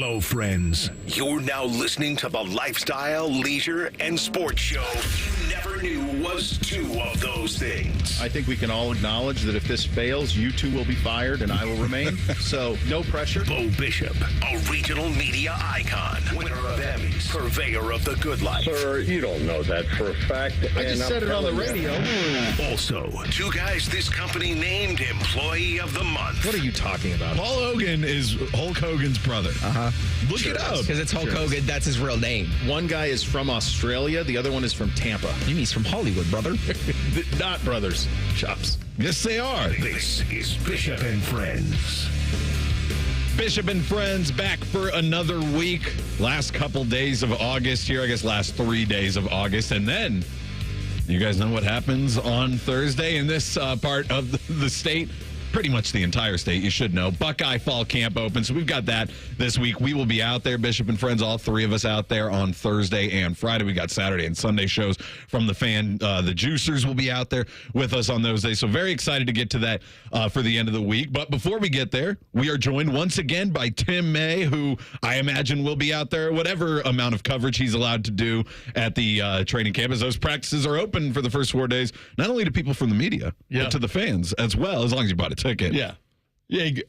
Hello, friends. You're now listening to the lifestyle, leisure, and sports show you never knew was two of those things. I think we can all acknowledge that if this fails, you two will be fired and I will remain. So, no pressure. Bo Bishop, a regional media icon, winner of Emmys, purveyor of the good life. Sir, you don't know that for a fact. I just said it on the radio. Also, two guys this company named Employee of the Month. What are you talking about? Paul Hogan is Hulk Hogan's brother. Look it up. Because it's Hulk Hogan. That's his real name. One guy is from Australia. The other one is from Tampa. He's from Hollywood, brother. Not brothers. Chops. Yes, they are. This is Bishop and Friends. Bishop and Friends back for another week. Last couple days of August here. I guess last 3 days of August. And then you guys know what happens on Thursday in this part of the state. Pretty much the entire state, you should know. Buckeye Fall Camp open, so we've got that this week. We will be out there, Bishop and Friends, all three of us out there on Thursday and Friday. We got Saturday and Sunday shows from the fan. The Juicers will be out there with us on those days, so very excited to get to that for the end of the week. But before we get there, we are joined once again by Tim May, who I imagine will be out there, whatever amount of coverage he's allowed to do at the training camp, as those practices are open for the first 4 days, not only to people from the media, but to the fans as well, as long as you bought a ticket. Yeah,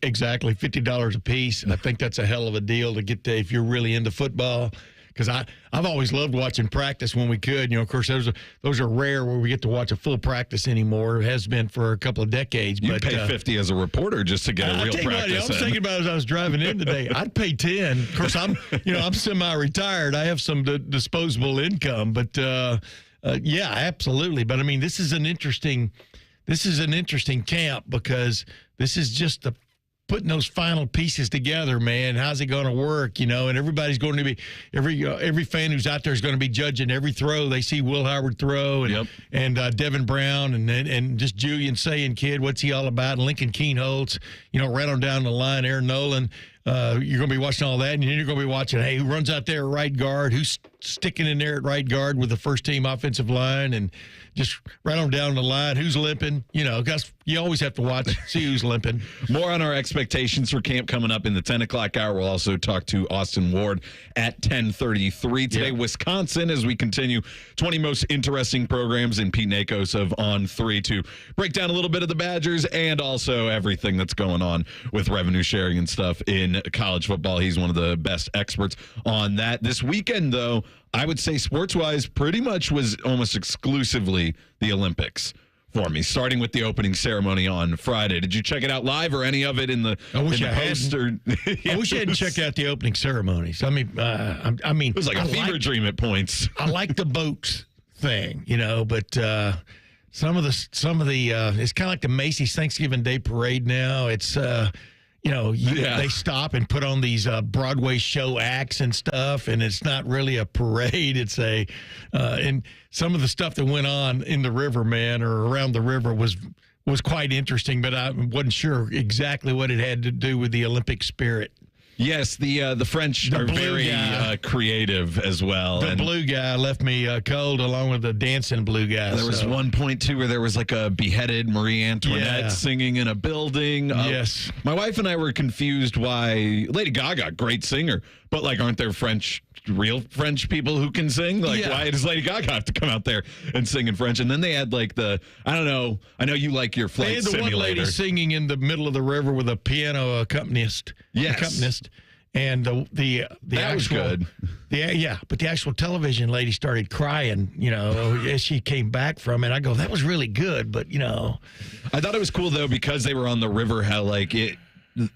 exactly. $50 a piece. And I think that's a hell of a deal to get to if you're really into football. Because I've always loved watching practice when we could. You know, of course, those are rare where we get to watch a full practice anymore. It has been for a couple of decades. You pay $50 as a reporter just to get a real practice. I was thinking about it as I was driving in today. I'd pay $10. Of course, I'm semi-retired. I have some disposable income, but yeah, absolutely. But I mean, this is an interesting camp because this is just putting those final pieces together, man. How's it going to work, And everybody's going to be every fan who's out there is going to be judging every throw they see Will Howard throw, and Devin Brown, and just Julian Saying kid, what's he all about? And Lincoln Keenholz, right on down the line, Aaron Nolan. You're going to be watching all that, and then you're going to be watching, hey, who runs out there at right guard, who's sticking in there at right guard with the first-team offensive line, and just right on down the line, who's limping. Guys, you always have to watch, see who's limping. More on our expectations for camp coming up in the 10 o'clock hour. We'll also talk to Austin Ward at 10:33 today. Wisconsin, as we continue 20 most interesting programs in Pete Nakos of On 3 to break down a little bit of the Badgers and also everything that's going on with revenue sharing and stuff in college football. He's one of the best experts on that. This weekend, though, I would say sports-wise pretty much was almost exclusively the Olympics for me, starting with the opening ceremony on Friday. Did you check it out live or any of it in the post? I wish I hadn't checked out the opening ceremonies. I mean, it was like a fever dream at points. I like the boats thing, but some of the it's kind of like the Macy's Thanksgiving Day Parade now. It's they stop and put on these Broadway show acts and stuff, and it's not really a parade. It's and some of the stuff that went on in the river, man, or around the river was quite interesting, but I wasn't sure exactly what it had to do with the Olympic spirit. Yes, the French are very creative as well. The blue guy left me cold, along with the dancing blue guy. There was one point, too, where there was like a beheaded Marie Antoinette singing in a building. Yes. My wife and I were confused why Lady Gaga, great singer, but aren't there real French people who can sing? Why does Lady Gaga have to come out there and sing in French? And then they had I don't know. I know you like your flight simulator. They had the one lady singing in the middle of the river with a piano accompanist. Yes. And the that actual, was good. But the actual television lady started crying, as she came back from it. I go, that was really good, but I thought it was cool though because they were on the river. How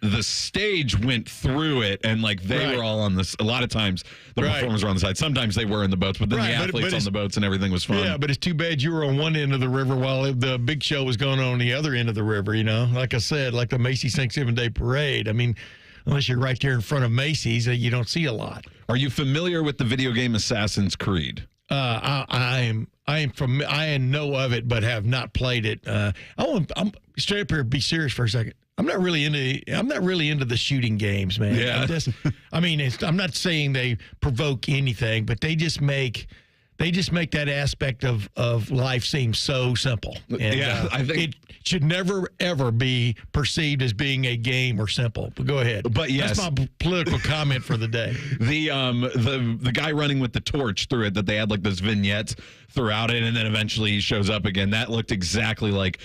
the stage went through it, and they were all on this. A lot of times the performers were on the side. Sometimes they were in the boats, but then the athletes on the boats and everything was fun. Yeah, but it's too bad you were on one end of the river while the big show was going on the other end of the river. Like I said, like the Macy's Thanksgiving Day Parade. I mean, unless you're right there in front of Macy's, you don't see a lot. Are you familiar with the video game Assassin's Creed? I know of it, but have not played it. I'm straight up here. Be serious for a second. I'm not really into the shooting games, man. Yeah. I'm not saying they provoke anything, but they they just make that aspect of life seem so simple. And, I think it should never ever be perceived as being a game or simple. But go ahead. But yes, that's my political comment for the day. The guy running with the torch through it, that they had like those vignettes throughout it, and then eventually he shows up again. That looked exactly like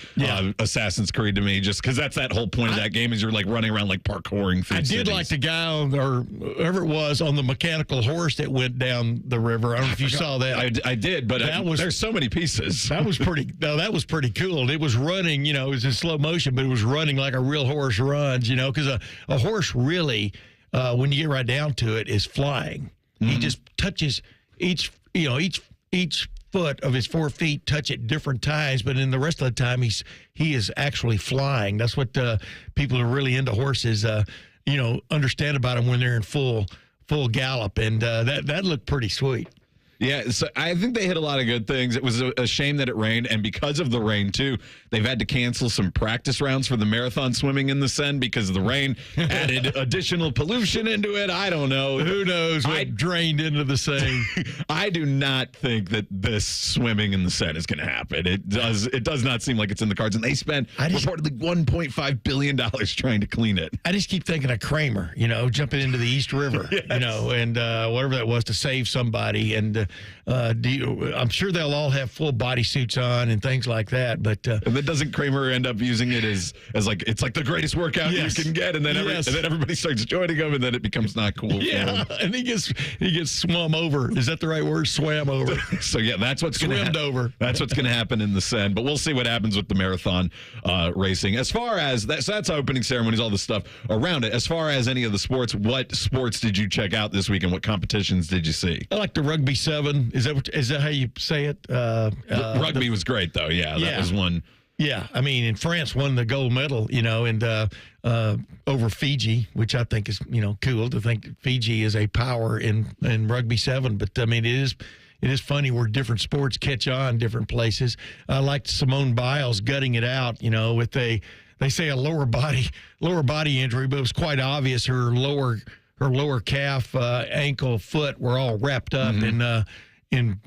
Assassin's Creed to me, just because that's that whole point of that game is you're like running around like parkouring through cities. Like the guy or whoever it was on the mechanical horse that went down the river. I don't know if you saw that. I did, but there's so many pieces. That was pretty. No, that was pretty cool. It was running. It was in slow motion, but it was running like a real horse runs. Because a horse really, when you get right down to it, is flying. Mm-hmm. He just touches each foot of his 4 feet touch at different times, but in the rest of the time he is actually flying. That's what people who are really into horses understand about them when they're in full gallop, and that looked pretty sweet. Yeah, so I think they hit a lot of good things. It was a shame that it rained, and because of the rain, too, they've had to cancel some practice rounds for the marathon swimming in the Seine because of the rain added additional pollution into it. I don't know. Who knows what drained into the Seine? I do not think that this swimming in the Seine is going to happen. It does not seem like it's in the cards, and they spent reportedly $1.5 billion trying to clean it. I just keep thinking of Kramer, jumping into the East River, yes. And whatever that was to save somebody, and I'm sure they'll all have full body suits on and things like that. But and then doesn't Kramer end up using it as like it's like the greatest workout you can get, and then everybody starts joining him, and then it becomes not cool. Yeah, for him. And he gets swum over. Is that the right word? Swam over. So yeah, that's what's going to happen. Over. That's what's going to happen in the Seine. But we'll see what happens with the marathon racing. As far as that, so that's opening ceremonies, all the stuff around it. As far as any of the sports, what sports did you check out this week, and what competitions did you see? I like the rugby 7. Is that how you say it? Rugby was great, though. Yeah, that was one. Yeah, I mean, and France won the gold medal, and over Fiji, which I think is, cool to think Fiji is a power in rugby 7. But I mean, it is funny where different sports catch on different places. I liked Simone Biles gutting it out, with they say a lower body injury, but it was quite obvious her lower calf, ankle, foot were all wrapped up in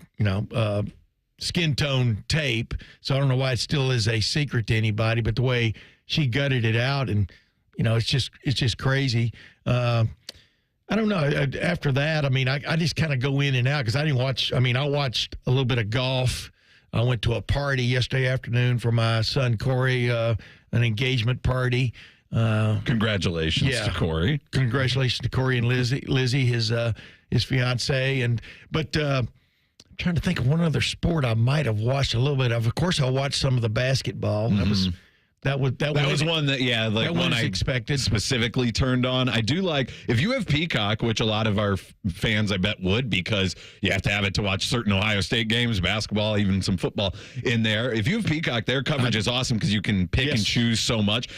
skin tone tape. So I don't know why it still is a secret to anybody, but the way she gutted it out, and it's just crazy. I don't know. After that, I mean, I just kind of go in and out because I didn't watch. I mean, I watched a little bit of golf. I went to a party yesterday afternoon for my son Corey, an engagement party. Congratulations to Corey. Congratulations to Corey and Lizzie, his fiance, but I'm trying to think of one other sport I might have watched a little bit of. Of course, I watched some of the basketball. Mm-hmm. That was one that that one I expected. Specifically turned on. I do like, if you have Peacock, which a lot of our fans I bet would, because you have to have it to watch certain Ohio State games, basketball, even some football in there. If you have Peacock, their coverage is awesome because you can pick and choose so much.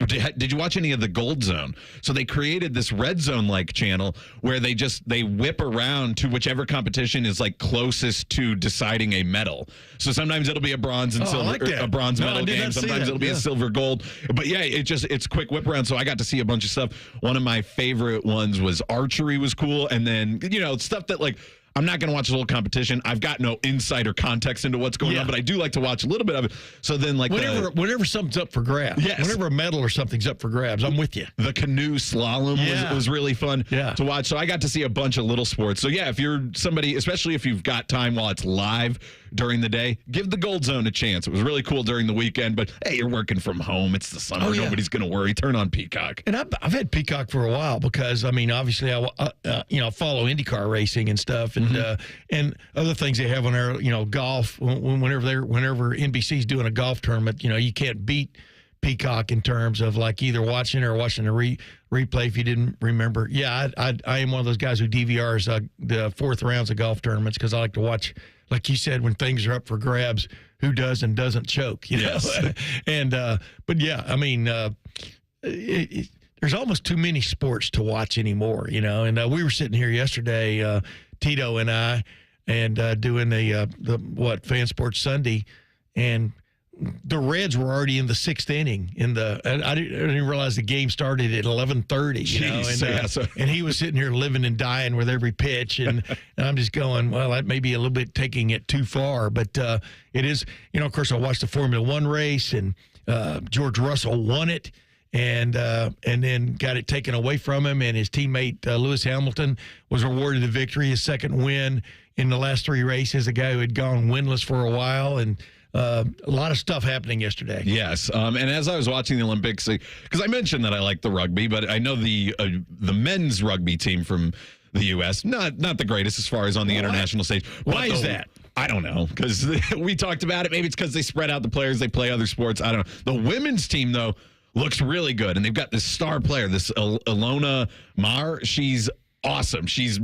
Did you watch any of the Gold Zone? So they created this Red Zone like channel where they whip around to whichever competition is like closest to deciding a medal. So sometimes it'll be a bronze and silver, a bronze medal game. Sometimes it'll be a silver gold, but yeah, it's quick whip around. So I got to see a bunch of stuff. One of my favorite ones was archery was cool, and then stuff that like I'm not going to watch the whole competition. I've got no insight or context into what's going on, but I do like to watch a little bit of it. So then, like whenever something's up for grabs, whenever a medal or something's up for grabs, I'm with you. The canoe slalom was really fun to watch. So I got to see a bunch of little sports. So yeah, if you're somebody, especially if you've got time while it's live during the day, give the Gold Zone a chance. It was really cool during the weekend, but hey, you're working from home. It's the summer. Nobody's going to worry. Turn on Peacock. And I've had Peacock for a while because, I mean, obviously I follow IndyCar racing and stuff, and other things they have on there, golf. Whenever NBC's doing a golf tournament, you can't beat Peacock in terms of like either watching or watching a replay if you didn't remember. Yeah, I am one of those guys who DVRs the fourth rounds of golf tournaments because I like to watch, like you said, when things are up for grabs, who does and doesn't choke. Yes. And but yeah, I mean, there's almost too many sports to watch anymore. And we were sitting here yesterday, Tito and I, and doing the Fan Sports Sunday, and the Reds were already in the 6th inning. I didn't realize the game started at 11:30. And he was sitting here living and dying with every pitch, and I'm just going, well, that may be a little bit taking it too far, but it is. Of course, I watched the Formula One race, and George Russell won it. And then got it taken away from him, and his teammate Lewis Hamilton was awarded the victory, his second win in the last 3 races, a guy who had gone winless for a while, and a lot of stuff happening yesterday. Yes, and as I was watching the Olympics, because I mentioned that I like the rugby, but I know the men's rugby team from the U.S., not the greatest as far as on the international stage. Why is that? I don't know, because we talked about it. Maybe it's because they spread out the players, they play other sports. I don't know. The women's team, though, looks really good, and they've got this star player, this Ilona Maher. She's awesome. She's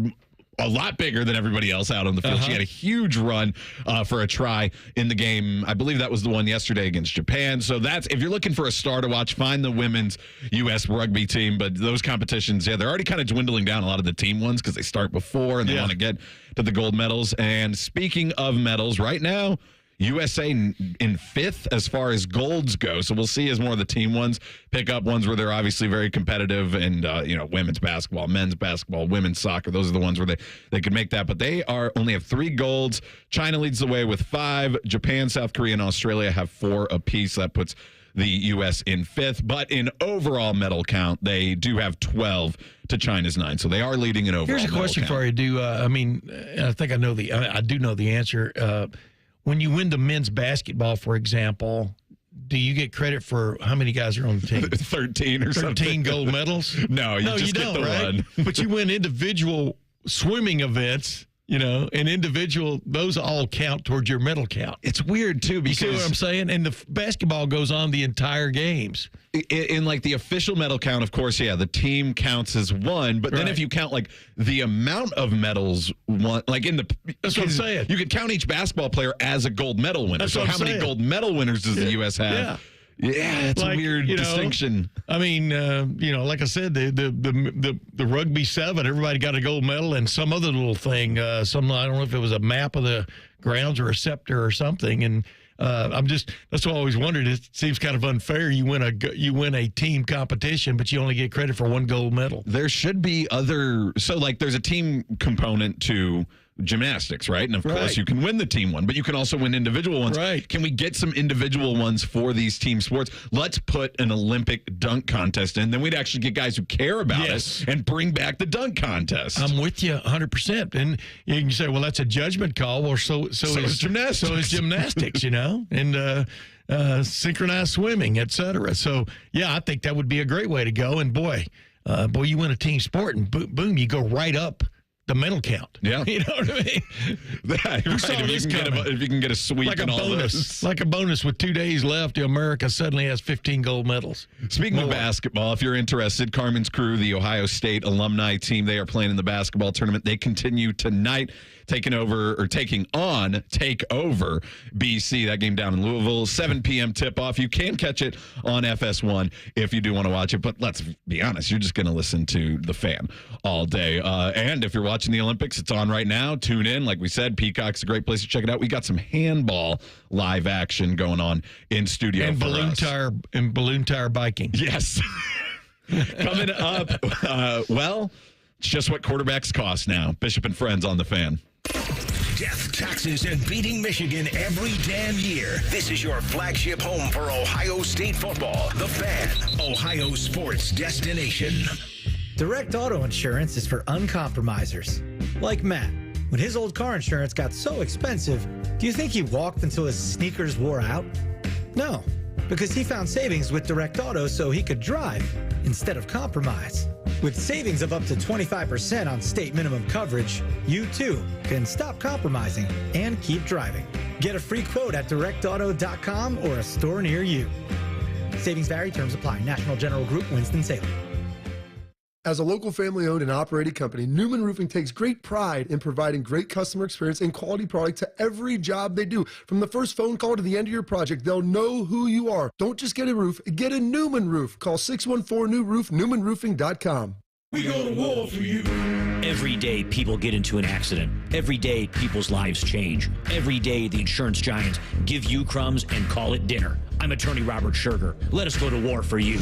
a lot bigger than everybody else out on the field. She had a huge run for a try in the game. I believe that was the one yesterday against Japan. So that's, if you're looking for a star to watch, find the women's U.S. rugby team. But those competitions, they're already kind of dwindling down, a lot of the team ones, because they start before and they want to get to the gold medals. And speaking of medals, right now, USA in 5th as far as golds go. So we'll see as more of the team ones pick up ones where they're obviously very competitive, and women's basketball, men's basketball, women's soccer. Those are the ones where they could make that. But they only have 3 golds. China leads the way with 5. Japan, South Korea, and Australia have 4 apiece. That puts the U.S. in 5th. But in overall medal count, they do have 12 to China's 9. So they are leading in overall. Here's a question for you. I think I know I do know the answer. When you win the men's basketball, for example, do you get credit for how many guys are on the team? 13 or 13 something. 13 gold medals? No, you just get the one. But you win individual swimming events, and individual, those all count towards your medal count. It's weird, too, because... You see what I'm saying? And the basketball goes on the entire games. In like the official medal count, of course, the team counts as 1. But then if you count like the amount of medals won, like that's what I'm saying. You could count each basketball player as a gold medal winner. So how many gold medal winners does the U.S. have? Yeah, it's a weird distinction. I mean, like I said, the rugby 7, everybody got a gold medal, and some other little thing. I don't know if it was a map of the grounds or a scepter or something, and. That's what I always wondered. It seems kind of unfair. You win a team competition, but you only get credit for 1 gold medal. There should be there's a team component to gymnastics, right? And of course you can win the team one, but you can also win individual ones. Right. Can we get some individual ones for these team sports? Let's put an Olympic dunk contest in. Then we'd actually get guys who care about it and bring back the dunk contest. I'm with you 100%. And you can say, well, that's a judgment call. Well, so is gymnastics. So is gymnastics, and synchronized swimming, et cetera. So, I think that would be a great way to go. And boy, you win a team sport, and boom, you go right up the medal count. Yeah. You know what I mean? If you can get a sweep like and a all bonus. this. Like a bonus with 2 days left, America suddenly has 15 gold medals. Speaking of basketball, if you're interested, Carmen's crew, the Ohio State alumni team, they are playing in the basketball tournament. They continue tonight, taking over BC. That game down in Louisville, 7 p.m. tip-off. You can catch it on FS1 if you do want to watch it, but let's be honest, you're just going to listen to the fan all day. And if you're watching the Olympics, it's on right now. Tune in. Like we said, Peacock's a great place to check it out. We got some handball live action going on in studio and for balloon tire biking. Yes. Coming up, it's just what quarterbacks cost now. Bishop and Friends on the Fan. Death, taxes, and beating Michigan every damn year. This is your flagship home for Ohio State football. The Fan, Ohio sports destination. Direct auto insurance is for uncompromisers. Like Matt. When his old car insurance got so expensive, do you think he walked until his sneakers wore out? No, because he found savings with Direct Auto so he could drive instead of compromise. With savings of up to 25% on state minimum coverage, you too can stop compromising and keep driving. Get a free quote at directauto.com or a store near you. Savings vary, terms apply. National General Group, Winston-Salem. As a local family-owned and operated company, Newman Roofing takes great pride in providing great customer experience and quality product to every job they do. From the first phone call to the end of your project, they'll know who you are. Don't just get a roof, get a Newman roof. Call 614-NEW-ROOF, newmanroofing.com. We go to war for you. Every day, people get into an accident. Every day, people's lives change. Every day, the insurance giants give you crumbs and call it dinner. I'm attorney Robert Scherger. Let us go to war for you.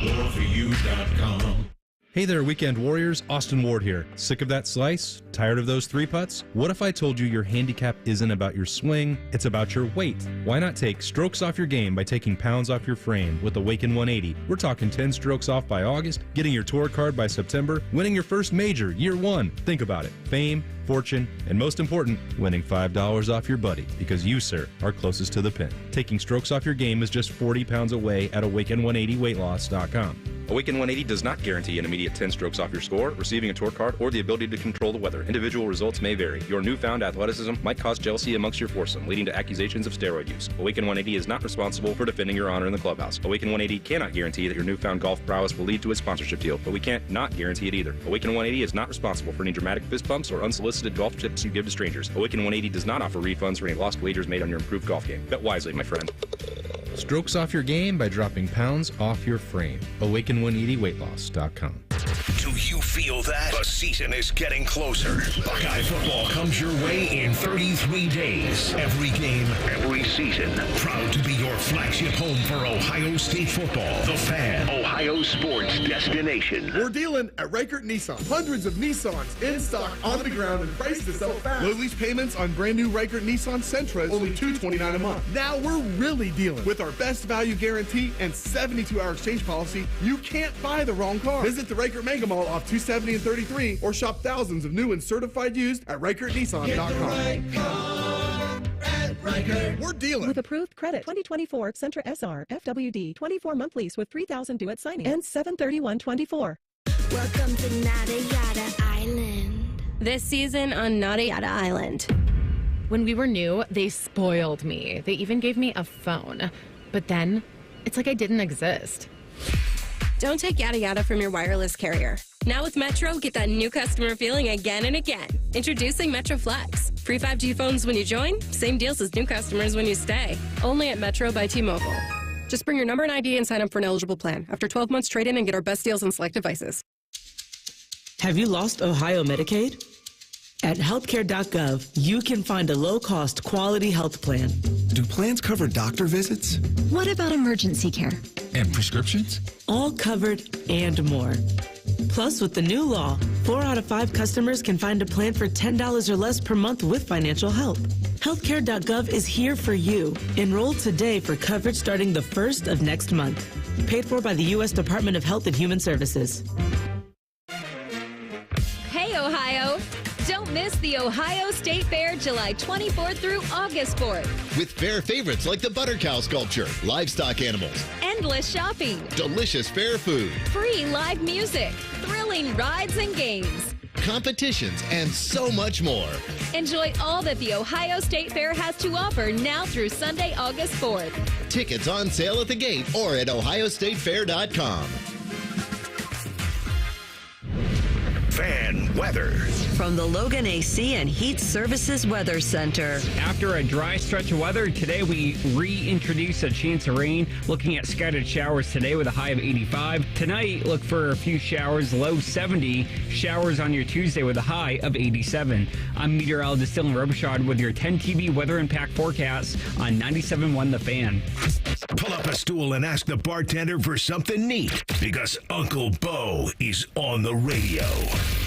Warforyou.com. Hey there, Weekend Warriors. Austin Ward here. Sick of that slice? Tired of those 3-putts? What if I told you your handicap isn't about your swing, it's about your weight? Why not take strokes off your game by taking pounds off your frame with Awaken 180? We're talking 10 strokes off by August, getting your tour card by September, winning your first major, year 1. Think about it. Fame, fortune, and most important, winning $5 off your buddy, because you, sir, are closest to the pin. Taking strokes off your game is just 40 pounds away at Awaken180weightloss.com. Awaken 180 does not guarantee an immediate 10 strokes off your score, receiving a tour card, or the ability to control the weather. Individual results may vary. Your newfound athleticism might cause jealousy amongst your foursome, leading to accusations of steroid use. Awaken 180 is not responsible for defending your honor in the clubhouse. Awaken 180 cannot guarantee that your newfound golf prowess will lead to a sponsorship deal, but we can't not guarantee it either. Awaken 180 is not responsible for any dramatic fist bumps or unsolicited golf tips you give to strangers. Awaken 180 does not offer refunds for any lost wagers made on your improved golf game. Bet wisely, my friend. Strokes off your game by dropping pounds off your frame. Awaken180weightloss.com. Do you feel that? The season is getting closer. Buckeye football comes your way in 33 days. Every game, every season. Proud to be your flagship home for Ohio State football. The Fan, Ohio sports destination. We're dealing at Reichert Nissan. Hundreds of Nissans in stock, on the ground, and priced to sell fast. Low lease payments on brand new Reichert Nissan Sentras, only $229 a month. Now we're really dealing. With our best value guarantee and 72-hour exchange policy, you can't buy the wrong car. Visit the Reichert Mega Mall off 270 and 33, or shop thousands of new and certified used at ReichertNissan.com. We're dealing. With approved credit, 2024 Sentra SR FWD 24-month lease with $3,000 due at signing and $731.24. Welcome to Nada Yada Island. This season on Nada Yada Island. When we were new, they spoiled me. They even gave me a phone. But then, it's like I didn't exist. Don't take yada yada from your wireless carrier. Now with Metro, get that new customer feeling again and again. Introducing Metro Flex. Free 5G phones when you join, same deals as new customers when you stay. Only at Metro by T-Mobile. Just bring your number and ID and sign up for an eligible plan. After 12 months, trade in and get our best deals on select devices. Have you lost Ohio Medicaid? At healthcare.gov, you can find a low-cost, quality health plan. Do plans cover doctor visits? What about emergency care? And prescriptions? All covered and more. Plus, with the new law, 4 out of 5 customers can find a plan for $10 or less per month with financial help. Healthcare.gov is here for you. Enroll today for coverage starting the 1st of next month. Paid for by the U.S. Department of Health and Human Services. Hey, Ohio! Don't miss the Ohio State Fair July 24th through August 4th. With fair favorites like the Butter Cow sculpture, livestock animals, Endless shopping, delicious fair food, free live music, thrilling rides and games, competitions, and so much more. Enjoy all that the Ohio State Fair has to offer now through Sunday, August 4th. Tickets on sale at the gate or at ohiostatefair.com. Fan weather. From the Logan AC and Heat Services Weather Center. After a dry stretch of weather, today we reintroduce a chance of rain. Looking at scattered showers today with a high of 85. Tonight, look for a few showers, low 70. Showers on your Tuesday with a high of 87. I'm meteorologist Dylan Robichaud with your 10 TV weather impact forecast on 97.1 The Fan. Pull up a stool and ask the bartender for something neat, because Uncle Bo is on the radio.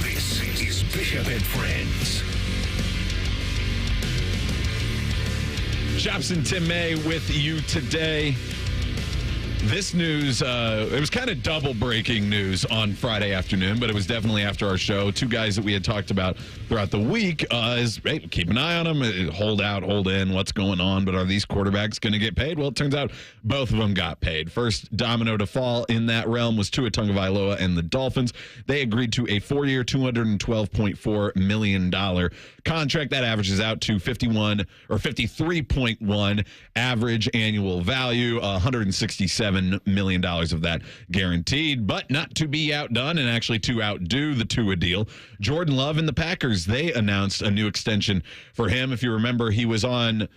This is Bishop and Friends. Chops and Tim May with you today. This news, it was kind of double breaking news on Friday afternoon, but it was definitely after our show. 2 guys that we had talked about throughout the week is, hey, keep an eye on them, hold out, hold in, what's going on, but are these quarterbacks going to get paid? Well, it turns out both of them got paid. First domino to fall in that realm was Tua Tagovailoa and the Dolphins. They agreed to a 4-year, $212.4 million contract. That averages out to 53.1 average annual value, $167 million of that guaranteed, but not to be outdone and actually to outdo the Tua deal. Jordan Love and the Packers, they announced a new extension for him. If you remember, he was on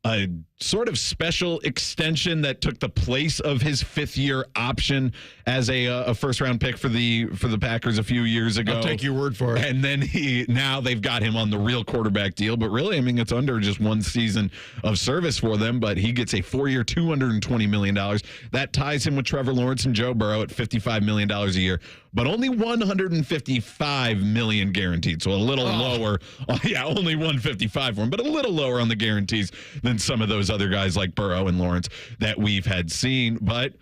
a sort of special extension that took the place of his fifth-year option as a first-round pick for the Packers a few years ago. I'll take your word for it. And then now they've got him on the real quarterback deal. But really, I mean, it's under just one season of service for them. But he gets a 4-year, $220 million. That ties him with Trevor Lawrence and Joe Burrow at $55 million a year. But only $155 million guaranteed, so a little lower. Yeah, only $155 for him, but a little lower on the guarantees than some of those other guys like Burrow and Lawrence that we've had seen. But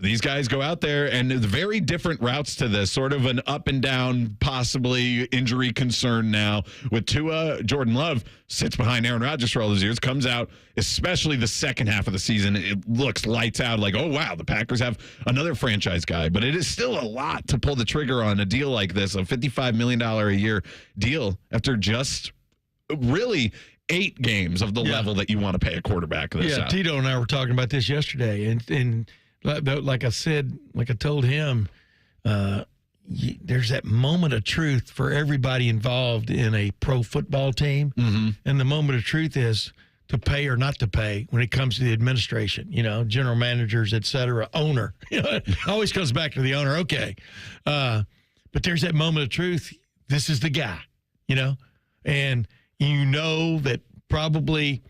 these guys go out there, and there's very different routes to this, sort of an up and down, possibly injury concern now. With Tua, Jordan Love sits behind Aaron Rodgers for all those years, comes out, especially the second half of the season, it looks lights out, like, oh, wow, the Packers have another franchise guy. But it is still a lot to pull the trigger on a deal like this, a $55 million a year deal, after just really 8 games of the level that you want to pay a quarterback this out. Tito and I were talking about this yesterday, and like I said, like I told him, there's that moment of truth for everybody involved in a pro football team. Mm-hmm. And the moment of truth is to pay or not to pay when it comes to the administration, general managers, et cetera, owner. It always comes back to the owner. Okay. But there's that moment of truth. This is the guy, and that probably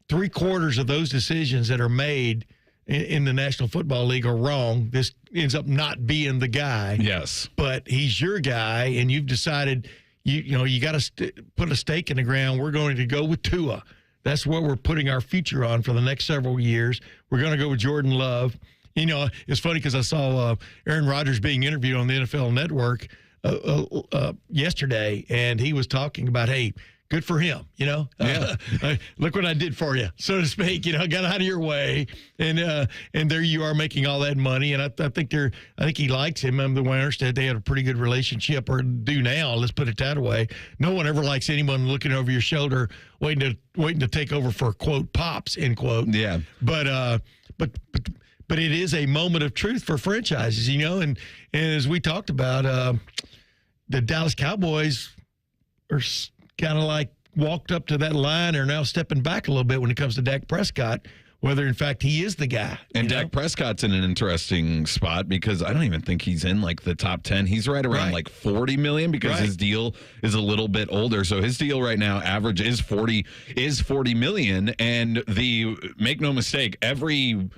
3/4 of those decisions that are made in the National Football League are wrong. This ends up not being the guy. Yes. But he's your guy, and you've decided, you got to put a stake in the ground. We're going to go with Tua. That's what we're putting our future on for the next several years. We're going to go with Jordan Love. It's funny because I saw Aaron Rodgers being interviewed on the NFL Network yesterday, and he was talking about, hey, good for him, look what I did for you, so to speak. Got out of your way, and there you are making all that money. And I think he likes him. The way I understand, they had a pretty good relationship, or do now. Let's put it that way. No one ever likes anyone looking over your shoulder, waiting to take over for quote pops, end quote. Yeah. But it is a moment of truth for franchises, and as we talked about, the Dallas Cowboys are kind of like walked up to that line, are now stepping back a little bit when it comes to Dak Prescott, whether in fact he is the guy. And Dak Prescott's in an interesting spot because I don't even think he's in like the top 10. He's right around like $40 million because his deal is a little bit older. So his deal right now, average is $40 million. And make no mistake, every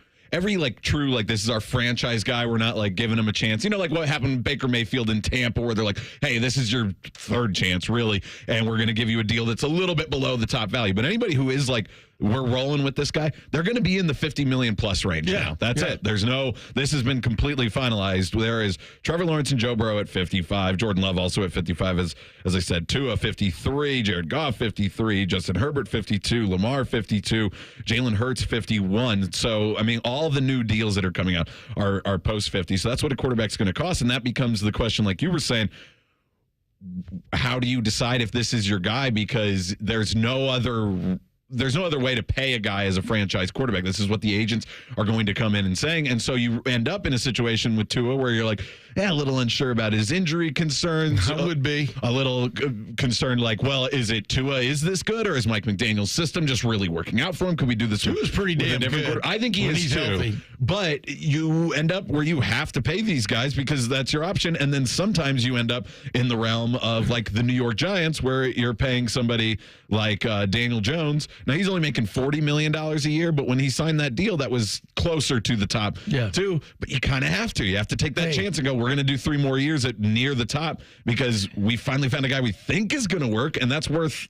true, this is our franchise guy, we're not giving him a chance. Like what happened with Baker Mayfield in Tampa, where they're like, hey, this is your third chance, really, and we're going to give you a deal that's a little bit below the top value. But anybody who is we're rolling with this guy, they're going to be in the $50 million plus range now. That's it. This has been completely finalized. There is Trevor Lawrence and Joe Burrow at 55, Jordan Love also at 55, as I said, Tua 53, Jared Goff 53, Justin Herbert 52, Lamar 52, Jalen Hurts 51. So, I mean, all the new deals that are coming out are post 50. So that's what a quarterback's going to cost. And that becomes the question, like you were saying, how do you decide if this is your guy? Because there's no other way to pay a guy as a franchise quarterback. This is what the agents are going to come in and saying. And so you end up in a situation with Tua where you're a little unsure about his injury concerns. I would be a little concerned, well, is it Tua? Is this good? Or is Mike McDaniel's system just really working out for him? Could we do this? Tua's pretty damn good. I think he is too. Healthy. But you end up where you have to pay these guys because that's your option. And then sometimes you end up in the realm of the New York Giants, where you're paying somebody like Daniel Jones. Now, he's only making $40 million a year, but when he signed that deal, that was closer to the top too. But you kind of have to. You have to take that chance and go, we're going to do 3 more years at near the top because we finally found a guy we think is going to work, and that's worth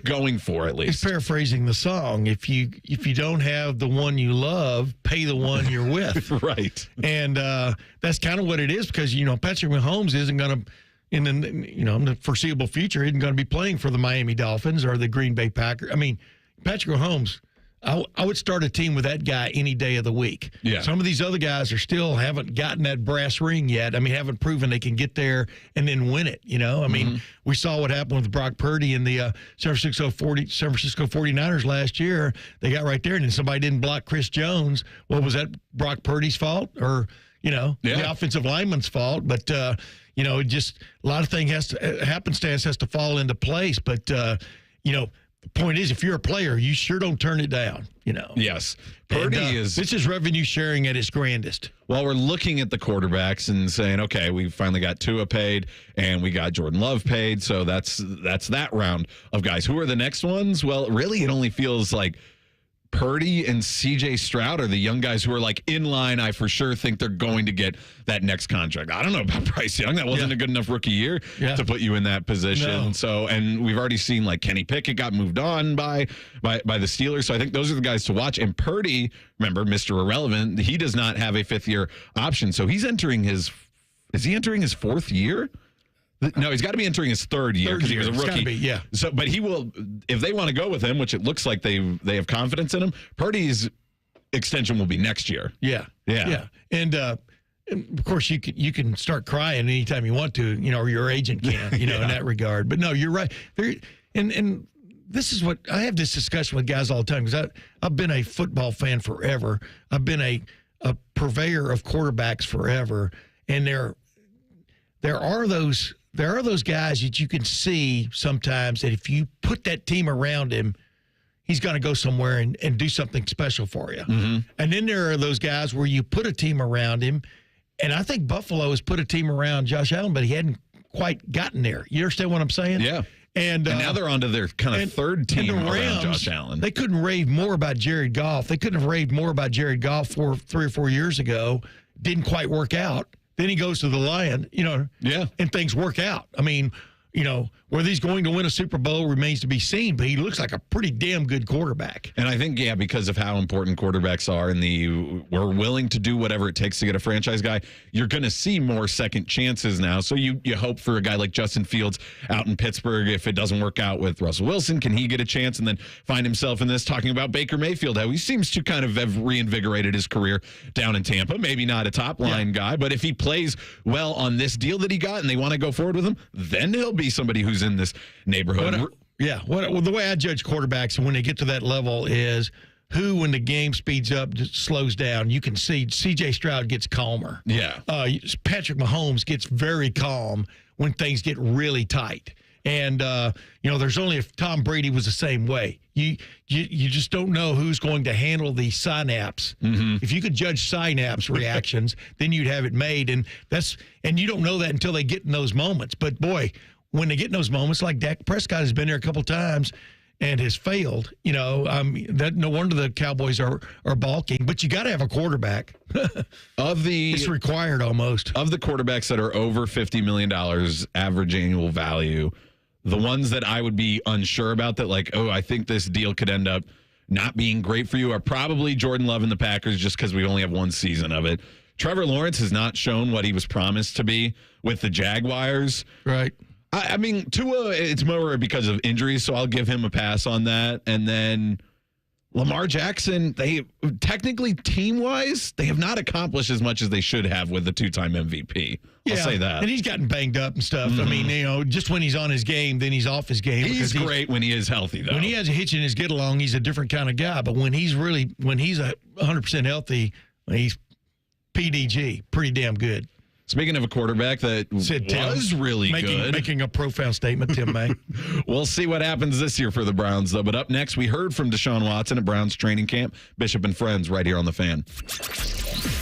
going for at least. It's paraphrasing the song. If you don't have the one you love, pay the one you're with. Right. And that's kind of what it is because, Patrick Mahomes isn't going to, in the foreseeable future, isn't going to be playing for the Miami Dolphins or the Green Bay Packers. I mean, Patrick Mahomes, I would start a team with that guy any day of the week. Yeah. Some of these other guys haven't gotten that brass ring yet. I mean, haven't proven they can get there and then win it. I mean, we saw what happened with Brock Purdy and the San Francisco 49ers last year. They got right there, and then somebody didn't block Chris Jones. Well, was that Brock Purdy's fault or, the offensive lineman's fault? But, just a lot of things happenstance has to fall into place. But, the point is, if you're a player, you sure don't turn it down, Yes. Purdy is... This is revenue sharing at its grandest. Well, we're looking at the quarterbacks and saying, okay, we finally got Tua paid and we got Jordan Love paid. So that's that round of guys. Who are the next ones? Well, really, it only feels like Purdy and CJ Stroud are the young guys who are like in line. I for sure think they're going to get that next contract. I don't know about Bryce Young. That wasn't a good enough rookie year to put you in that position. No. So, and we've already seen like Kenny Pickett got moved on by the Steelers. So I think those are the guys to watch. And Purdy, remember, Mr. Irrelevant, he does not have a 5th-year option. So he's entering is he entering his 4th year? No, he's got to be entering his 3rd year because he was a rookie. Be, yeah. So, but he will, if they want to go with him, which it looks like they have confidence in him. Purdy's extension will be next year. Yeah. And of course, you can start crying anytime you want to, or your agent can, in that regard. But no, you're right. And this is what I have this discussion with guys all the time because I've been a football fan forever. I've been a purveyor of quarterbacks forever, and there are those guys that you can see sometimes that if you put that team around him, he's going to go somewhere and do something special for you. Mm-hmm. And then there are those guys where you put a team around him, and I think Buffalo has put a team around Josh Allen, but he hadn't quite gotten there. You understand what I'm saying? Yeah. And now they're onto their kind of third team and the Rams, around Josh Allen. They couldn't rave more about Jared Goff. They couldn't have raved more about Jared Goff 3 or 4 years ago. Didn't quite work out. Then he goes to the Lion, and things work out. I mean, whether he's going to win a Super Bowl remains to be seen, but he looks like a pretty damn good quarterback. And I think, because of how important quarterbacks are we're willing to do whatever it takes to get a franchise guy, you're going to see more second chances now. So you hope for a guy like Justin Fields out in Pittsburgh. If it doesn't work out with Russell Wilson, can he get a chance and then find himself in this? Talking about Baker Mayfield, how he seems to kind of have reinvigorated his career down in Tampa. Maybe not a top-line guy, but if he plays well on this deal that he got and they want to go forward with him, then he'll be somebody who's in this neighborhood. The way I judge quarterbacks when they get to that level is who, when the game speeds up, just slows down. You can see CJ Stroud gets calmer. Yeah. Patrick Mahomes gets very calm when things get really tight. And, there's only if Tom Brady was the same way. You just don't know who's going to handle the synapse. Mm-hmm. If you could judge synapse reactions, then you'd have it made. And you don't know that until they get in those moments. But, boy, when they get in those moments, like Dak Prescott has been there a couple times and has failed, that no wonder the Cowboys are balking. But you got to have a quarterback. It's required almost. Of the quarterbacks that are over $50 million average annual value, the ones that I would be unsure about that, I think this deal could end up not being great for you are probably Jordan Love and the Packers, just because we only have one season of it. Trevor Lawrence has not shown what he was promised to be with the Jaguars. Right. I mean, Tua, it's more because of injuries, so I'll give him a pass on that. And then Lamar Jackson, they technically team-wise, they have not accomplished as much as they should have with the 2-time MVP. I'll say that. And he's gotten banged up and stuff. Mm-hmm. I mean, just when he's on his game, then he's off his game. He's great when he is healthy, though. When he has a hitch in his get-along, he's a different kind of guy. But when he's 100% healthy, he's PDG, pretty damn good. Speaking of a quarterback that was really good. Making a profound statement, Tim May. We'll see what happens this year for the Browns, though. But up next, we heard from Deshaun Watson at Browns training camp. Bishop and Friends right here on The Fan.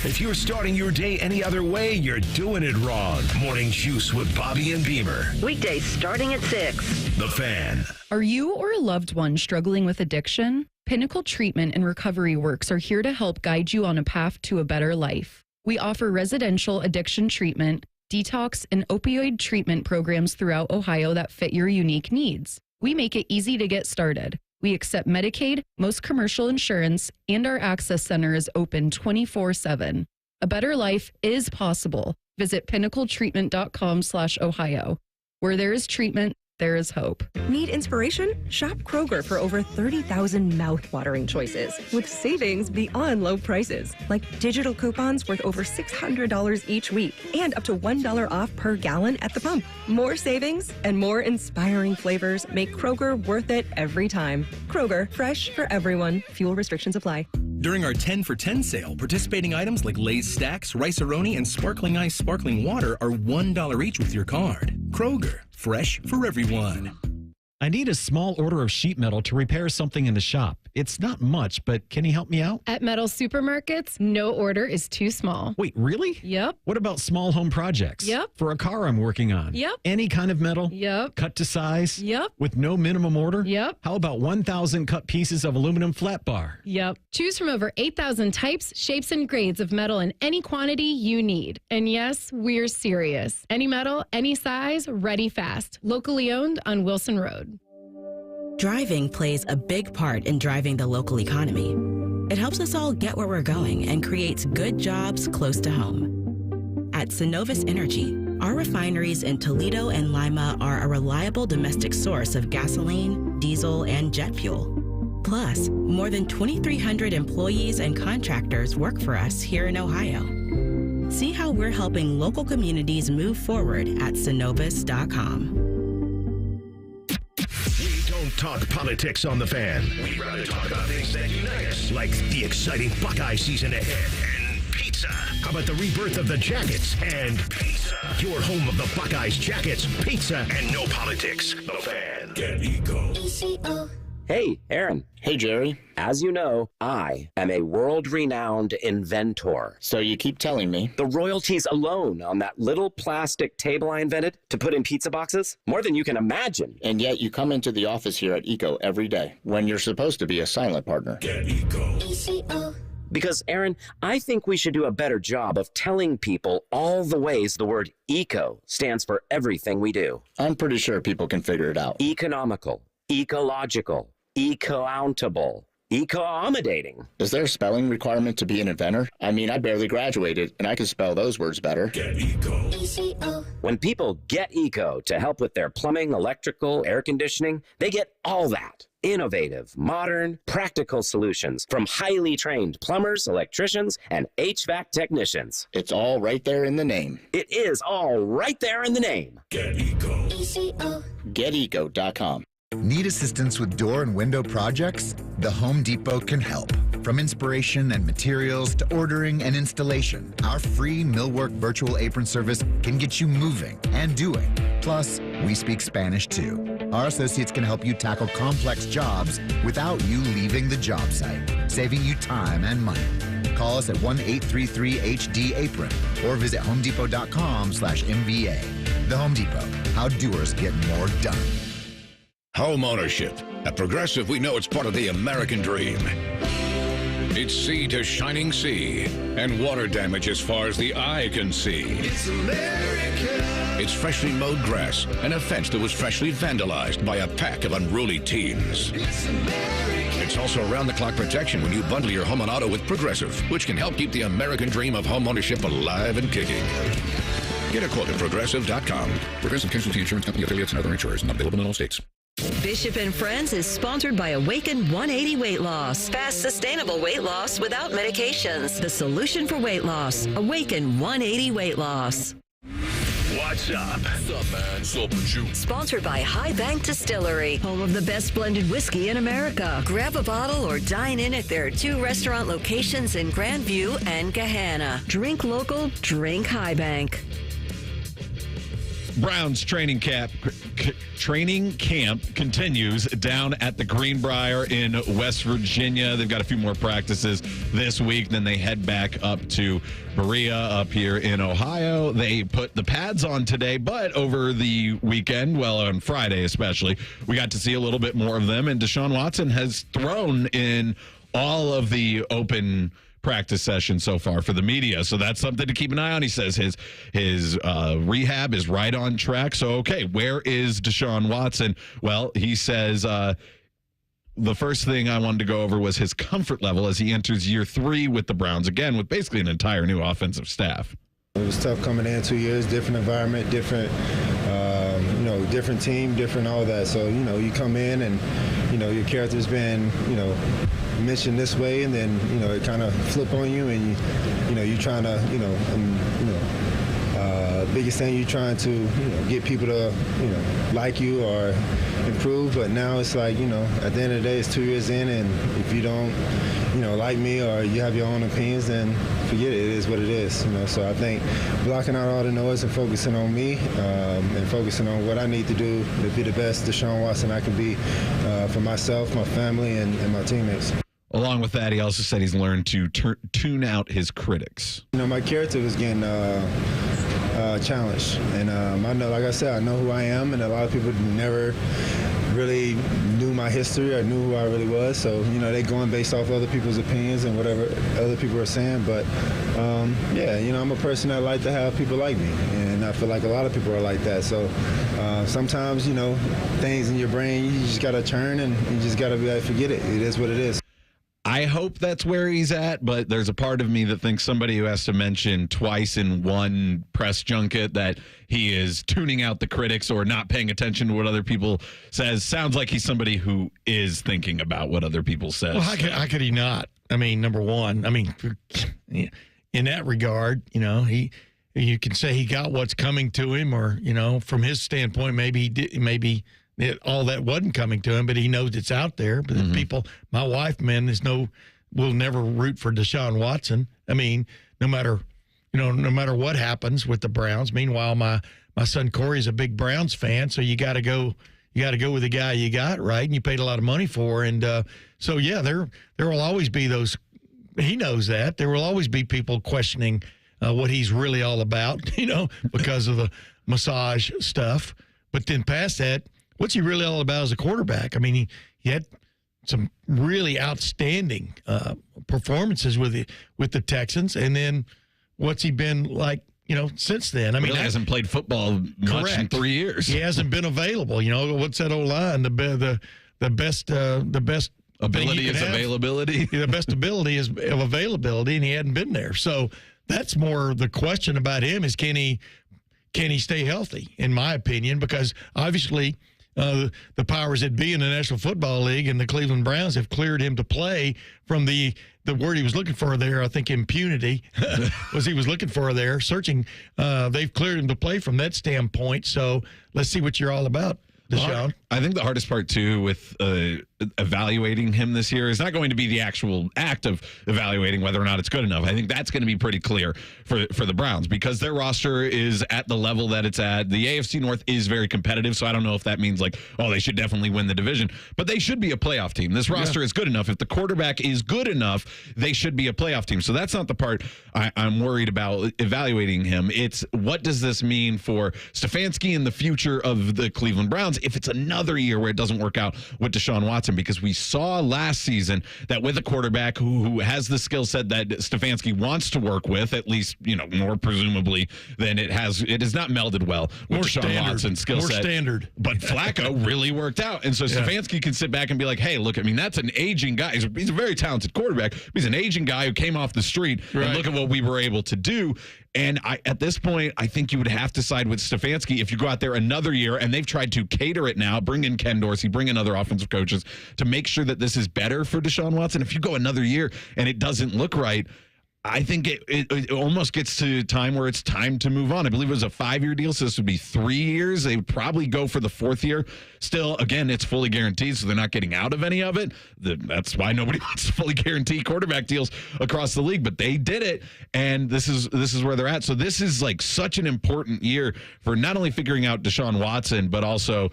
If you're starting your day any other way, you're doing it wrong. Morning Juice with Bobby and Beamer. Weekdays starting at 6. The Fan. Are you or a loved one struggling with addiction? Pinnacle Treatment and Recovery Works are here to help guide you on a path to a better life. We offer residential addiction treatment, detox, and opioid treatment programs throughout Ohio that fit your unique needs. We make it easy to get started. We accept Medicaid, most commercial insurance, and our access center is open 24/7. A better life is possible. Visit pinnacletreatment.com/Ohio. Where there is treatment, there is hope. Need inspiration? Shop Kroger for over 30,000 mouth-watering choices with savings beyond low prices, like digital coupons worth over $600 each week and up to $1 off per gallon at the pump. More savings and more inspiring flavors make Kroger worth it every time. Kroger, fresh for everyone. Fuel restrictions apply. During our 10 for 10 sale, participating items like Lay's Stacks, Rice-A-Roni, and Sparkling Ice Sparkling Water are $1 each with your card. Kroger, fresh for everyone. I need a small order of sheet metal to repair something in the shop. It's not much, but can you help me out? At Metal Supermarkets, no order is too small. Wait, really? Yep. What about small home projects? Yep. For a car I'm working on? Yep. Any kind of metal? Yep. Cut to size? Yep. With no minimum order? Yep. How about 1,000 cut pieces of aluminum flat bar? Yep. Choose from over 8,000 types, shapes, and grades of metal in any quantity you need. And yes, we're serious. Any metal, any size, ready fast. Locally owned on Wilson Road. Driving plays a big part in driving the local economy. It helps us all get where we're going and creates good jobs close to home. At Synovus Energy, our refineries in Toledo and Lima are a reliable domestic source of gasoline, diesel, and jet fuel. Plus, more than 2,300 employees and contractors work for us here in Ohio. See how we're helping local communities move forward at Synovus.com. Talk politics on the Fan. We'd rather talk about things that unite us, like the exciting Buckeye season ahead and pizza. How about the rebirth of the Jackets and pizza? Your home of the Buckeyes, Jackets, pizza, and no politics. The Fan. Get Eco. Hey, Aaron. Hey, Jerry. As you know, I am a world-renowned inventor. So you keep telling me. The royalties alone on that little plastic table I invented to put in pizza boxes, more than you can imagine. And yet you come into the office here at Eco every day when you're supposed to be a silent partner. Get Eco. Because, Aaron, I think we should do a better job of telling people all the ways the word eco stands for everything we do. I'm pretty sure people can figure it out. Economical, ecological, eco-countable, eco-accommodating. Is there a spelling requirement to be an inventor? I mean, I barely graduated, and I can spell those words better. Get Eco. When people get eco to help with their plumbing, electrical, air conditioning, they get all that. Innovative, modern, practical solutions from highly trained plumbers, electricians, and HVAC technicians. It's all right there in the name. It is all right there in the name. Get Eco. GetEco.com. Need assistance with door and window projects? The Home Depot can help. From inspiration and materials to ordering and installation, our free millwork virtual apron service can get you moving and doing. Plus, we speak Spanish too. Our associates can help you tackle complex jobs without you leaving the job site, saving you time and money. Call us at 1-833-HD-APRON or visit homedepot.com/MVA. The Home Depot, how doers get more done. Home ownership. At Progressive, we know it's part of the American dream. It's sea to shining sea and water damage as far as the eye can see. It's America. It's freshly mowed grass and a fence that was freshly vandalized by a pack of unruly teens. It's America. It's also round-the-clock protection when you bundle your home and auto with Progressive, which can help keep the American dream of home ownership alive and kicking. Get a quote at Progressive.com. Progressive Casualty Insurance Company affiliates and other insurers not available in all states. Bishop and Friends is sponsored by Awaken 180 Weight Loss. Fast, sustainable weight loss without medications. The solution for weight loss. Awaken 180 Weight Loss. What's up? What's up, man? What's up with you? Sponsored by High Bank Distillery, home of the best blended whiskey in America. Grab a bottle or dine in at their 2 restaurant locations in Grandview and Gahanna. Drink local, drink High Bank. Browns training camp continues down at the Greenbrier in West Virginia. They've got a few more practices this week. Then they head back up to Berea up here in Ohio. They put the pads on today, but over the weekend, well, on Friday especially, we got to see a little bit more of them. And Deshaun Watson has thrown in all of the open practice session so far for the media, so that's something to keep an eye on. He says his rehab is right on track. So okay, where is Deshaun Watson? Well, he says the first thing I wanted to go over was his comfort level as he enters year 3 with the Browns, again with basically an entire new offensive staff. It was tough coming in 2 years, different environment, different different team, different all that. So you come in and your character's been mentioned this way, and then it kind of flip on you, and you're trying to biggest thing you're trying to, get people to, like you or improve. But now it's like, at the end of the day, it's 2 years in, and if you don't, like me or you have your own opinions, then forget it. It is what it is. So I think blocking out all the noise and focusing on me and focusing on what I need to do to be the best Deshaun Watson I can be for myself, my family, and my teammates. Along with that, he also said he's learned to tune out his critics. My character was getting challenged, and I know, like I said, I know who I am, and a lot of people never really knew my history or knew who I really was. So, they going based off other people's opinions and whatever other people are saying. But, I'm a person that like to have people like me. And I feel like a lot of people are like that. So sometimes, things in your brain, you just got to turn and you just got to be like, forget it. It is what it is. I hope that's where he's at, but there's a part of me that thinks somebody who has to mention twice in one press junket that he is tuning out the critics or not paying attention to what other people says sounds like he's somebody who is thinking about what other people says. Well, how could he not? I mean, number one, in that regard, you can say he got what's coming to him, or from his standpoint, maybe all that wasn't coming to him, but he knows it's out there. But people, my wife, will never root for Deshaun Watson. I mean, no matter what happens with the Browns. Meanwhile, my son Corey is a big Browns fan, so you got to go with the guy you got, right? And you paid a lot of money for, and so yeah, there will always be those. He knows that there will always be people questioning what he's really all about, because of the massage stuff. But then past that, what's he really all about as a quarterback? I mean, he had some really outstanding performances with the Texans, and then what's he been like, since then? I mean, he hasn't played football much in 3 years. He hasn't been available. What's that old line? The best ability is availability. The best ability is of availability, and he hadn't been there. So that's more the question about him is can he stay healthy? In my opinion, because obviously. The powers that be in the National Football League and the Cleveland Browns have cleared him to play from the word he was looking for there. I think impunity was he was looking for there. Searching, they've cleared him to play from that standpoint. So let's see what you're all about, Deshaun. I think the hardest part, too, with evaluating him this year is not going to be the actual act of evaluating whether or not it's good enough. I think that's going to be pretty clear for the Browns because their roster is at the level that it's at. The AFC North is very competitive, so I don't know if that means they should definitely win the division. But they should be a playoff team. This roster is good enough. If the quarterback is good enough, they should be a playoff team. So that's not the part I'm worried about evaluating him. It's what does this mean for Stefanski and the future of the Cleveland Browns if it's another year where it doesn't work out with Deshaun Watson, because we saw last season that with a quarterback who has the skill set that Stefanski wants to work with, at least, more presumably than it has not melded well with Deshaun Watson's skill set. More standard. But Flacco really worked out. And so Stefanski can sit back and be like, hey, look, that's an aging guy. He's a very talented quarterback. He's an aging guy who came off the street and look at what we were able to do. And at this point, I think you would have to side with Stefanski if you go out there another year, and they've tried to cater it now, bring in Ken Dorsey, bring in other offensive coaches to make sure that this is better for Deshaun Watson. If you go another year and it doesn't look right, I think it almost gets to time where it's time to move on. I believe it was a 5-year deal, so this would be 3 years. They would probably go for the 4th year. Still, again, it's fully guaranteed, so they're not getting out of any of it. That's why nobody wants to fully guarantee quarterback deals across the league, but they did it, and this is where they're at. So this is such an important year for not only figuring out Deshaun Watson, but also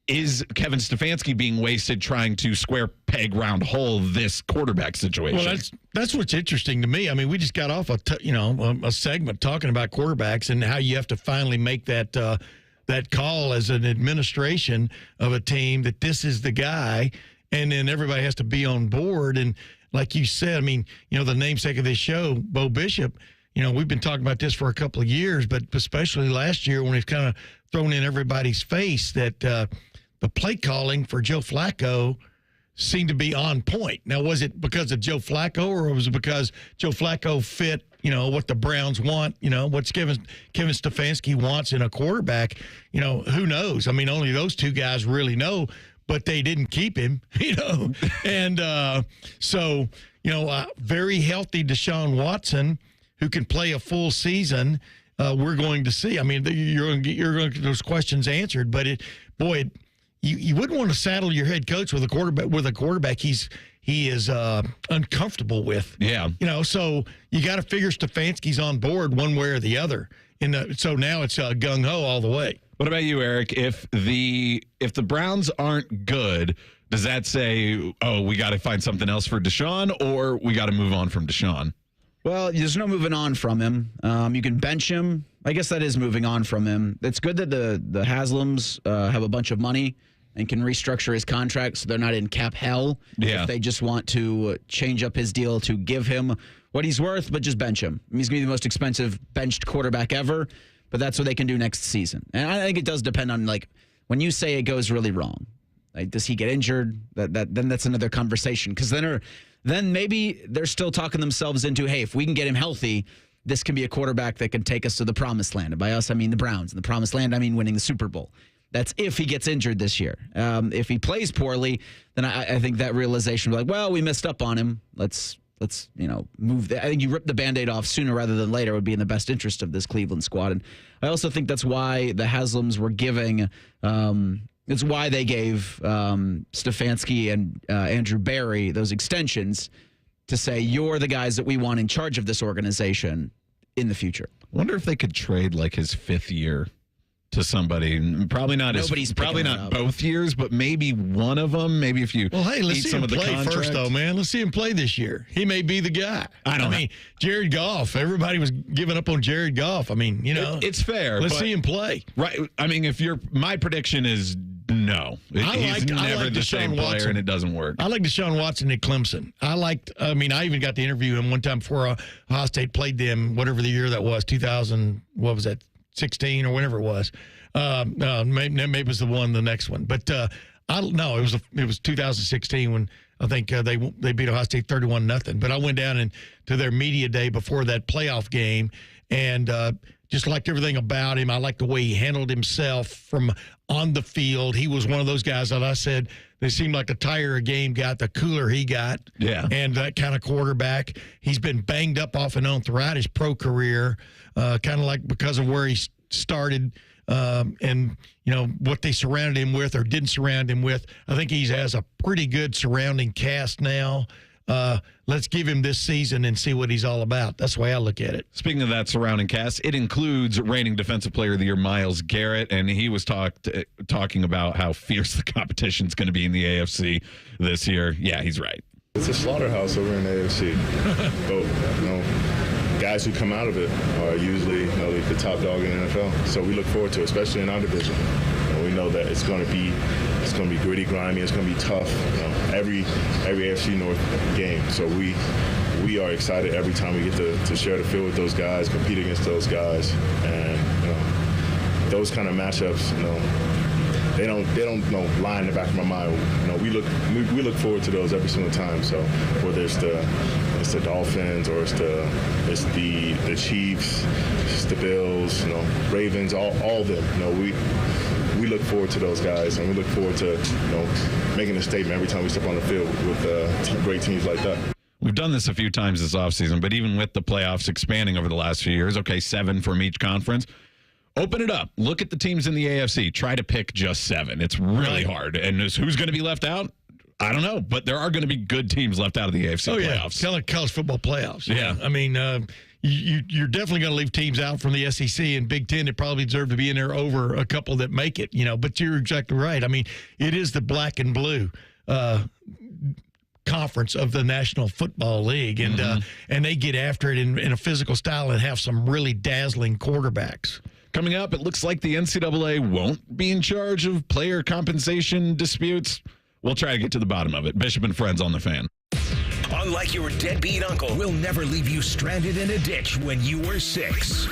is Kevin Stefanski being wasted trying to square peg round hole this quarterback situation? Well, that's what's interesting to me. I mean, we just got off a segment talking about quarterbacks and how you have to finally make that call as an administration of a team that this is the guy, and then everybody has to be on board. And like you said, the namesake of this show, Bo Bishop, we've been talking about this for a couple of years, but especially last year when it's kind of thrown in everybody's face that the play calling for Joe Flacco seemed to be on point. Now, was it because of Joe Flacco, or was it because Joe Flacco fit, what the Browns want, what Kevin Stefanski wants in a quarterback? Who knows? Only those two guys really know, but they didn't keep him, And so, very healthy Deshaun Watson, who can play a full season, we're going to see. I mean, you're going to get those questions answered, but you wouldn't want to saddle your head coach with a quarterback he is uncomfortable with. Yeah. So you got to figure Stefanski's on board one way or the other. So now it's gung-ho all the way. What about you, Eric? If the Browns aren't good, does that say, oh, we got to find something else for Deshaun, or we got to move on from Deshaun? Well, there's no moving on from him. You can bench him. I guess that is moving on from him. It's good that the Haslams have a bunch of money and can restructure his contract so they're not in cap hell. Yeah. If they just want to change up his deal to give him what he's worth, but just bench him. I mean, he's going to be the most expensive benched quarterback ever, but that's what they can do next season. And I think it does depend on, when you say it goes really wrong. Does he get injured? Then that's another conversation. Because then maybe they're still talking themselves into, hey, if we can get him healthy, this can be a quarterback that can take us to the promised land. And by us, I mean the Browns. And the promised land, I mean winning the Super Bowl. That's if he gets injured this year. If he plays poorly, then I think that realization will be well, we messed up on him. Let's move. I think you rip the Band-Aid off sooner rather than later would be in the best interest of this Cleveland squad. And I also think that's why the Haslams were giving it's why they gave Stefanski and Andrew Berry those extensions to say, you're the guys that we want in charge of this organization in the future. I wonder if they could trade his fifth year to somebody. Probably not. Probably not both years, but maybe one of them. Maybe if you. Well, hey, let's see some him of the play contract. first, though, man. Let's see him play this year. He may be the guy. I mean, Jared Goff. Everybody was giving up on Jared Goff. I mean, it's fair. Let's see him play. Right. I mean, my prediction is no. He's never the same player, and it doesn't work. I like Deshaun Watson at Clemson. I even got to interview him one time before Ohio State played them, whatever the year that was, 2000. What was that? 16 or whenever it was. Maybe it was the next one. But it was 2016 when I think they beat Ohio State 31-0. But I went down to their media day before that playoff game and just liked everything about him. I liked the way he handled himself from on the field. He was one of those guys that I said they seemed like the tighter a game got, the cooler he got. Yeah. And that kind of quarterback. He's been banged up off and on throughout his pro career, kind of like because of where he started and, what they surrounded him with or didn't surround him with. I think he has a pretty good surrounding cast now. Let's give him this season and see what he's all about. That's the way I look at it. Speaking of that surrounding cast, it includes reigning Defensive Player of the Year Myles Garrett, and he was talking about how fierce the competition's going to be in the AFC this year. Yeah, he's right. It's a slaughterhouse over in the AFC. But, guys who come out of it are usually the top dog in the NFL. So we look forward to it, especially in our division. We know that it's going to be gritty, grimy. It's going to be tough. Every AFC North game. So we are excited every time we get to share the field with those guys, compete against those guys, and those kind of matchups. They don't lie in the back of my mind. We look forward to those every single time. So whether it's the Dolphins or it's the Chiefs, it's the Bills, Ravens, all of them. We look forward to those guys, and we look forward to making a statement every time we step on the field with great teams like that. We've done this a few times this offseason, but even with the playoffs expanding over the last few years, 7 from each conference. Open it up. Look at the teams in the AFC. Try to pick just 7. It's really hard. And who's going to be left out? I don't know, but there are going to be good teams left out of the AFC playoffs. Yeah, college football playoffs. Yeah. I mean, you're definitely going to leave teams out from the SEC and Big Ten that probably deserve to be in there over a couple that make it, but you're exactly right. I mean, it is the black and blue conference of the National Football League, and they get after it in a physical style and have some really dazzling quarterbacks. Coming up, it looks like the NCAA won't be in charge of player compensation disputes. We'll try to get to the bottom of it. Bishop and Friends on the Fan. Unlike your deadbeat uncle, we'll never leave you stranded in a ditch when you were 6.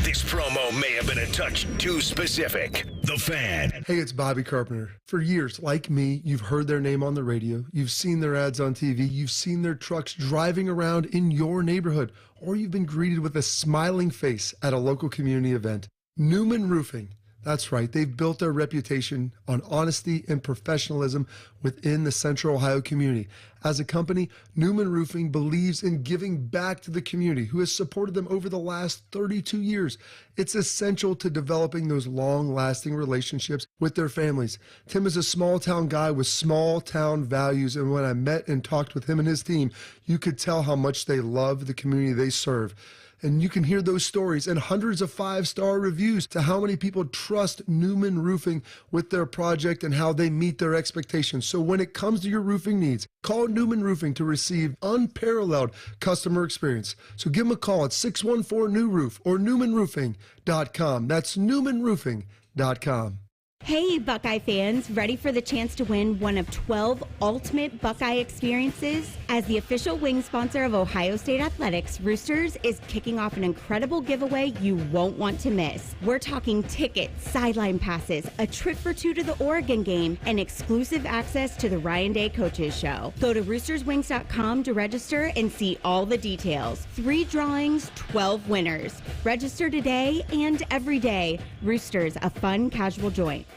This promo may have been a touch too specific. The Fan. Hey, it's Bobby Carpenter. For years, like me, you've heard their name on the radio, you've seen their ads on TV, you've seen their trucks driving around in your neighborhood, or you've been greeted with a smiling face at a local community event. Newman Roofing, That's right. They've built their reputation on honesty and professionalism within the Central Ohio community. As a company, Newman Roofing believes in giving back to the community who has supported them over the last 32 years. It's essential to developing those long-lasting relationships with their families. Tim is a small-town guy with small-town values, and when I met and talked with him and his team, you could tell how much they love the community they serve. And you can hear those stories and hundreds of 5-star reviews to how many people trust Newman Roofing with their project and how they meet their expectations. So when it comes to your roofing needs, call Newman Roofing to receive unparalleled customer experience. So give them a call at 614-NEW-ROOF or newmanroofing.com. That's newmanroofing.com. Hey, Buckeye fans, ready for the chance to win one of 12 ultimate Buckeye experiences? As the official wing sponsor of Ohio State Athletics, Roosters is kicking off an incredible giveaway you won't want to miss. We're talking tickets, sideline passes, a trip for two to the Oregon game, and exclusive access to the Ryan Day Coaches Show. Go to roosterswings.com to register and see all the details. 3 drawings, 12 winners. Register today and every day. Roosters, a fun, casual joint.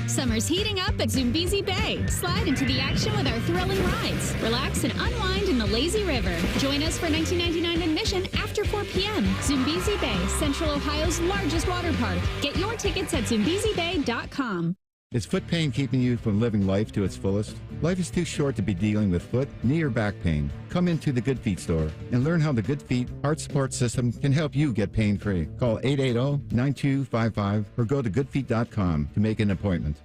Summer's heating up at Zumbizi Bay. Slide into the action with our thrilling rides. Relax and unwind in the lazy river. Join us for $19.99 admission after 4 p.m. Zumbizi Bay, Central Ohio's largest water park. Get your tickets at zumbizibay.com. Is foot pain keeping you from living life to its fullest? Life is too short to be dealing with foot, knee, or back pain. Come into the Good Feet store and learn how the Good Feet Heart Support System can help you get pain-free. Call 880-9255 or go to goodfeet.com to make an appointment.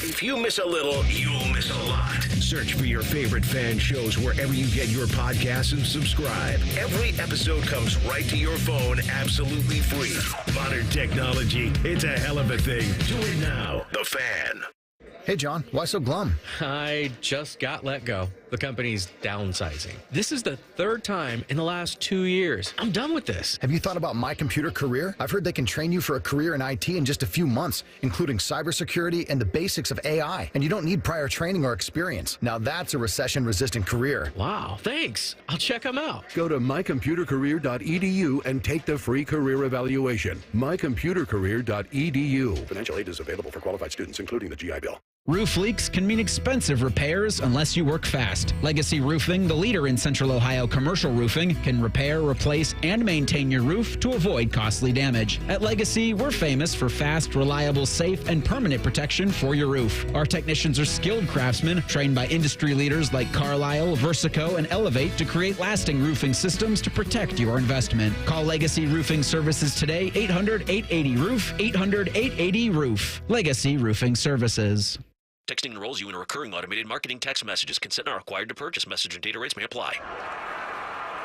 If you miss a little, you'll miss a lot. Search for your favorite fan shows wherever you get your podcasts and subscribe. Every episode comes right to your phone absolutely free. Modern technology, it's a hell of a thing. Do it now. The Fan. Hey, John, why so glum? I just got let go. The company's downsizing. This is the 3rd time in the last 2 years. I'm done with this. Have you thought about My Computer Career? I've heard they can train you for a career in IT in just a few months, including cybersecurity and the basics of AI. And you don't need prior training or experience. Now that's a recession-resistant career. Wow, thanks. I'll check them out. Go to mycomputercareer.edu and take the free career evaluation. mycomputercareer.edu. Financial aid is available for qualified students, including the GI Bill. Roof leaks can mean expensive repairs unless you work fast. Legacy Roofing, the leader in Central Ohio commercial roofing, can repair, replace, and maintain your roof to avoid costly damage. At Legacy, we're famous for fast, reliable, safe, and permanent protection for your roof. Our technicians are skilled craftsmen trained by industry leaders like Carlisle, Versico, and Elevate to create lasting roofing systems to protect your investment. Call Legacy Roofing Services today, 800-880-ROOF, 800-880-ROOF. Legacy Roofing Services. Texting enrolls you in a recurring automated marketing text messages. Consent not required to purchase. Message and data rates may apply.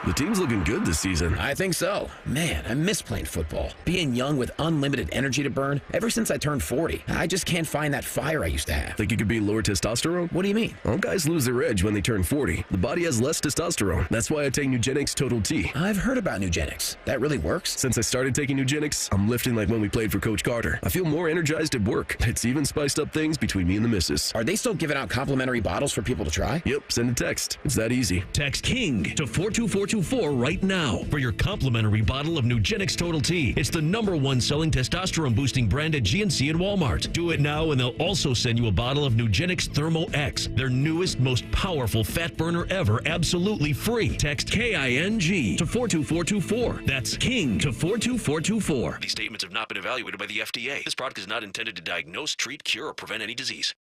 The team's looking good this season. I think so. Man, I miss playing football. Being young with unlimited energy to burn. Ever since I turned 40, I just can't find that fire I used to have. Think you could be lower testosterone? What do you mean? All guys lose their edge when they turn 40. The body has less testosterone. That's why I take Nugenix Total T. I've heard about Nugenix. That really works? Since I started taking Nugenix, I'm lifting like when we played for Coach Carter. I feel more energized at work. It's even spiced up things between me and the missus. Are they still giving out complimentary bottles for people to try? Yep, send a text. It's that easy. Text KING to 42424 right now for your complimentary bottle of Nugenix Total T. It's the #1 selling testosterone boosting brand at GNC and Walmart. Do it now and they'll also send you a bottle of Nugenix Thermo X, their newest, most powerful fat burner ever, absolutely free. Text KING to 42424. That's KING to 42424. These statements have not been evaluated by the FDA. This product is not intended to diagnose, treat, cure, or prevent any disease.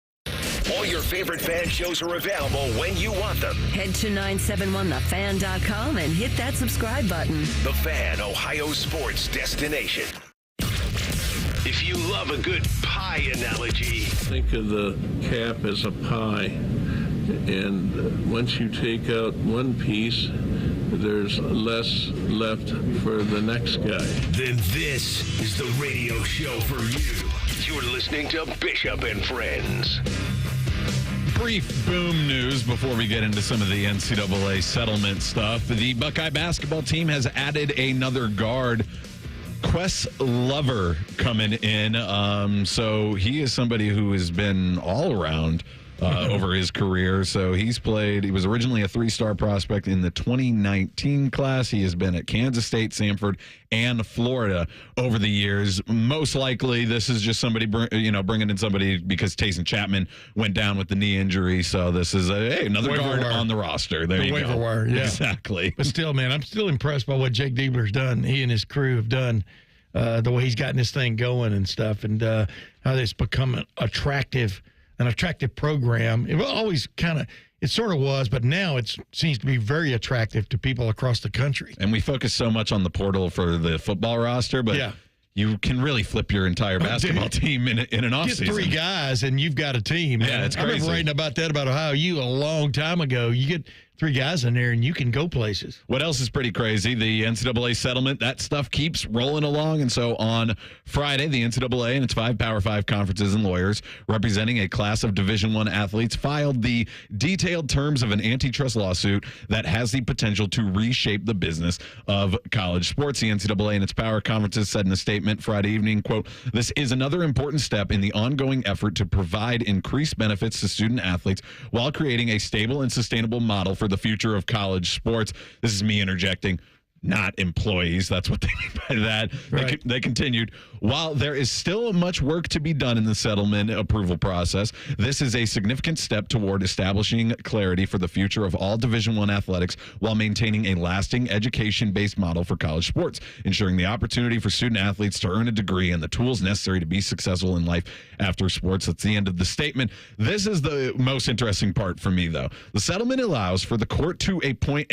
All your favorite fan shows are available when you want them. Head to 971thefan.com and hit that subscribe button. The Fan, Ohio sports destination. If you love a good pie analogy, think of the cap as a pie. And once you take out one piece, there's less left for the next guy. Then this is the radio show for you. You're listening to Bishop and Friends. Brief boom news before we get into some of the NCAA settlement stuff. The Buckeye basketball team has added another guard, Quest Lover, coming in. So he is somebody who has been all around over his career. So he was originally a 3-star prospect in the 2019 class. He has been at Kansas State, Samford, and Florida over the years. Most likely, this is just somebody, bringing in somebody because Taysom Chapman went down with the knee injury. So this is another guard on the roster. There you go. Waiver wire, yeah. Exactly. But still, man, I'm still impressed by what Jake Diebler's done. He and his crew have done, the way he's gotten this thing going and stuff, and how it's become an attractive program. It always it sort of was, but now it seems to be very attractive to people across the country. And we focus so much on the portal for the football roster, but you can really flip your entire basketball team in an offseason. Get 3 guys and you've got a team. Yeah, it's crazy. I remember writing about that about Ohio U a long time ago. You get 3 guys in there and you can go places. What else is pretty crazy? The NCAA settlement, that stuff keeps rolling along. And so on Friday, the NCAA and its 5 Power 5 conferences and lawyers representing a class of Division I athletes filed the detailed terms of an antitrust lawsuit that has the potential to reshape the business of college sports. The NCAA and its power conferences said in a statement Friday evening, quote, "This is another important step in the ongoing effort to provide increased benefits to student athletes while creating a stable and sustainable model for the future of college sports." This is me interjecting. Not employees. That's what they mean by that. Right. They continued, while there is still much work to be done in the settlement approval process, this is a significant step toward establishing clarity for the future of all Division I athletics while maintaining a lasting education-based model for college sports, ensuring the opportunity for student athletes to earn a degree and the tools necessary to be successful in life after sports. That's the end of the statement. This is the most interesting part for me, though. The settlement allows for the court to appoint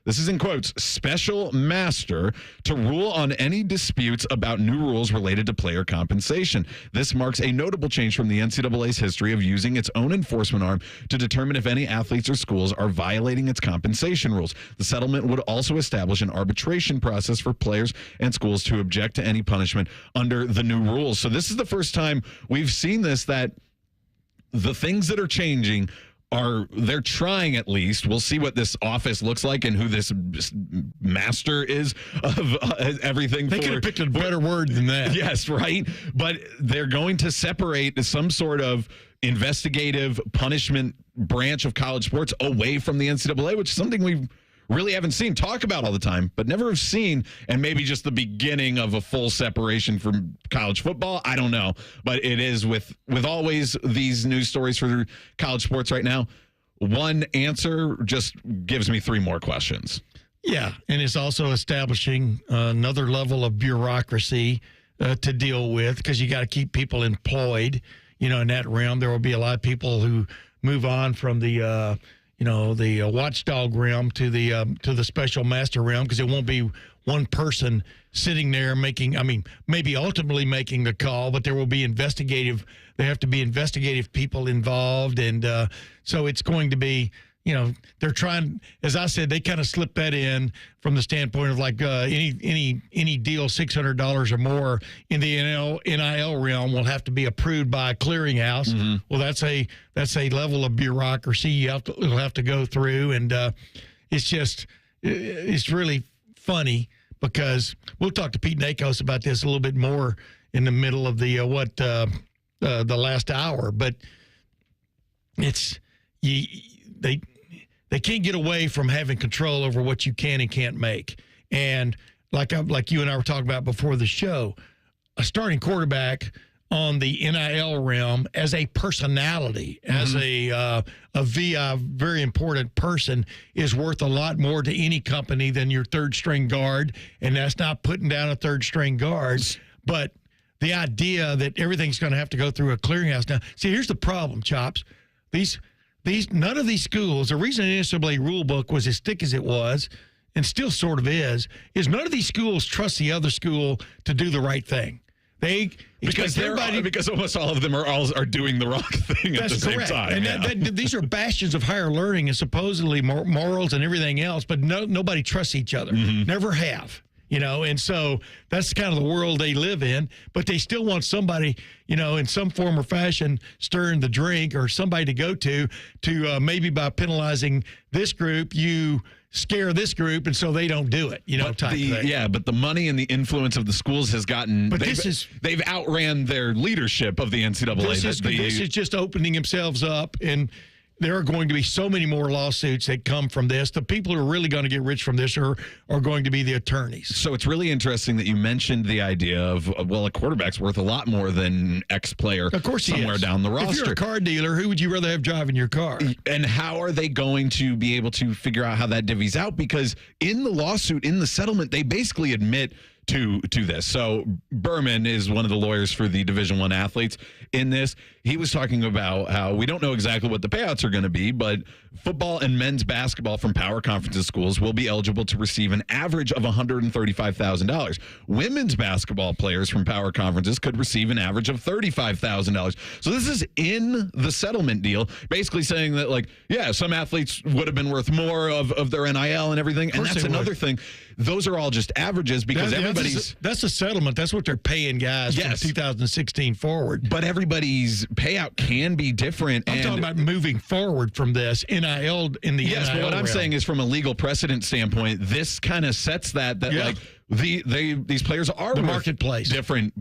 this is in quotes, special master to rule on any disputes about new rules related to player compensation. This marks a notable change from the NCAA's history of using its own enforcement arm to determine if any athletes or schools are violating its compensation rules. The settlement would also establish an arbitration process for players and schools to object to any punishment under the new rules. So this is the first time we've seen this, that the things that are changing they're trying, at least. We'll see what this office looks like and who this master is of everything. They could have picked a better word than that. Yes, right? But they're going to separate some sort of investigative punishment branch of college sports away from the NCAA, which is something we really haven't seen talk about all the time, but never have seen, and maybe just the beginning of a full separation from college football. I don't know, but it is with always these news stories for college sports right now. One answer just gives me 3 more questions. Yeah, and it's also establishing another level of bureaucracy to deal with, because you got to keep people employed. In that realm, there will be a lot of people who move on from the watchdog realm to the special master realm, because it won't be one person sitting there maybe ultimately making the call, but there will be there have to be investigative people involved. And so it's going to be, they're trying, as I said, they kind of slip that in from the standpoint of like any deal $600 or more in the NIL realm will have to be approved by a clearinghouse. Mm-hmm. Well, that's a level of bureaucracy you'll have to go through, and it's really funny, because we'll talk to Pete Nakos about this a little bit more in the middle of the last hour, but they can't get away from having control over what you can and can't make. And like you and I were talking about before the show, a starting quarterback on the NIL realm as a personality, as a VI, very important person, is worth a lot more to any company than your third string guard. And that's not putting down a third string guard, but the idea that everything's going to have to go through a clearinghouse. Now, see, here's the problem, Chops. None of these schools, the reason the NCAA rule book was as thick as it was, and still sort of is none of these schools trust the other school to do the right thing. Because almost all of them are doing the wrong thing at the same time. And these are bastions of higher learning and supposedly morals and everything else, but nobody trusts each other. Mm-hmm. Never have. And so that's kind of the world they live in, but they still want somebody, in some form or fashion, stirring the drink, or somebody to go to maybe by penalizing this group, you scare this group, and so they don't do it, type thing. Yeah, but the money and the influence of the schools has gotten. But they've outran their leadership of the NCAA. This is just opening themselves up, and there are going to be so many more lawsuits that come from this. The people who are really going to get rich from this are going to be the attorneys. So it's really interesting that you mentioned the idea of, well, a quarterback's worth a lot more than X player of course somewhere down the roster. If you're a car dealer, who would you rather have driving your car? And how are they going to be able to figure out how that divvies out? Because in the lawsuit, in the settlement, they basically admit to this. So Berman is one of the lawyers for the Division I athletes in this. He was talking about how we don't know exactly what the payouts are going to be, but football and men's basketball from power conferences schools will be eligible to receive an average of $135,000. Women's basketball players from power conferences could receive an average of $35,000. So this is in the settlement deal, basically saying that, like, yeah, some athletes would have been worth more of their NIL and everything. And that's another thing. Those are all just averages because that's a settlement. That's what they're paying guys from 2016 forward. But everybody's payout can be different. I'm talking about moving forward from this NIL in the yes, NIL but what I'm realm. saying is from a legal precedent standpoint, this kind of sets that like these players are the worth marketplace different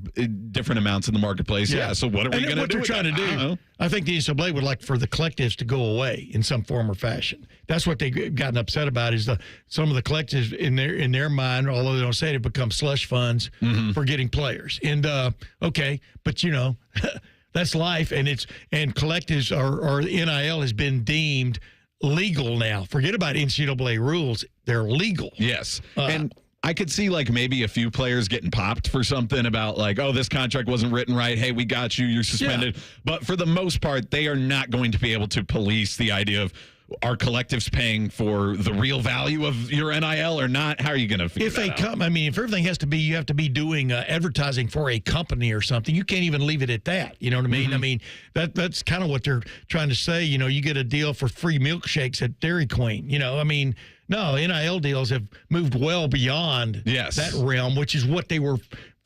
amounts in the marketplace. Yeah. So what are we going to do? What they're trying to do, I think the NCAA would like for the collectives to go away in some form or fashion. That's what they've gotten upset about is some of the collectives in their mind, although they don't say it, have become slush funds for getting players. And okay, but that's life, and collectives or NIL has been deemed legal now. Forget about NCAA rules; they're legal. Yes, and I could see like maybe a few players getting popped for something about like, oh, this contract wasn't written right. Hey, we got you. You're suspended. Yeah. But for the most part, they are not going to be able to police the idea of are collectives paying for the real value of your NIL or not? How are you going to figure that out? If everything has to be, you have to be doing advertising for a company or something. You can't even leave it at that. You know what I mean? I mean, that's kind of what they're trying to say. You get a deal for free milkshakes at Dairy Queen. No, NIL deals have moved well beyond that realm, which is what they were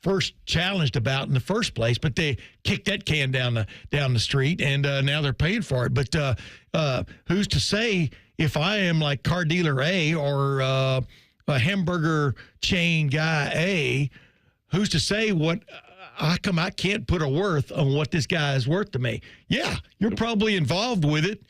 first challenged about in the first place. But they kicked that can down the street, and now they're paying for it. But who's to say if I am like car dealer A or a hamburger chain guy A, who's to say what? How come I can't put a worth on what this guy is worth to me? Yeah, you're probably involved with it.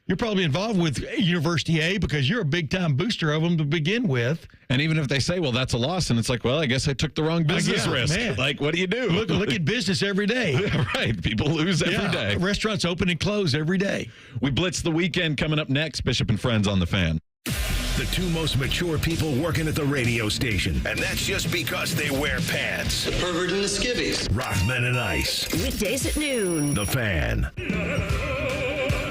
You're probably involved with University A because you're a big-time booster of them to begin with. And even if they say, well, that's a loss, and it's like, well, I guess I took the wrong business risk. Man. Like, what do you do? Look at business every day. Right. People lose every day. Restaurants open and close every day. We blitz the weekend coming up next. Bishop and Friends on the Fan. The two most mature people working at the radio station. And that's just because they wear pants. The pervert and the skivvies. Rothman and Ice. Weekdays at noon. The Fan.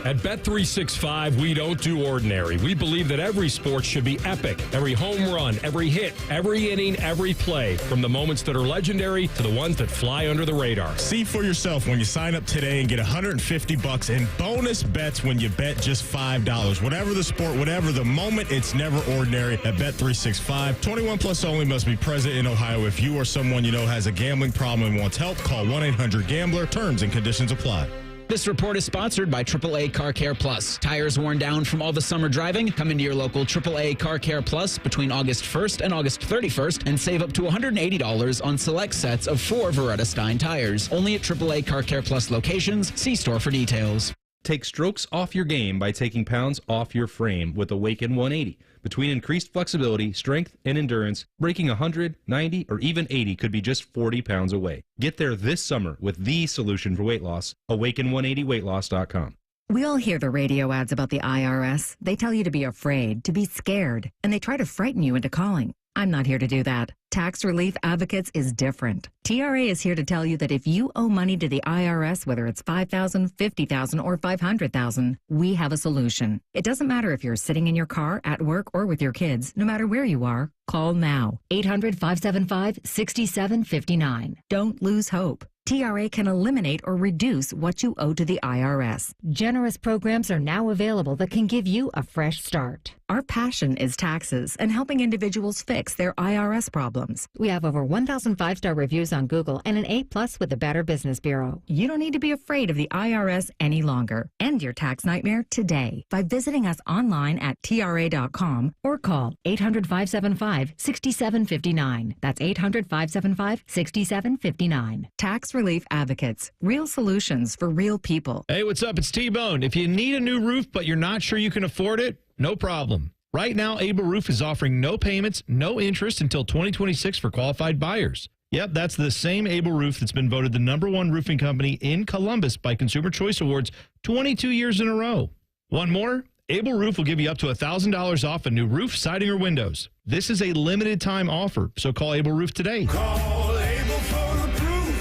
At Bet365, we don't do ordinary. We believe that every sport should be epic. Every home run, every hit, every inning, every play. From the moments that are legendary to the ones that fly under the radar. See for yourself when you sign up today and get $150 in bonus bets when you bet just $5. Whatever the sport, whatever the moment, it's never ordinary at Bet365. 21 plus only, must be present in Ohio. If you or someone you know has a gambling problem and wants help, call 1-800-GAMBLER. Terms and conditions apply. This report is sponsored by AAA Car Care Plus. Tires worn down from all the summer driving? Come into your local AAA Car Care Plus between August 1st and August 31st and save up to $180 on select sets of 4 Veretta Stein tires. Only at AAA Car Care Plus locations. See store for details. Take strokes off your game by taking pounds off your frame with Awaken 180. Between increased flexibility, strength, and endurance, breaking 100, 90, or even 80 could be just 40 pounds away. Get there this summer with the solution for weight loss, Awaken180weightloss.com. We all hear the radio ads about the IRS. They tell you to be afraid, to be scared, and they try to frighten you into calling. I'm not here to do that. Tax Relief Advocates is different. TRA is here to tell you that if you owe money to the IRS, whether it's $5,000, $50,000, or $500,000, we have a solution. It doesn't matter if you're sitting in your car, at work, or with your kids. No matter where you are, call now. 800-575-6759. Don't lose hope. TRA can eliminate or reduce what you owe to the IRS. Generous programs are now available that can give you a fresh start. Our passion is taxes and helping individuals fix their IRS problems. We have over 1,000 5-star reviews on Google and an A+ with the Better Business Bureau. You don't need to be afraid of the IRS any longer. End your tax nightmare today by visiting us online at TRA.com or call 800-575-6759. That's 800-575-6759. Tax Relief Advocates. Real solutions for real people. Hey, what's up? It's T-Bone. If you need a new roof but you're not sure you can afford it, no problem. Right now, Able Roof is offering no payments, no interest until 2026 for qualified buyers. Yep, that's the same Able Roof that's been voted the #1 roofing company in Columbus by Consumer Choice Awards 22 years in a row. Want more? Able Roof will give you up to $1,000 off a new roof, siding, or windows. This is a limited time offer, so call Able Roof today. Call Able for the proof.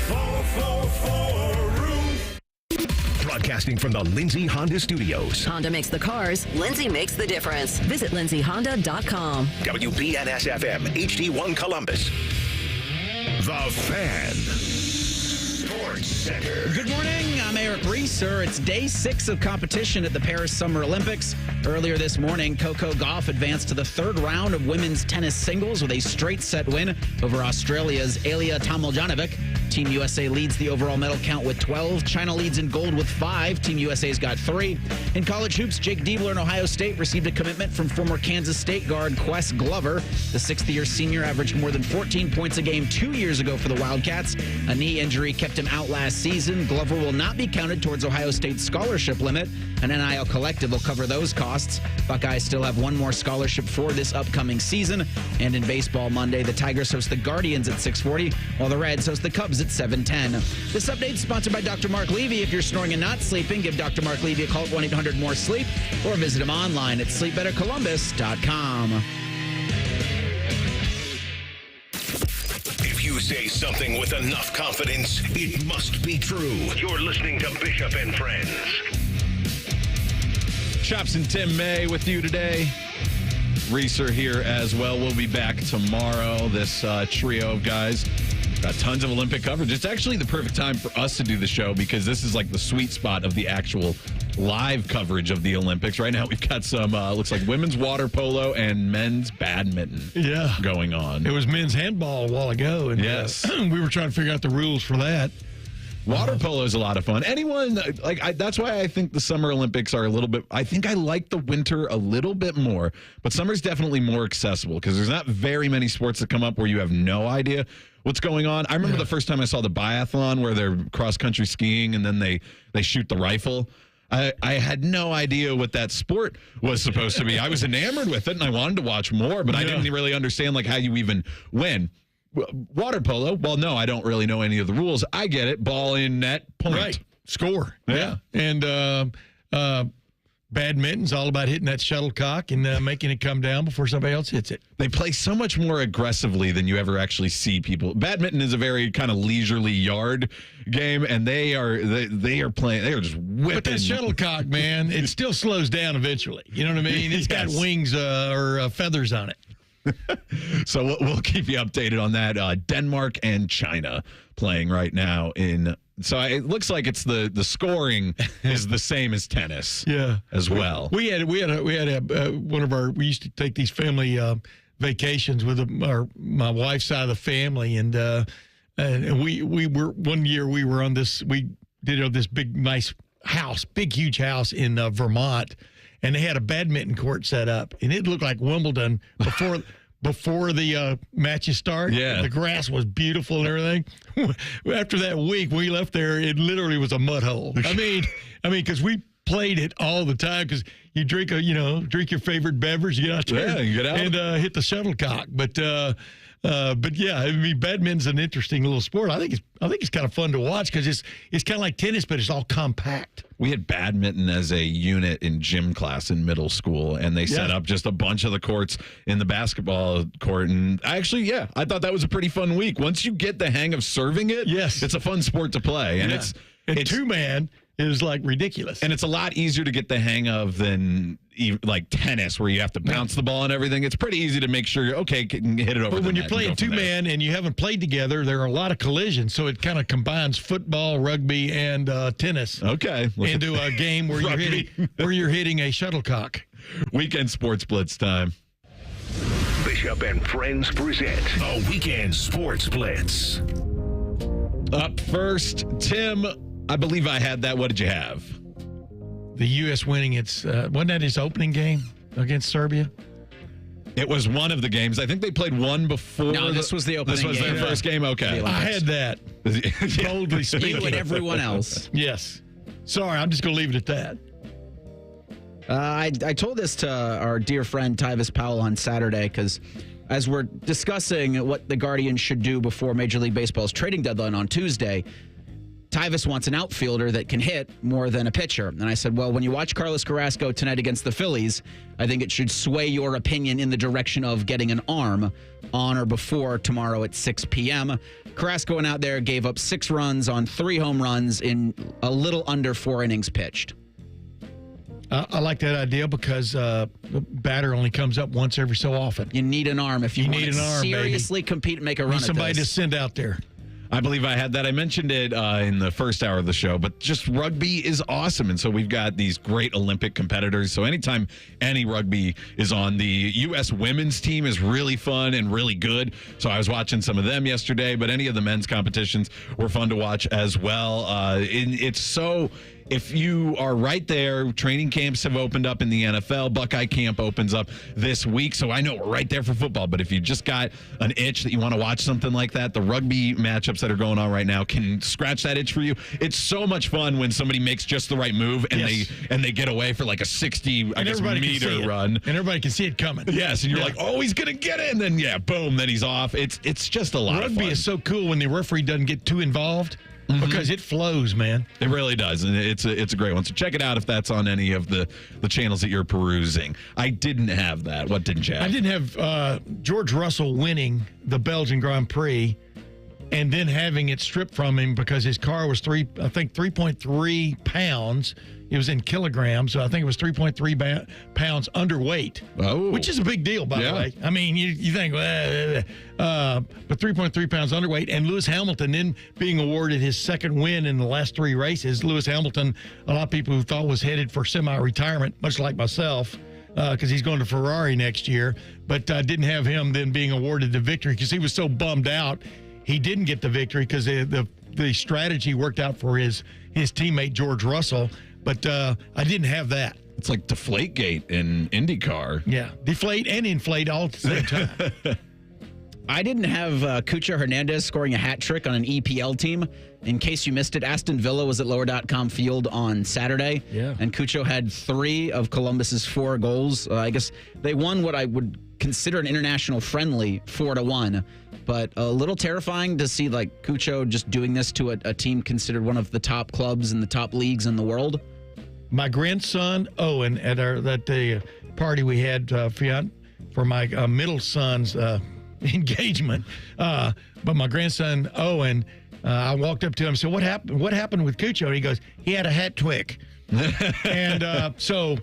444 Roof. Broadcasting from the Lindsay Honda Studios. Honda makes the cars. Lindsay makes the difference. Visit lindsayhonda.com. WBNS-FM, HD1 Columbus. The Fan. Sports Center. Good morning. I'm Eric Reeser. It's day 6 of competition at the Paris Summer Olympics. Earlier this morning, Coco Gauff advanced to the 3rd round of women's tennis singles with a straight set win over Australia's Alia Tomiljanovic. Team USA leads the overall medal count with 12. China leads in gold with 5. Team USA's got 3. In college hoops, Jake Diebler in Ohio State received a commitment from former Kansas State guard Quest Glover. The 6th-year senior averaged more than 14 points a game 2 years ago for the Wildcats. A knee injury kept him out last season. Glover will not be counted towards Ohio State's scholarship limit. An NIL collective will cover those costs. Buckeyes still have one more scholarship for this upcoming season. And in baseball Monday, the Tigers host the Guardians at 6:40, while the Reds host the Cubs at 7:10. This update is sponsored by Dr. Mark Levy. If you're snoring and not sleeping, give Dr. Mark Levy a call at 1-800-MORE-SLEEP or visit him online at sleepbettercolumbus.com. If you say something with enough confidence, it must be true. You're listening to Bishop and Friends. Chops and Tim May with you today. Reeser here as well. We'll be back tomorrow. This trio of guys got tons of Olympic coverage. It's actually the perfect time for us to do the show because this is like the sweet spot of the actual live coverage of the Olympics. Right now we've got some, looks like women's water polo and men's badminton going on. It was men's handball a while ago. And, yes. We were trying to figure out the rules for that. Water polo is a lot of fun. Anyone, that's why I think the Summer Olympics are a little bit, I think I like the winter a little bit more, but summer's definitely more accessible because there's not very many sports that come up where you have no idea what's going on. I remember the first time I saw the biathlon where they're cross-country skiing and then they shoot the rifle. I had no idea what that sport was supposed to be. I was enamored with it and I wanted to watch more, but I didn't really understand like how you even win. Water polo, well, no, I don't really know any of the rules. I get it. Ball in net, point. Right. Score. Yeah. And badminton's all about hitting that shuttlecock and making it come down before somebody else hits it. They play so much more aggressively than you ever actually see people. Badminton is a very kind of leisurely yard game, and they are playing. They are just whipping. But that shuttlecock, man, it still slows down eventually. You know what I mean? It's got wings or feathers on it. So we'll keep you updated on that. Denmark and China playing right now in. So it looks like it's the scoring is the same as tennis. As well. We had one of our. We used to take these family vacations with my wife's side of the family, and we were one year we were on this. We did this big nice house, big huge house in Vermont. And they had a badminton court set up, and it looked like Wimbledon before the matches start. Yeah, the grass was beautiful and everything. After that week, we left there. It literally was a mud hole. I mean, because we played it all the time. Because you drink your favorite beverage, you get out there, you get out and hit the shuttlecock. But yeah, I mean, badminton's an interesting little sport. I think it's kind of fun to watch because it's kind of like tennis, but it's all compact. We had badminton as a unit in gym class in middle school, and they set up just a bunch of the courts in the basketball court. And I thought that was a pretty fun week. Once you get the hang of serving it, it's a fun sport to play. And it's two-man is like ridiculous. And it's a lot easier to get the hang of than like tennis where you have to bounce the ball and everything. It's pretty easy to make sure can hit it over. But when you're playing two-man and you haven't played together, there are a lot of collisions. So it kind of combines football, rugby, and tennis. Okay. Into a game where you're hitting a shuttlecock. Weekend Sports Blitz time. Bishop and Friends present the Weekend Sports Blitz. Up first, Tim, I believe I had that. What did you have? The U.S. winning its, wasn't that his opening game against Serbia? It was one of the games. I think they played one before. No, this was the opening game. This was their first game? Okay. I had that. Boldly speaking. You and everyone else. Yes. Sorry, I'm just going to leave it at that. I told this to our dear friend Tyvis Powell on Saturday because as we're discussing what the Guardians should do before Major League Baseball's trading deadline on Tuesday, Tyvis wants an outfielder that can hit more than a pitcher. And I said, well, when you watch Carlos Carrasco tonight against the Phillies, I think it should sway your opinion in the direction of getting an arm on or before tomorrow at 6 p.m. Carrasco went out there, gave up 6 runs on 3 home runs in a little under 4 innings pitched. I like that idea because the batter only comes up once every so often. You need an arm if you want need to an arm, seriously baby. compete and make a run Need at this. somebody to send out there. I believe I had that. I mentioned it in the first hour of the show, but just rugby is awesome. And so we've got these great Olympic competitors. So anytime any rugby is on, the U.S. women's team is really fun and really good. So I was watching some of them yesterday, but any of the men's competitions were fun to watch as well. It's so... If you are right there, training camps have opened up in the NFL. Buckeye camp opens up this week. So I know we're right there for football. But if you just got an itch that you want to watch something like that, the rugby matchups that are going on right now can scratch that itch for you. It's so much fun when somebody makes just the right move and they get away for like a 60 meter run. And everybody can see it coming. Yes, and you're like, oh, he's going to get it. And then, boom, then he's off. It's just a lot of fun. Rugby is so cool when the referee doesn't get too involved. Because it flows, man. It really does, and it's a great one. So check it out if that's on any of the channels that you're perusing. I didn't have that. What didn't you have? I didn't have George Russell winning the Belgian Grand Prix and then having it stripped from him because his car was 3.3 pounds. It was in kilograms, so I think it was 3.3 pounds underweight, which is a big deal, by the way. I mean, you think, but 3.3 pounds underweight, and Lewis Hamilton then being awarded his second win in the last 3 races. Lewis Hamilton, a lot of people who thought was headed for semi-retirement, much like myself, because he's going to Ferrari next year, but didn't have him then being awarded the victory because he was so bummed out he didn't get the victory because the strategy worked out for his teammate George Russell. But I didn't have that. It's like Deflategate in IndyCar. Yeah, deflate and inflate all at the same time. I didn't have Cucho Hernandez scoring a hat trick on an EPL team. In case you missed it, Aston Villa was at Lower.com Field on Saturday. Yeah. And Cucho had 3 of Columbus's 4 goals. I guess they won what I would consider an international friendly 4-1. But a little terrifying to see like Cucho just doing this to a team considered one of the top clubs in the top leagues in the world. My grandson Owen at the party we had for my middle son's engagement, but my grandson Owen, I walked up to him and said, "What happened? What happened with Cucho?" And he goes, "He had a hat trick." And so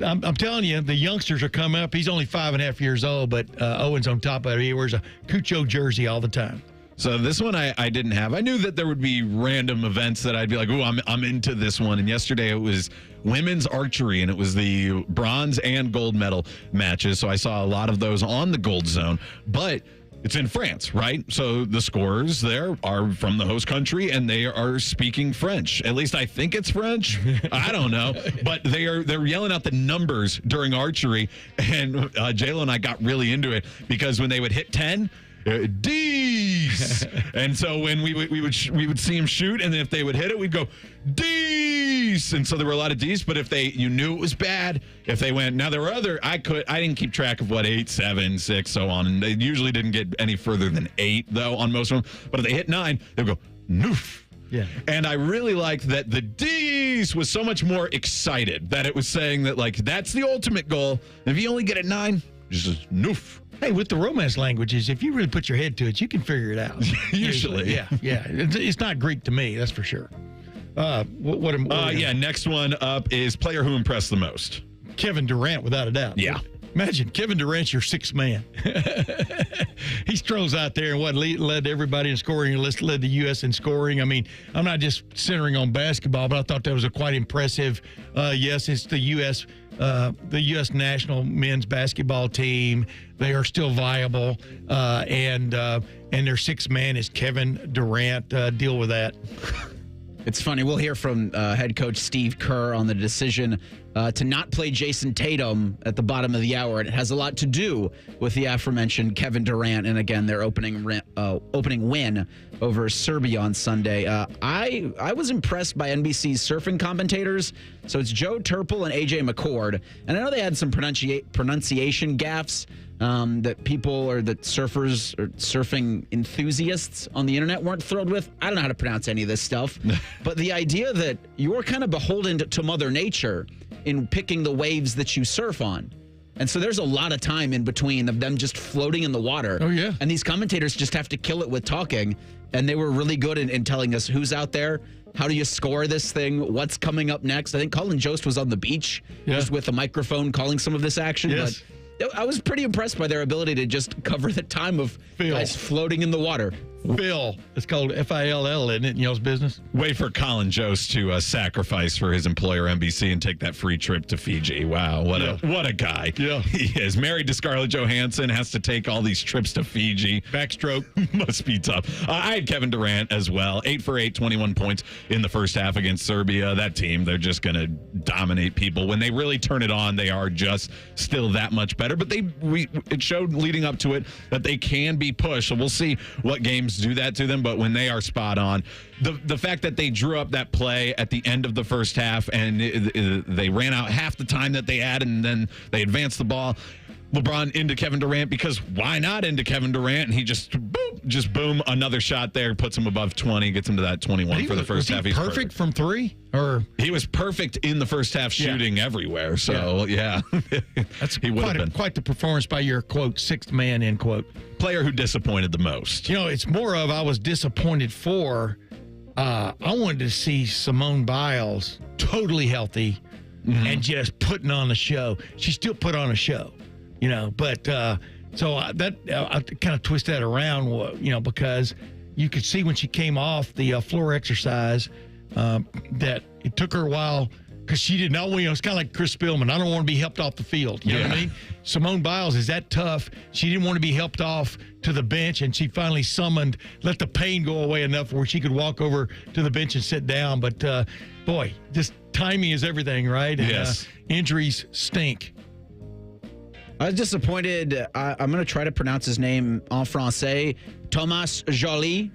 I'm telling you, the youngsters are coming up. He's only 5.5 years old, but Owen's on top of it. He wears a Cucho jersey all the time. So this one I didn't have. I knew that there would be random events that I'd be like, "Ooh, I'm into this one." And yesterday it was women's archery, and it was the bronze and gold medal matches. So I saw a lot of those on the Gold Zone, but it's in France, right? So the scorers there are from the host country, and they are speaking French. At least I think it's French. I don't know, but they're yelling out the numbers during archery, and J-Lo and I got really into it because when they would hit 10. D's, and so when we would see him shoot, and then if they would hit it, we'd go D's, and so there were a lot of D's. But if you knew it was bad, if they went, now there were other, I didn't keep track of what 8, 7, 6, so on, and they usually didn't get any further than 8 though on most of them. But if they hit 9, they'd go noof. Yeah. And I really liked that the D's was so much more excited that it was saying that like that's the ultimate goal. And if you only get a 9, just noof. Hey, with the Romance languages, if you really put your head to it, you can figure it out. Usually. Yeah. It's not Greek to me, that's for sure. Next one up is player who impressed the most. Kevin Durant, without a doubt. Yeah. Imagine Kevin Durant's your sixth man. He strolls out there and led everybody in scoring, led the U.S. in scoring. I mean, I'm not just centering on basketball, but I thought that was a quite impressive. Yes, it's the U.S. National men's basketball team. They are still viable, and their sixth man is Kevin Durant. Deal with that. It's funny. We'll hear from head coach Steve Kerr on the decision to not play Jason Tatum at the bottom of the hour. It has a lot to do with the aforementioned Kevin Durant, and again, their opening win over Serbia on Sunday. I was impressed by NBC's surfing commentators. So it's Joe Turple and AJ McCord, and I know they had some pronunciation gaffes that people or that surfers or surfing enthusiasts on the internet weren't thrilled with. I don't know how to pronounce any of this stuff, but the idea that you're kind of beholden to Mother Nature in picking the waves that you surf on. And so there's a lot of time in between of them just floating in the water. Oh, yeah. And these commentators just have to kill it with talking. And they were really good in telling us who's out there, how do you score this thing, what's coming up next. I think Colin Jost was on the beach just with a microphone calling some of this action. Yes. But I was pretty impressed by their ability to just cover the time of guys floating in the water. Phil. It's called F-I-L-L, isn't it, in y'all's business? Wait for Colin Jost to sacrifice for his employer, NBC, and take that free trip to Fiji. Wow, what a guy. Yeah. He is. Married to Scarlett Johansson, has to take all these trips to Fiji. Backstroke. Must be tough. I had Kevin Durant as well. 8 for 8, 21 points in the first half against Serbia. That team, they're just going to dominate people. When they really turn it on, they are just still that much better. But it showed leading up to it that they can be pushed. So we'll see what games do that to them, but when they are spot on, the fact that they drew up that play at the end of the first half and they ran out half the time that they had, and then they advanced the ball, LeBron into Kevin Durant, because why not into Kevin Durant? And he just boom, another shot there, puts him above 20, gets him to that 21 for the first half. He's perfect from three? Or he was perfect in the first half, shooting everywhere. So yeah, that's he would have been quite the performance by your quote sixth man end quote. Player who disappointed the most. You know, it's more of I was disappointed for. I wanted to see Simone Biles totally healthy and just putting on a show. She still put on a show, you know. But I kind of twist that around, you know, because you could see when she came off the floor exercise. That it took her a while because she did not, you know, it's kind of like Chris Spillman. I don't want to be helped off the field. You know what I mean? Simone Biles is that tough. She didn't want to be helped off to the bench, and she finally let the pain go away enough where she could walk over to the bench and sit down. But, boy, just timing is everything, right? Yes. And, injuries stink. I was disappointed. I'm going to try to pronounce his name en français. Thomas Joly.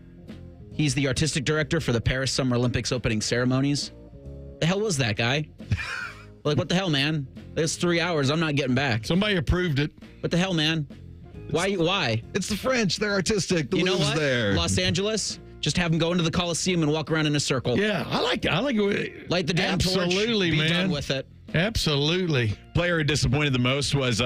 He's the artistic director for the Paris Summer Olympics opening ceremonies. The hell was that guy? Like, what the hell, man? It's 3 hours. I'm not getting back. Somebody approved it. What the hell, man? Why? It's the French. They're artistic. The you know what? There. Los Angeles. Just have them go into the Coliseum and walk around in a circle. Yeah, I like it. Light the damn torch. Absolutely, man. Be done with it. Absolutely. Player who disappointed the most was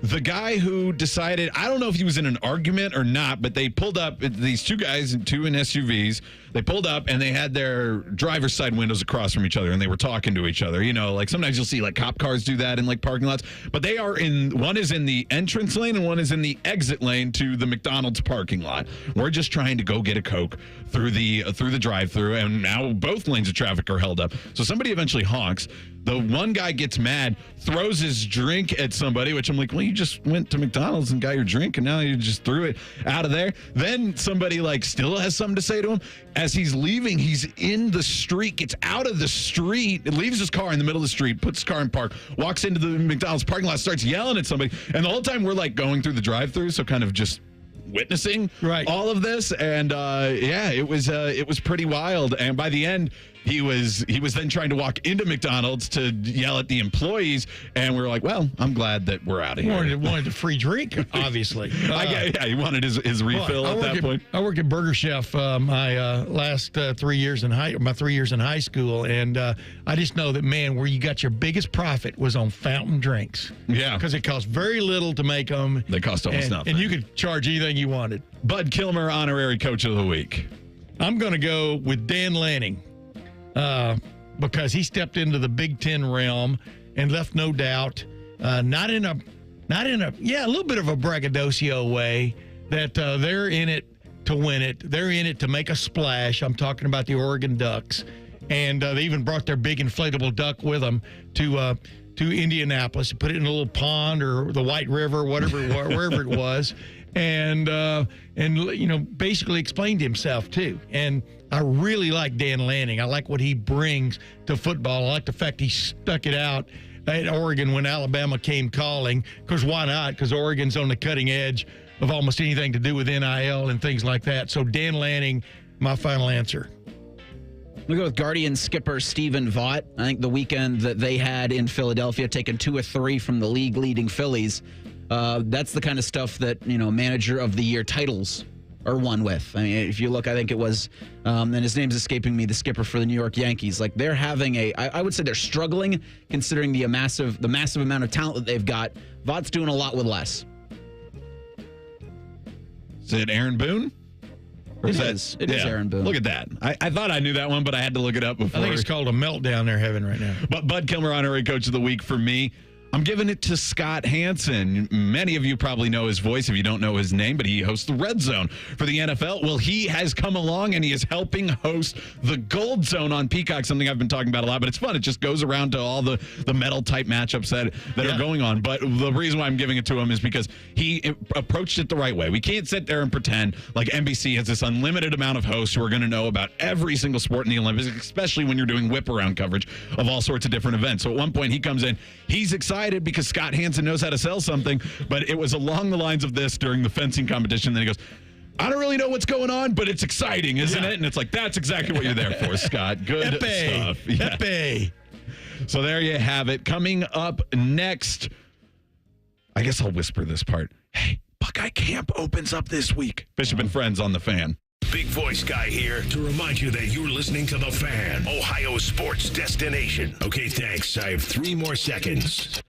the guy who decided, I don't know if he was in an argument or not, but they pulled up, these two guys, two in SUVs, they pulled up and they had their driver's side windows across from each other and they were talking to each other. You know, like sometimes you'll see like cop cars do that in like parking lots, but they are one is in the entrance lane and one is in the exit lane to the McDonald's parking lot. We're just trying to go get a Coke through the drive-through, and now both lanes of traffic are held up. So somebody eventually honks. The one guy gets mad, throws his drink at somebody, which I'm like, well, you just went to McDonald's and got your drink, and now you just threw it out of there. Then somebody like still has something to say to him. As he's leaving, he's in the street, gets out of the street, leaves his car in the middle of the street, puts his car in park, walks into the McDonald's parking lot, starts yelling at somebody. And the whole time we're like going through the drive-thru, so kind of just witnessing all of this. And it was pretty wild. And by the end, he was then trying to walk into McDonald's to yell at the employees, and we were like, well, I'm glad that we're out of here. Wanted a free drink, obviously. He wanted his refill at that point. I worked at Burger Chef my last 3 years in high school, and I just know that, man, where you got your biggest profit was on fountain drinks. Yeah. Because it cost very little to make them. They cost almost nothing. And you could charge anything you wanted. Bud Kilmer, honorary coach of the week. I'm going to go with Dan Lanning. Because he stepped into the Big Ten realm and left no doubt, not in a not in a little bit of a braggadocio way, that they're in it to win it. They're in it to make a splash. I'm talking about the Oregon Ducks. And they even brought their big inflatable duck with them to Indianapolis, put it in a little pond or the White River, wherever it was, and basically explained himself too. And I really like Dan Lanning. I like what he brings to football. I like the fact he stuck it out at Oregon when Alabama came calling. Because why not? Because Oregon's on the cutting edge of almost anything to do with NIL and things like that. So Dan Lanning, my final answer. We'll go with Guardian skipper Stephen Vaught. I think the weekend that they had in Philadelphia, taking 2 or 3 from the league-leading Phillies, that's the kind of stuff that, manager of the year titles are won with. I mean, if you look, I think it was, and his name's escaping me, the skipper for the New York Yankees. Like, they're having I would say they're struggling considering the massive amount of talent that they've got. Vaught's doing a lot with less. Is it Aaron Boone? It is Aaron Boone. Look at that. I thought I knew that one, but I had to look it up before. I think it's called a meltdown they're having right now. But Bud Kilmer, honorary coach of the week for me. I'm giving it to Scott Hansen. Many of you probably know his voice if you don't know his name, but he hosts the Red Zone for the NFL. Well, he has come along and he is helping host the Gold Zone on Peacock, something I've been talking about a lot, but it's fun. It just goes around to all the metal type matchups that are going on. But the reason why I'm giving it to him is because he approached it the right way. We can't sit there and pretend like NBC has this unlimited amount of hosts who are going to know about every single sport in the Olympics, especially when you're doing whip around coverage of all sorts of different events. So at one point he comes in, he's excited because Scott Hansen knows how to sell something, but it was along the lines of this during the fencing competition. Then he goes, I don't really know what's going on, but it's exciting, isn't it? And it's like, that's exactly what you're there for, Scott. Good stuff. Yeah. So there you have it. Coming up next, I guess I'll whisper this part. Hey, Buckeye Camp opens up this week. Bishop and Friends on the Fan. Big voice guy here to remind you that you're listening to The Fan, Ohio's sports destination. Okay, thanks. I have 3 more seconds.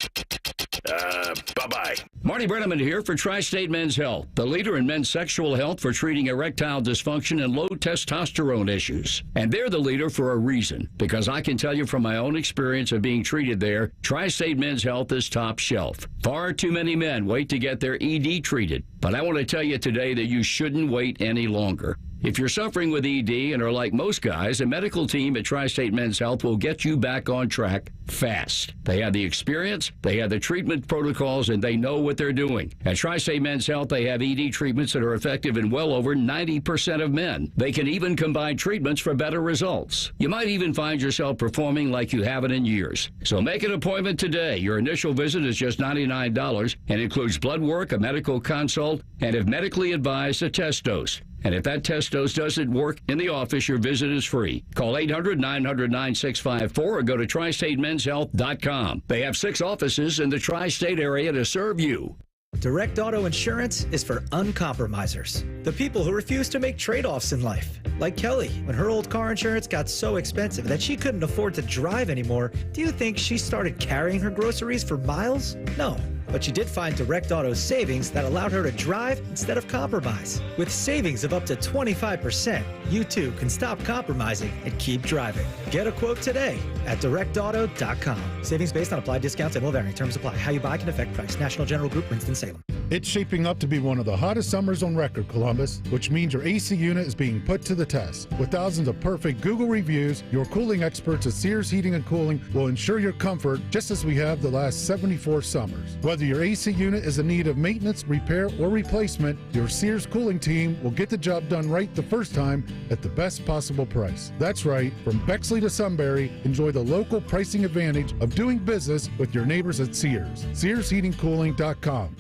Bye-bye. Marty Brenneman here for Tri-State Men's Health, the leader in men's sexual health for treating erectile dysfunction and low testosterone issues. And they're the leader for a reason, because I can tell you from my own experience of being treated there, Tri-State Men's Health is top shelf. Far too many men wait to get their ED treated, but I want to tell you today that you shouldn't wait any longer. If you're suffering with ED and are like most guys, a medical team at Tri-State Men's Health will get you back on track fast. They have the experience, they have the treatment protocols, and they know what they're doing. At Tri-State Men's Health, they have ED treatments that are effective in well over 90% of men. They can even combine treatments for better results. You might even find yourself performing like you haven't in years. So make an appointment today. Your initial visit is just $99 and includes blood work, a medical consult, and if medically advised, a test dose. And if that test dose doesn't work in the office, your visit is free. Call 800-900-9654 or go to tristatemenshealth.com. They have 6 offices in the tri-state area to serve you. Direct Auto Insurance is for uncompromisers. The people who refuse to make trade-offs in life. Like Kelly, when her old car insurance got so expensive that she couldn't afford to drive anymore, do you think she started carrying her groceries for miles? No. But she did find Direct Auto savings that allowed her to drive instead of compromise. With savings of up to 25%, you too can stop compromising and keep driving. Get a quote today at directauto.com. Savings based on applied discounts and will vary. Terms apply. How you buy can affect price. National General Group, Winston-Salem. It's shaping up to be one of the hottest summers on record, Columbus, which means your AC unit is being put to the test. With thousands of perfect Google reviews, your cooling experts at Sears Heating and Cooling will ensure your comfort just as we have the last 74 summers. Whether your AC unit is in need of maintenance, repair, or replacement, your Sears cooling team will get the job done right the first time at the best possible price. That's right, from Bexley to Sunbury, enjoy the local pricing advantage of doing business with your neighbors at Sears. SearsHeatingCooling.com.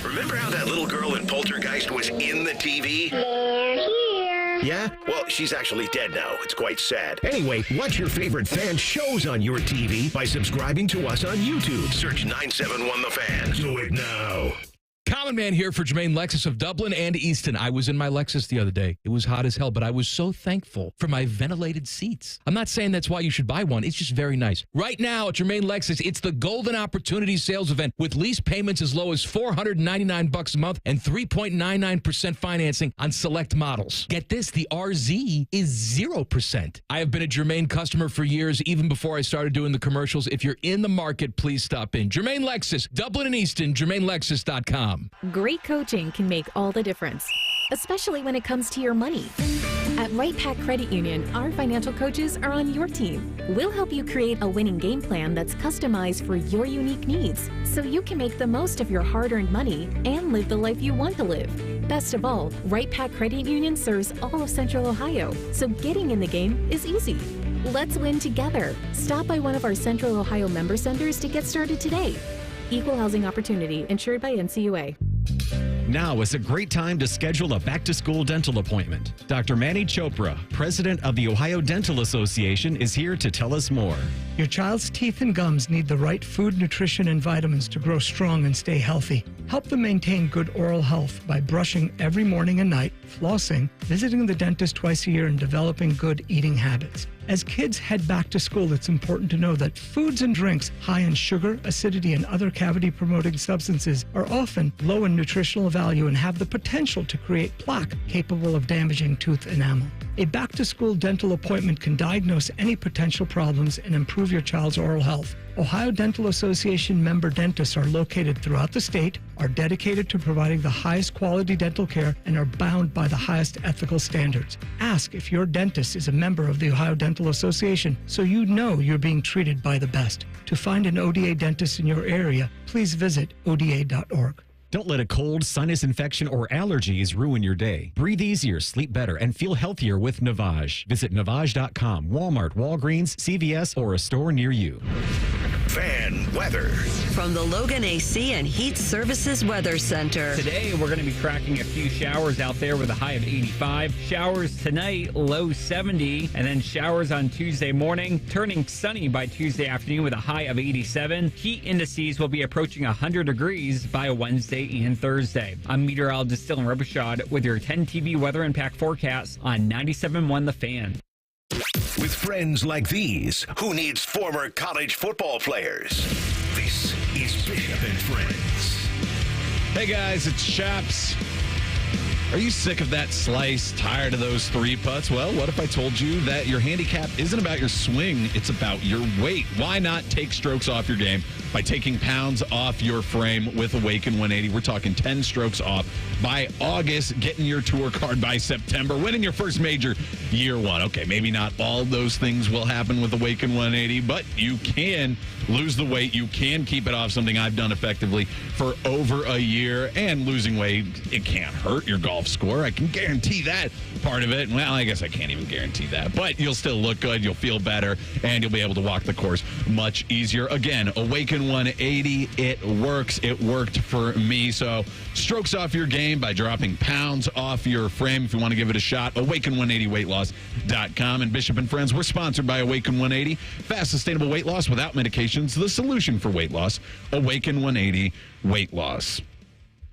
Remember how that little girl in Poltergeist was in the TV? They're here. Yeah? Well, she's actually dead now. It's quite sad. Anyway, watch your favorite fan shows on your TV by subscribing to us on YouTube. Search 971 The Fan. Do it now. College Common Man here for Jermaine Lexus of Dublin and Easton. I was in my Lexus the other day. It was hot as hell, but I was so thankful for my ventilated seats. I'm not saying that's why you should buy one. It's just very nice. Right now at Jermaine Lexus, it's the Golden Opportunity Sales Event with lease payments as low as $499 a month and 3.99% financing on select models. Get this, the RZ is 0%. I have been a Jermaine customer for years, even before I started doing the commercials. If you're in the market, please stop in. Jermaine Lexus, Dublin and Easton, JermaineLexus.com. Great coaching can make all the difference, especially when it comes to your money. At Right Pac Credit Union, our financial coaches are on your team. We'll help you create a winning game plan that's customized for your unique needs, so you can make the most of your hard-earned money and live the life you want to live. Best of all, Right Pac Credit Union serves all of Central Ohio, so getting in the game is easy. Let's win together. Stop by one of our Central Ohio member centers to get started today. Equal housing opportunity, insured by NCAA. Now is a great time to schedule a back-to-school dental appointment. Dr. Manny Chopra, president of the Ohio Dental Association, is here to tell us more. Your child's teeth and gums need the right food, nutrition, and vitamins to grow strong and stay healthy. Help them maintain good oral health by brushing every morning and night, flossing, visiting the dentist twice a year, and developing good eating habits. As kids head back to school, it's important to know that foods and drinks high in sugar, acidity, and other cavity-promoting substances are often low in nutritional value and have the potential to create plaque capable of damaging tooth enamel. A back-to-school dental appointment can diagnose any potential problems and improve your child's oral health. Ohio Dental Association member dentists are located throughout the state, are dedicated to providing the highest quality dental care, and are bound by the highest ethical standards. Ask if your dentist is a member of the Ohio Dental Association so you know you're being treated by the best. To find an ODA dentist in your area, please visit oda.org. Don't let a cold, sinus infection, or allergies ruin your day. Breathe easier, sleep better, and feel healthier with Navage. Visit Navage.com, Walmart, Walgreens, CVS, or a store near you. Fan weather. From the Logan AC and Heat Services Weather Center. Today, we're going to be tracking a few showers out there with a high of 85. Showers tonight, low 70. And then showers on Tuesday morning, turning sunny by Tuesday afternoon with a high of 87. Heat indices will be approaching 100 degrees by Wednesday and Thursday. I'm meteorologist Dylan Robichaud with your 10 TV weather impact forecast on 97.1 The Fan. With friends like these, who needs former college football players? This is Bishop and Friends. Hey guys, it's Chaps. Are you sick of that slice? Tired of those 3 putts? Well, what if I told you that your handicap isn't about your swing, it's about your weight? Why not take strokes off your game by taking pounds off your frame with Awaken 180? We're talking 10 strokes off by August, getting your tour card by September, winning your first major year one. Okay, maybe not all those things will happen with Awaken 180, but you can lose the weight. You can keep it off, something I've done effectively for over a year. And losing weight, it can't hurt your golf score. I can guarantee that part of it. Well, I guess I can't even guarantee that, but you'll still look good. You'll feel better, and you'll be able to walk the course much easier. Again, Awaken 180, it works. It worked for me. So strokes off your game by dropping pounds off your frame. If you want to give it a shot, Awaken180weightloss.com. And Bishop and Friends, we're sponsored by Awaken 180. Fast, sustainable weight loss without medications. The solution for weight loss. Awaken 180 weight loss.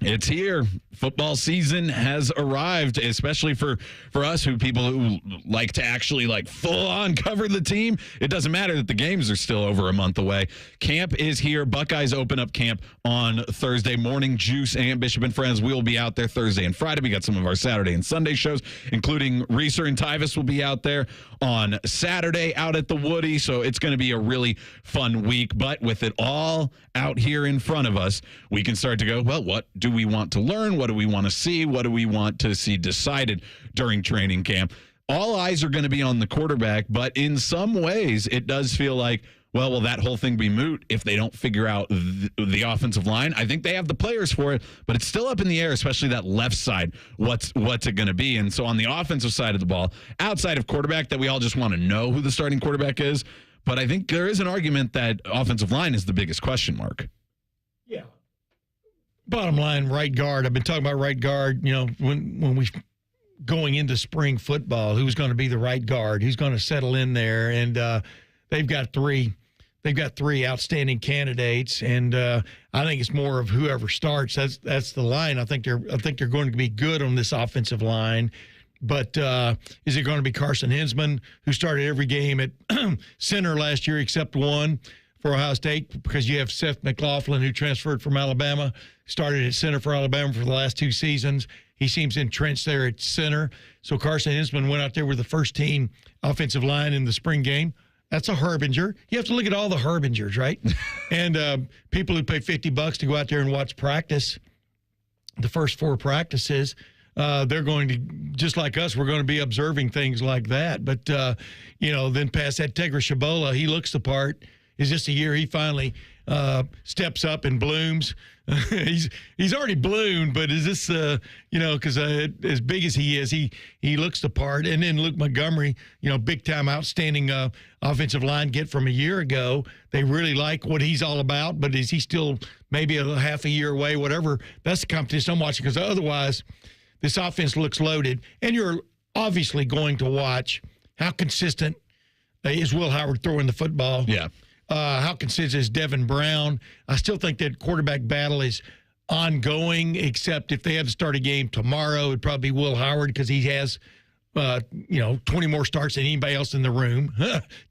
It's here. Football season has arrived, especially for us people who like to actually full on cover the team. It doesn't matter that the games are still over a month away. Camp is here. Buckeyes open up camp on Thursday morning. Juice and Bishop and Friends, we will be out there Thursday and Friday. We got some of our Saturday and Sunday shows, including Reeser and Tyvis will be out there on Saturday out at the Woody. So it's going to be a really fun week. But with it all out here in front of us, we can start to go, well, what do we want to learn? What do we want to see? What do we want to see decided during training camp? All eyes are going to be on the quarterback, but in some ways it does feel like, well, will that whole thing be moot if they don't figure out the offensive line? I think they have the players for it, but it's still up in the air, especially that left side. What's it going to be? And so on the offensive side of the ball, outside of quarterback, that we all just want to know who the starting quarterback is, but I think there is an argument that offensive line is the biggest question mark. Yeah. Bottom line, right guard. I've been talking about right guard, when we going into spring football, who's going to be the right guard, who's going to settle in there. And they've got 3 they've got 3 outstanding candidates, and I think it's more of whoever starts. That's the line. I think they're going to be good on this offensive line. But is it going to be Carson Hinsman, who started every game at center last year except one for Ohio State? Because you have Seth McLaughlin, who transferred from Alabama, started at center for Alabama for the last 2 seasons. He seems entrenched there at center. So Carson Hinsman went out there with the first-team offensive line in the spring game. That's a harbinger. You have to look at all the harbingers, right? And people who pay $50 to go out there and watch practice, the first 4 practices, they're going to, just like us, we're going to be observing things like that. But, then past that, Tegra Shabola, he looks the part. Is this a year he finally steps up and blooms? He's already bloomed, but is this, because as big as he is, he looks the part. And then Luke Montgomery, big-time outstanding offensive line get from a year ago. They really like what he's all about, but is he still maybe a half a year away, whatever? That's the competition I'm watching, because otherwise – this offense looks loaded, and you're obviously going to watch how consistent is Will Howard throwing the football. Yeah. How consistent is Devin Brown. I still think that quarterback battle is ongoing, except if they had to start a game tomorrow, it'd probably be Will Howard because he has, 20 more starts than anybody else in the room.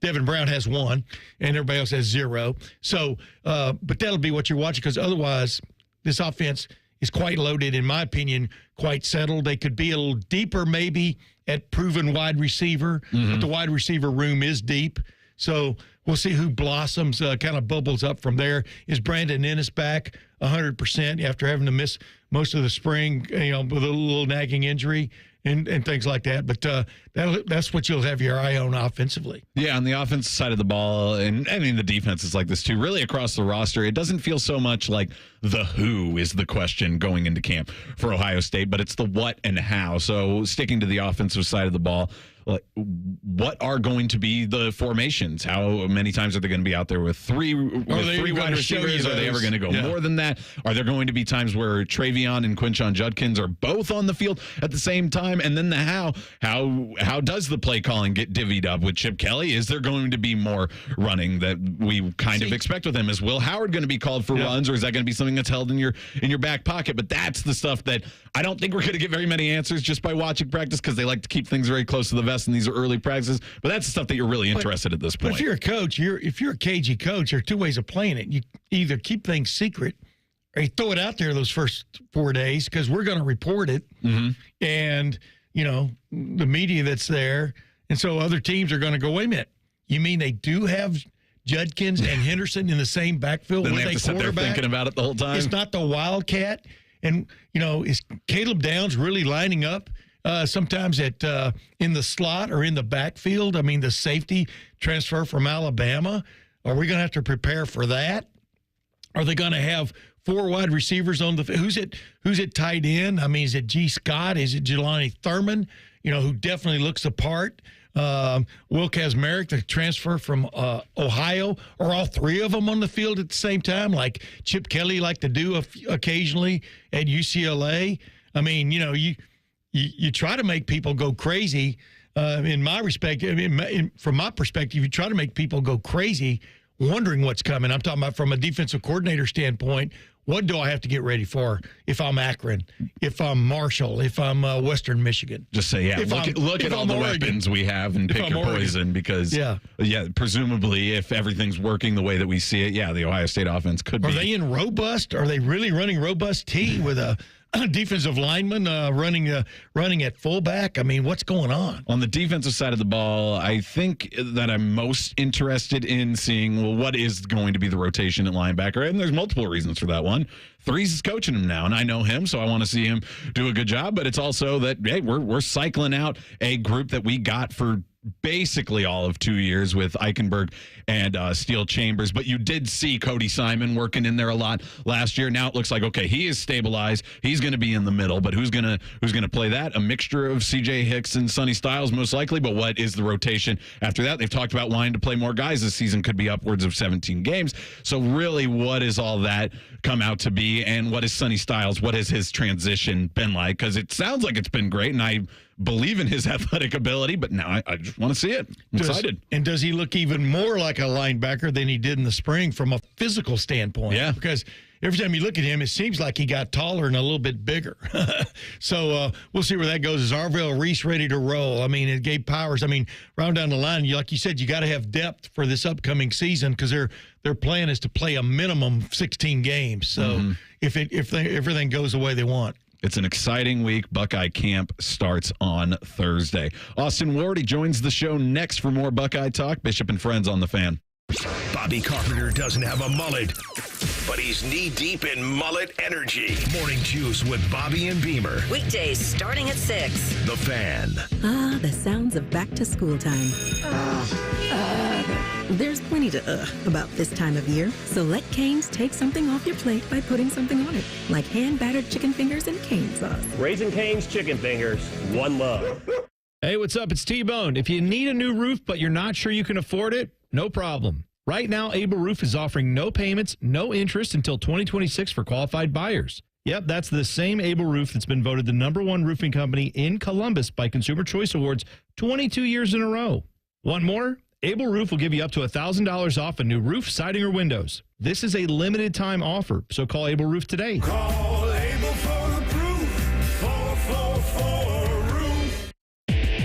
Devin Brown has 1, and everybody else has 0. So, but that'll be what you're watching, because otherwise this offense is quite loaded, in my opinion, quite settled. They could be a little deeper maybe at proven wide receiver, but the wide receiver room is deep. So we'll see who blossoms, kind of bubbles up from there. Is Brandon Ennis back 100% after having to miss most of the spring, with a little nagging injury? And things like that. But that's what you'll have your eye on offensively. Yeah, on the offensive side of the ball, and I mean the defense is like this too, really across the roster. It doesn't feel so much like the who is the question going into camp for Ohio State, but it's the what and how. So sticking to the offensive side of the ball, what are going to be the formations? How many times are they going to be out there with three wide receivers? Are they ever going to go more than that? Are there going to be times where Travion and Quinshon Judkins are both on the field at the same time? And then the how does the play calling get divvied up with Chip Kelly? Is there going to be more running that we kind of expect with him? Is Will Howard going to be called for runs, or is that going to be something that's held in your back pocket? But that's the stuff that I don't think we're going to get very many answers just by watching practice, because they like to keep things very close to the vest, and these are early practices. But that's the stuff that you're really interested at this point. But if you're a coach, if you're a cagey coach, there are 2 ways of playing it. You either keep things secret, or you throw it out there those first 4 days, because we're going to report it, and the media that's there, and so other teams are going to go, wait a minute, you mean they do have Judkins and Henderson in the same backfield then with they have a to sit there thinking about it the whole time. It's not the Wildcat. And, is Caleb Downs really lining up sometimes at in the slot or in the backfield? I mean, the safety transfer from Alabama, are we going to have to prepare for that? Are they going to have 4 wide receivers on the who's it tight end? I mean, is it G. Scott? Is it Jelani Thurman, who definitely looks the part? Will Kazmarek, the transfer from Ohio, are all 3 of them on the field at the same time, like Chip Kelly liked to do occasionally at UCLA? I mean, you try to make people go crazy. In my respect, from my perspective, you try to make people go crazy wondering what's coming. I'm talking about from a defensive coordinator standpoint. What do I have to get ready for if I'm Akron, if I'm Marshall, if I'm Western Michigan? Just say, look at all the weapons we have and pick your poison, because, presumably if everything's working the way that we see it, the Ohio State offense could be. Are they in robust? Are they really running robust T with a defensive lineman running at fullback? I mean, what's going on? On the defensive side of the ball, I think that I'm most interested in seeing, what is going to be the rotation at linebacker? And there's multiple reasons for that one. Threes is coaching him now, and I know him, so I want to see him do a good job. But it's also that, hey, we're cycling out a group that we got for basically all of 2 years with Eichenberg and Steele Chambers. But you did see Cody Simon working in there a lot last year. Now it looks like, okay, he is stabilized. He's going to be in the middle, but who's going to play that? A mixture of CJ Hicks and Sonny Styles most likely, but what is the rotation after that? They've talked about wanting to play more guys this season, could be upwards of 17 games. So really, what is all that come out to be, and what is Sonny Styles? What has his transition been like? Because it sounds like it's been great, and I believe in his athletic ability, but now I just want to see it. I'm excited. And does he look even more like a linebacker than he did in the spring from a physical standpoint? Yeah. Because every time you look at him, it seems like he got taller and a little bit bigger. So we'll see where that goes. Is Arvell Reese ready to roll? I mean, it gave Powers. I mean, round down the line, like you said, you got to have depth for this upcoming season because their plan is to play a minimum 16 games. So if everything goes the way they want. It's an exciting week. Buckeye camp starts on Thursday. Austin Wardy joins the show next for more Buckeye Talk. Bishop and Friends on the Fan. Bobby Carpenter doesn't have a mullet, but he's knee-deep in mullet energy. Morning Juice with Bobby and Beamer. Weekdays starting at 6. The Fan. Ah, the sounds of back-to-school time. There's plenty to about this time of year, so let Cane's take something off your plate by putting something on it, like hand-battered chicken fingers and cane sauce. Raising Cane's chicken fingers, one love. Hey, what's up? It's T-Bone. If you need a new roof, but you're not sure you can afford it, no problem. Right now, Able Roof is offering no payments, no interest until 2026 for qualified buyers. Yep, that's the same Able Roof that's been voted the #1 roofing company in Columbus by Consumer Choice Awards 22 years in a row. Want more? Able Roof will give you up to $1,000 off a new roof, siding, or windows. This is a limited time offer, so call Able Roof today. Call Able for the proof. 444 Roof.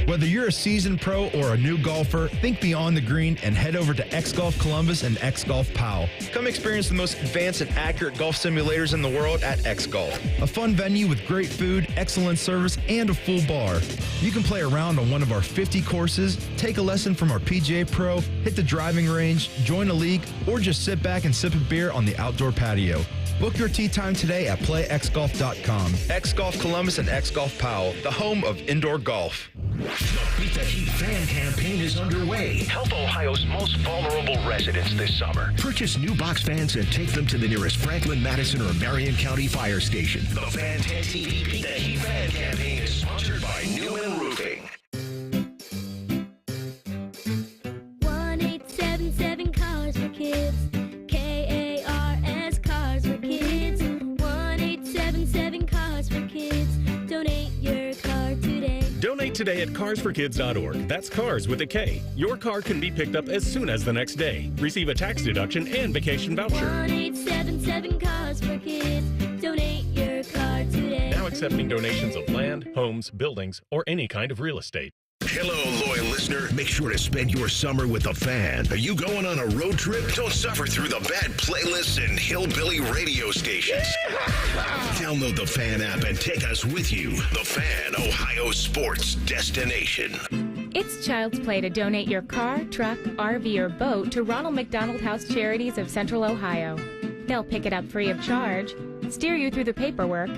Whether you're a seasoned pro or a new golfer, think beyond the green and head over to X Golf Columbus and X Golf Powell. Come experience the most advanced and accurate golf simulators in the world at X Golf. A fun venue with great food, excellent service, and a full bar. You can play around on one of our 50 courses, take a lesson from our PGA pro, hit the driving range, join a league, or just sit back and sip a beer on the outdoor patio. Book your tee time today at playxgolf.com. X Golf Columbus and X Golf Powell, the home of indoor golf. The Beat the Heat fan campaign is underway. Help Ohio's most vulnerable residents this summer. Purchase new box fans and take them to the nearest Franklin, Madison, or Marion County fire station. The Fan 10 TV Beat the Heat fan campaign is sponsored by Newman Roofing. 1-877 Cars for Kids. KARS Cars for Kids. 1-877 Cars for Kids. Donate your car today. Donate today at carsforkids.org. That's cars with a K. Your car can be picked up as soon as the next day. Receive a tax deduction and vacation voucher. 1-877 Cars for Kids. Donate your car today. Now accepting donations of land, homes, buildings, or any kind of real estate. Hello, loyal listener. Make sure to spend your summer with the Fan. Are you going on a road trip? Don't suffer through the bad playlists and hillbilly radio stations. Download the Fan app and take us with you. The Fan, Ohio sports destination. It's child's play to donate your car, truck, RV, or boat to Ronald McDonald House Charities of Central Ohio. They'll pick it up free of charge, steer you through the paperwork,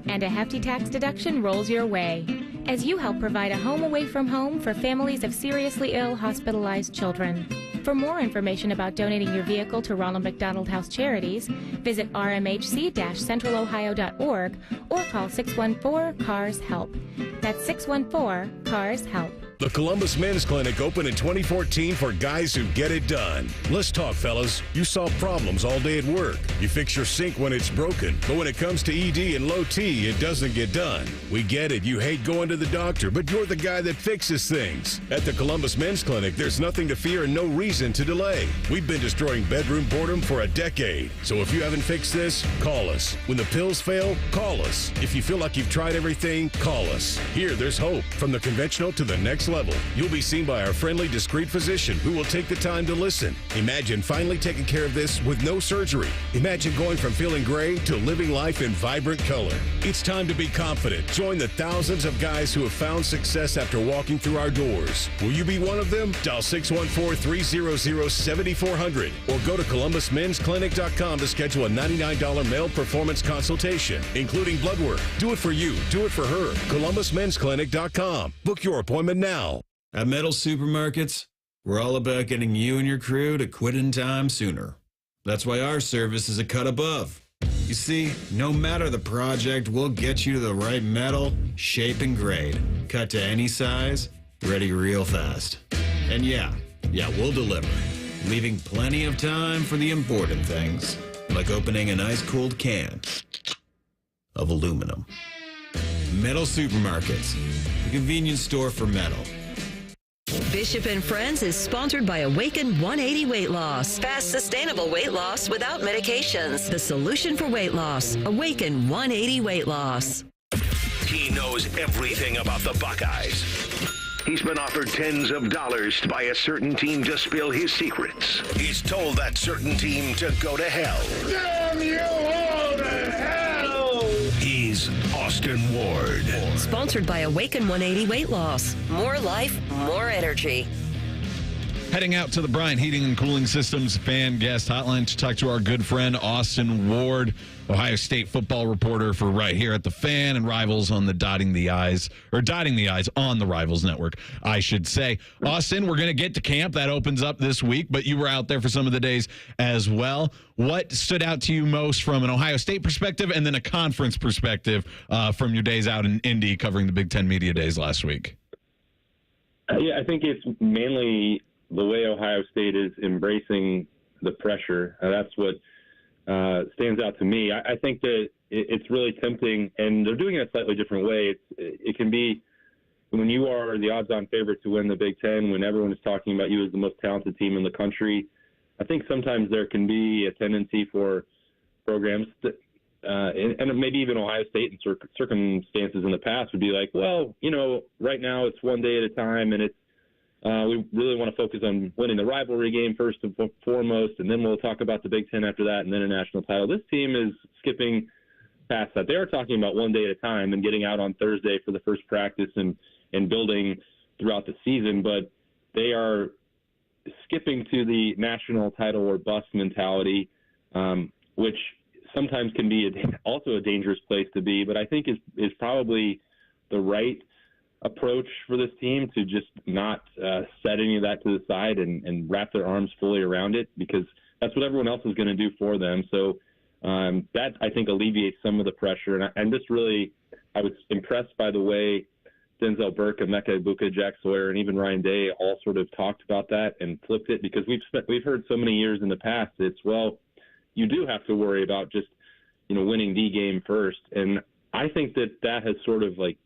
and a hefty tax deduction rolls your way as you help provide a home away from home for families of seriously ill hospitalized children. For more information about donating your vehicle to Ronald McDonald House Charities, visit rmhc-centralohio.org or call 614-CARS-HELP. That's 614-CARS-HELP. The Columbus Men's Clinic opened in 2014 for guys who get it done. Let's talk, fellas. You solve problems all day at work. You fix your sink when it's broken. But when it comes to ED and low T, it doesn't get done. We get it. You hate going to the doctor, but you're the guy that fixes things. At the Columbus Men's Clinic, there's nothing to fear and no reason to delay. We've been destroying bedroom boredom for a decade. So if you haven't fixed this, call us. When the pills fail, call us. If you feel like you've tried everything, call us. Here, there's hope. From the conventional to the next level. You'll be seen by our friendly, discreet physician who will take the time to listen. Imagine finally taking care of this with no surgery. Imagine going from feeling gray to living life in vibrant color. It's time to be confident. Join the thousands of guys who have found success after walking through our doors. Will you be one of them? Dial 614-300-7400 or go to columbusmensclinic.com to schedule a $99 male performance consultation, including blood work. Do it for you. Do it for her. columbusmensclinic.com. Book your appointment now. At Metal Supermarkets, we're all about getting you and your crew to quit in time sooner. That's why our service is a cut above. You see, no matter the project, we'll get you to the right metal, shape, and grade. Cut to any size, ready real fast. And yeah, we'll deliver, leaving plenty of time for the important things, like opening an ice-cold can of aluminum. Metal Supermarkets, the convenience store for metal. Bishop and Friends is sponsored by Awaken 180 Weight Loss. Fast, sustainable weight loss without medications. The solution for weight loss. Awaken 180 Weight Loss. He knows everything about the Buckeyes. He's been offered tens of dollars by a certain team to spill his secrets. He's told that certain team to go to hell. Damn you all to hell! He's Austin Ward. Sponsored by Awaken 180 Weight Loss. More life, more energy. Heading out to the Bryant Heating and Cooling Systems fan guest hotline to talk to our good friend Austin Ward, Ohio State football reporter for right here at the Fan and Rivals on the dotting the I's on the Rivals Network, I should say. Austin, we're going to get to camp. That opens up this week, but you were out there for some of the days as well. What stood out to you most from an Ohio State perspective and then a conference perspective from your days out in Indy covering the Big Ten Media Days last week? Yeah, I think it's mainly the way Ohio State is embracing the pressure. That's what stands out to me. I think that it's really tempting, and they're doing it a slightly different way. It can be when you are the odds-on favorite to win the Big Ten, when everyone is talking about you as the most talented team in the country. I think sometimes there can be a tendency for programs that, and maybe even Ohio State in circumstances in the past would be like, well, right now it's one day at a time, and it's we really want to focus on winning the rivalry game first and foremost, and then we'll talk about the Big Ten after that, and then a national title. This team is skipping past that. They are talking about one day at a time and getting out on Thursday for the first practice and building throughout the season, but they are skipping to the national title or bust mentality, which sometimes can be also a dangerous place to be, but I think is probably the right approach for this team to just not set any of that to the side and wrap their arms fully around it, because that's what everyone else is going to do for them. So that, I think, alleviates some of the pressure. And I was impressed by the way Denzel Burke, Emeka Egbuka, Jack Sawyer, and even Ryan Day all sort of talked about that and flipped it, because we've heard so many years in the past it's, well, you do have to worry about just winning the game first. And I think that has sort of like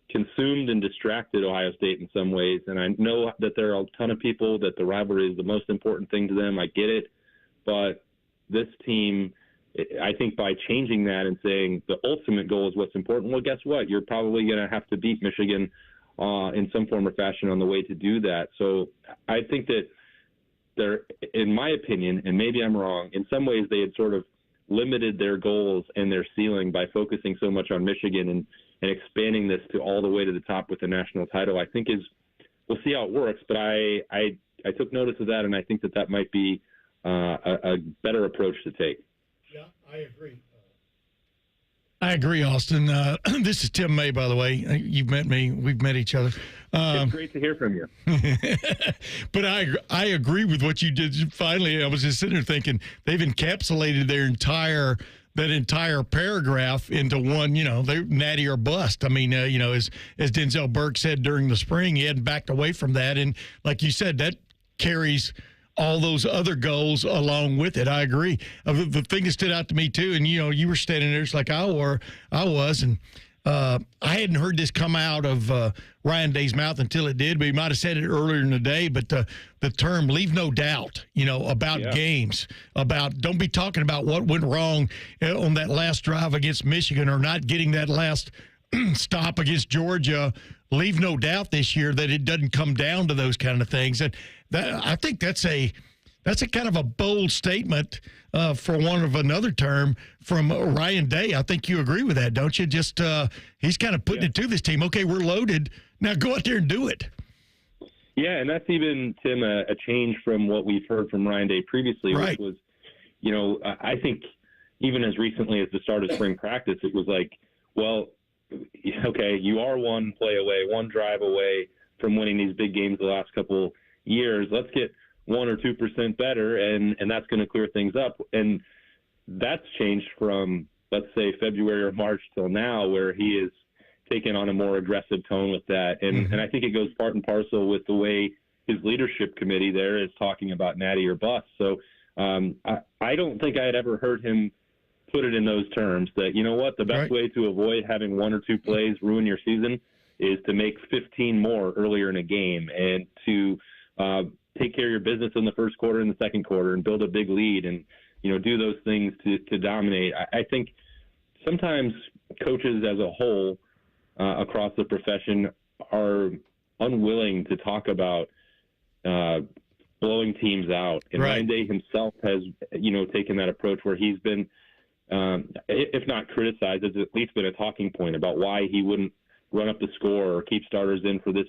consumed and distracted Ohio State in some ways. And I know that there are a ton of people that the rivalry is the most important thing to them. I get it. But this team, I think by changing that and saying the ultimate goal is what's important, well, guess what? You're probably going to have to beat Michigan in some form or fashion on the way to do that. So I think that they're, in my opinion, and maybe I'm wrong, in some ways they had sort of limited their goals and their ceiling by focusing so much on Michigan and expanding this to all the way to the top with the national title. I think we'll see how it works, but I took notice of that, and I think that might be a better approach to take. Yeah, I agree. I agree, Austin. This is Tim May, by the way. You've met me. We've met each other. It's great to hear from you. But I agree with what you did. Finally, I was just sitting there thinking they've encapsulated that entire paragraph into one, they're natty or bust. I mean, as Denzel Burke said during the spring, he hadn't backed away from that. And like you said, that carries all those other goals along with it. I agree. The thing that stood out to me too, and you were standing there just like I was, and I hadn't heard this come out of Ryan Day's mouth until it did, but he might have said it earlier in the day. But the term "leave no doubt," about games, about don't be talking about what went wrong on that last drive against Michigan or not getting that last stop against Georgia. Leave no doubt this year that it doesn't come down to those kind of things. And I think that's a kind of a bold statement for one of another term from Ryan Day. I think you agree with that, don't you? Just he's kind of putting it to this team. Okay, we're loaded. Now go out there and do it. Yeah, and that's even, Tim, a change from what we've heard from Ryan Day previously, right. Which was, I think even as recently as the start of spring practice, it was like, well, okay, you are one play away, one drive away from winning these big games the last couple years. Let's get 1 or 2% better, and that's going to clear things up. And that's changed from, let's say, February or March till now, where he is taking on a more aggressive tone with that. And I think it goes part and parcel with the way his leadership committee there is talking about natty or bust. So I don't think I had ever heard him put it in those terms that, you know what, the best way to avoid having one or two plays ruin your season is to make 15 more earlier in a game and to take care of your business in the first quarter and the second quarter and build a big lead and, do those things to dominate. I think sometimes coaches as a whole across the profession are unwilling to talk about blowing teams out. And Ryan Day himself has, taken that approach where he's been, if not criticized, has at least been a talking point about why he wouldn't run up the score or keep starters in for this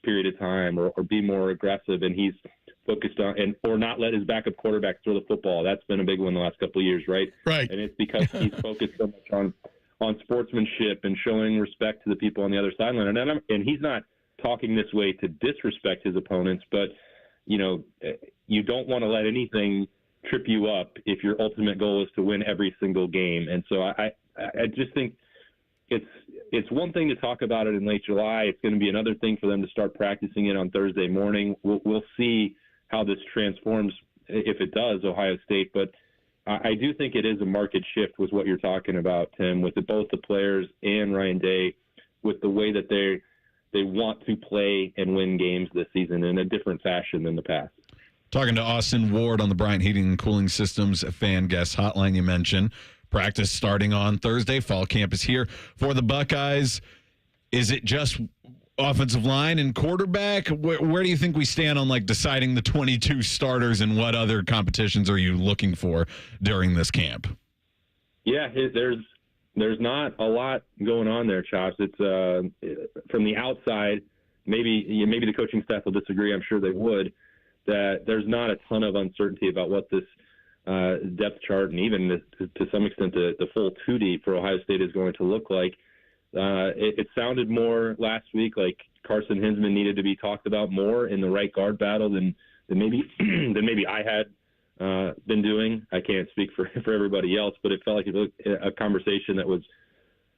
period of time or be more aggressive. And he's focused on or not let his backup quarterback throw the football. That's been a big one the last couple of years, right? Right. And it's because he's focused so much on sportsmanship and showing respect to the people on the other sideline. And he's not talking this way to disrespect his opponents, but you don't want to let anything trip you up if your ultimate goal is to win every single game. And so I just think it's one thing to talk about it in late July. It's going to be another thing for them to start practicing it on Thursday morning. We'll see how this transforms, if it does, Ohio State. But I do think it is a market shift with what you're talking about, Tim, with both the players and Ryan Day, with the way that they want to play and win games this season in a different fashion than the past. Talking to Austin Ward on the Bryant Heating and Cooling Systems fan guest hotline you mentioned. Practice starting on Thursday. Fall camp is here for the Buckeyes. Is it just offensive line and quarterback? Where do you think we stand on deciding the 22 starters, and what other competitions are you looking for during this camp? Yeah, there's not a lot going on there, Chops. It's from the outside. Maybe the coaching staff will disagree. I'm sure they would. That there's not a ton of uncertainty about what this depth chart and even to some extent the full 2D for Ohio State is going to look like. It sounded more last week like Carson Hinsman needed to be talked about more in the right guard battle than maybe I had been doing. I can't speak for everybody else, but it felt like it was a conversation that was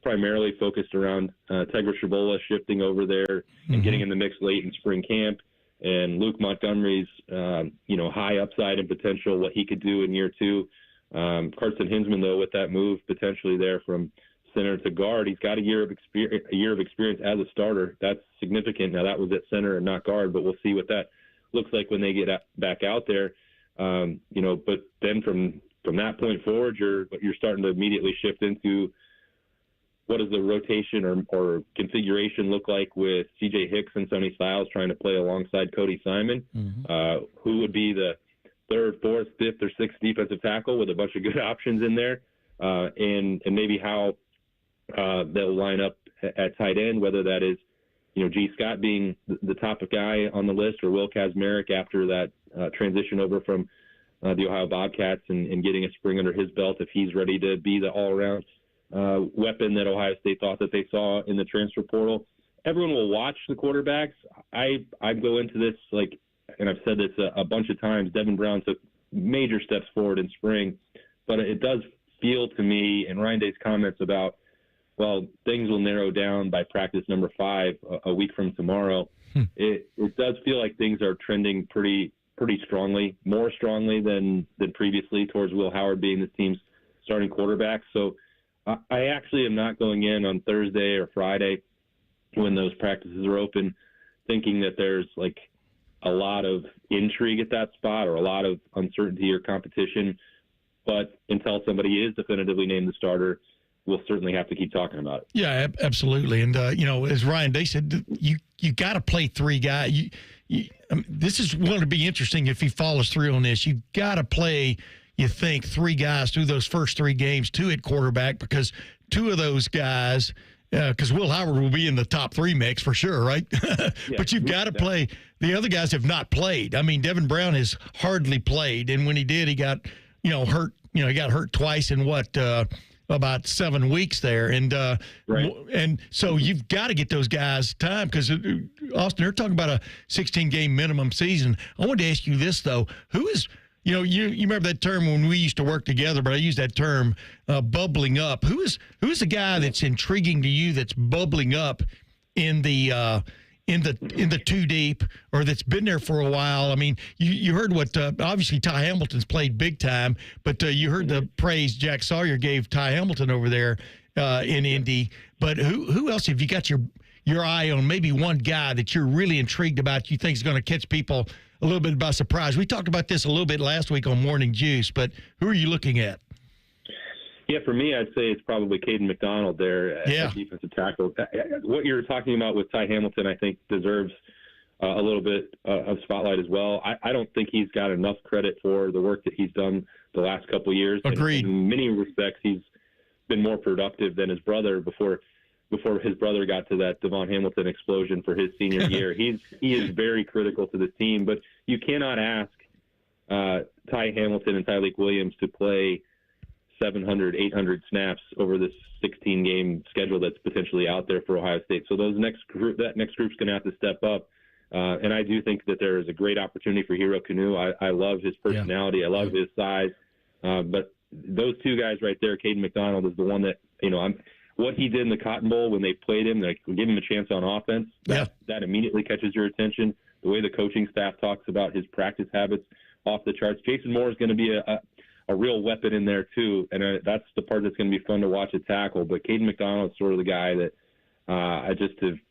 primarily focused around Tegra Shabola shifting over there and getting in the mix late in spring camp. And Luke Montgomery's, high upside and potential, what he could do in year two. Carson Hinsman, though, with that move potentially there from center to guard, he's got a year of experience as a starter. That's significant. Now that was at center and not guard, but we'll see what that looks like when they get back out there. But then from that point forward, you're starting to immediately shift into what does the rotation or configuration look like with CJ Hicks and Sonny Styles trying to play alongside Cody Simon? Who would be the third, fourth, fifth, or sixth defensive tackle with a bunch of good options in there? And maybe how they'll line up at tight end, whether that is, G. Scott being the top guy on the list or Will Kazmarek after that transition over from the Ohio Bobcats and getting a spring under his belt if he's ready to be the all-around weapon that Ohio State thought that they saw in the transfer portal. Everyone will watch the quarterbacks. I go into this and I've said this a bunch of times, Devin Brown took major steps forward in spring, but it does feel to me, and Ryan Day's comments about, well, things will narrow down by practice number 5 a week from tomorrow. It does feel like things are trending pretty strongly, more strongly than previously towards Will Howard being the team's starting quarterback. So I actually am not going in on Thursday or Friday when those practices are open thinking that there's a lot of intrigue at that spot or a lot of uncertainty or competition. But until somebody is definitively named the starter, we'll certainly have to keep talking about it. Yeah, absolutely. And, as Ryan Day said, you got to play 3 guys. This is going to be interesting if he follows through on this. You've got to play, you think, 3 guys through those first 3 games, 2 at quarterback, because 2 of those guys, because Will Howard will be in the top 3 mix for sure, right? But you've got to play. The other guys have not played. I mean, Devin Brown has hardly played, and when he did, he got, hurt. He got hurt twice in about 7 weeks there, and so you've got to get those guys time because Austin, they're talking about a 16-game minimum season. I wanted to ask you this though: who is you remember that term when we used to work together? But I use that term, bubbling up. Who is the guy that's intriguing to you that's bubbling up in the in the two deep or that's been there for a while. I mean, you heard what obviously Ty Hamilton's played big time, but you heard the praise Jack Sawyer gave Ty Hamilton over there in Indy. But who else have you got your eye on? Maybe one guy that you're really intrigued about, you think is going to catch people a little bit by surprise. We talked about this a little bit last week on Morning Juice, but who are you looking at? Yeah, for me, I'd say it's probably Caden McDonald there at defensive tackle. What you're talking about with Ty Hamilton, I think, deserves a little bit of spotlight as well. I don't think he's got enough credit for the work that he's done the last couple of years. Agreed. In many respects, he's been more productive than his brother before his brother got to that Devon Hamilton explosion for his senior year. He is very critical to this team, but you cannot ask Ty Hamilton and Tyleik Williams to play 700, 800 snaps over this 16-game schedule that's potentially out there for Ohio State. So that next group's going to have to step up. And I do think that there is a great opportunity for Hero Kanu. I love his personality. I love his size. But those two guys right there, Caden McDonald is the one that, what he did in the Cotton Bowl when they played him, they give him a chance on offense. That immediately catches your attention. The way the coaching staff talks about his practice habits off the charts. Jason Moore is going to be a real weapon in there too, and that's the part that's going to be fun to watch at tackle. But Caden McDonald is sort of the guy that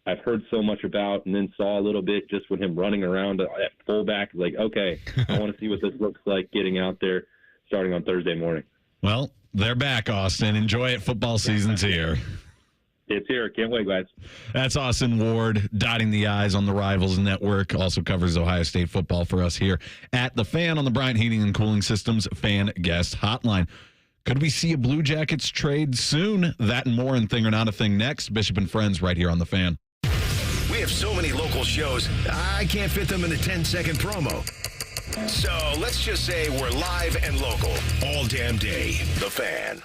I've heard so much about, and then saw a little bit just with him running around at fullback. Like, okay, I want to see what this looks like getting out there starting on Thursday morning. Well, they're back, Austin. Enjoy it. Football season's here. It's here. Can't wait, guys. That's Austin Ward, dotting the I's on the Rivals Network. Also covers Ohio State football for us here at The Fan on the Bryant Heating and Cooling Systems Fan Guest Hotline. Could we see a Blue Jackets trade soon? That and more in Thing or Not a Thing next. Bishop and Friends right here on The Fan. We have so many local shows, I can't fit them in a 10-second promo. So let's just say we're live and local all damn day. The Fan.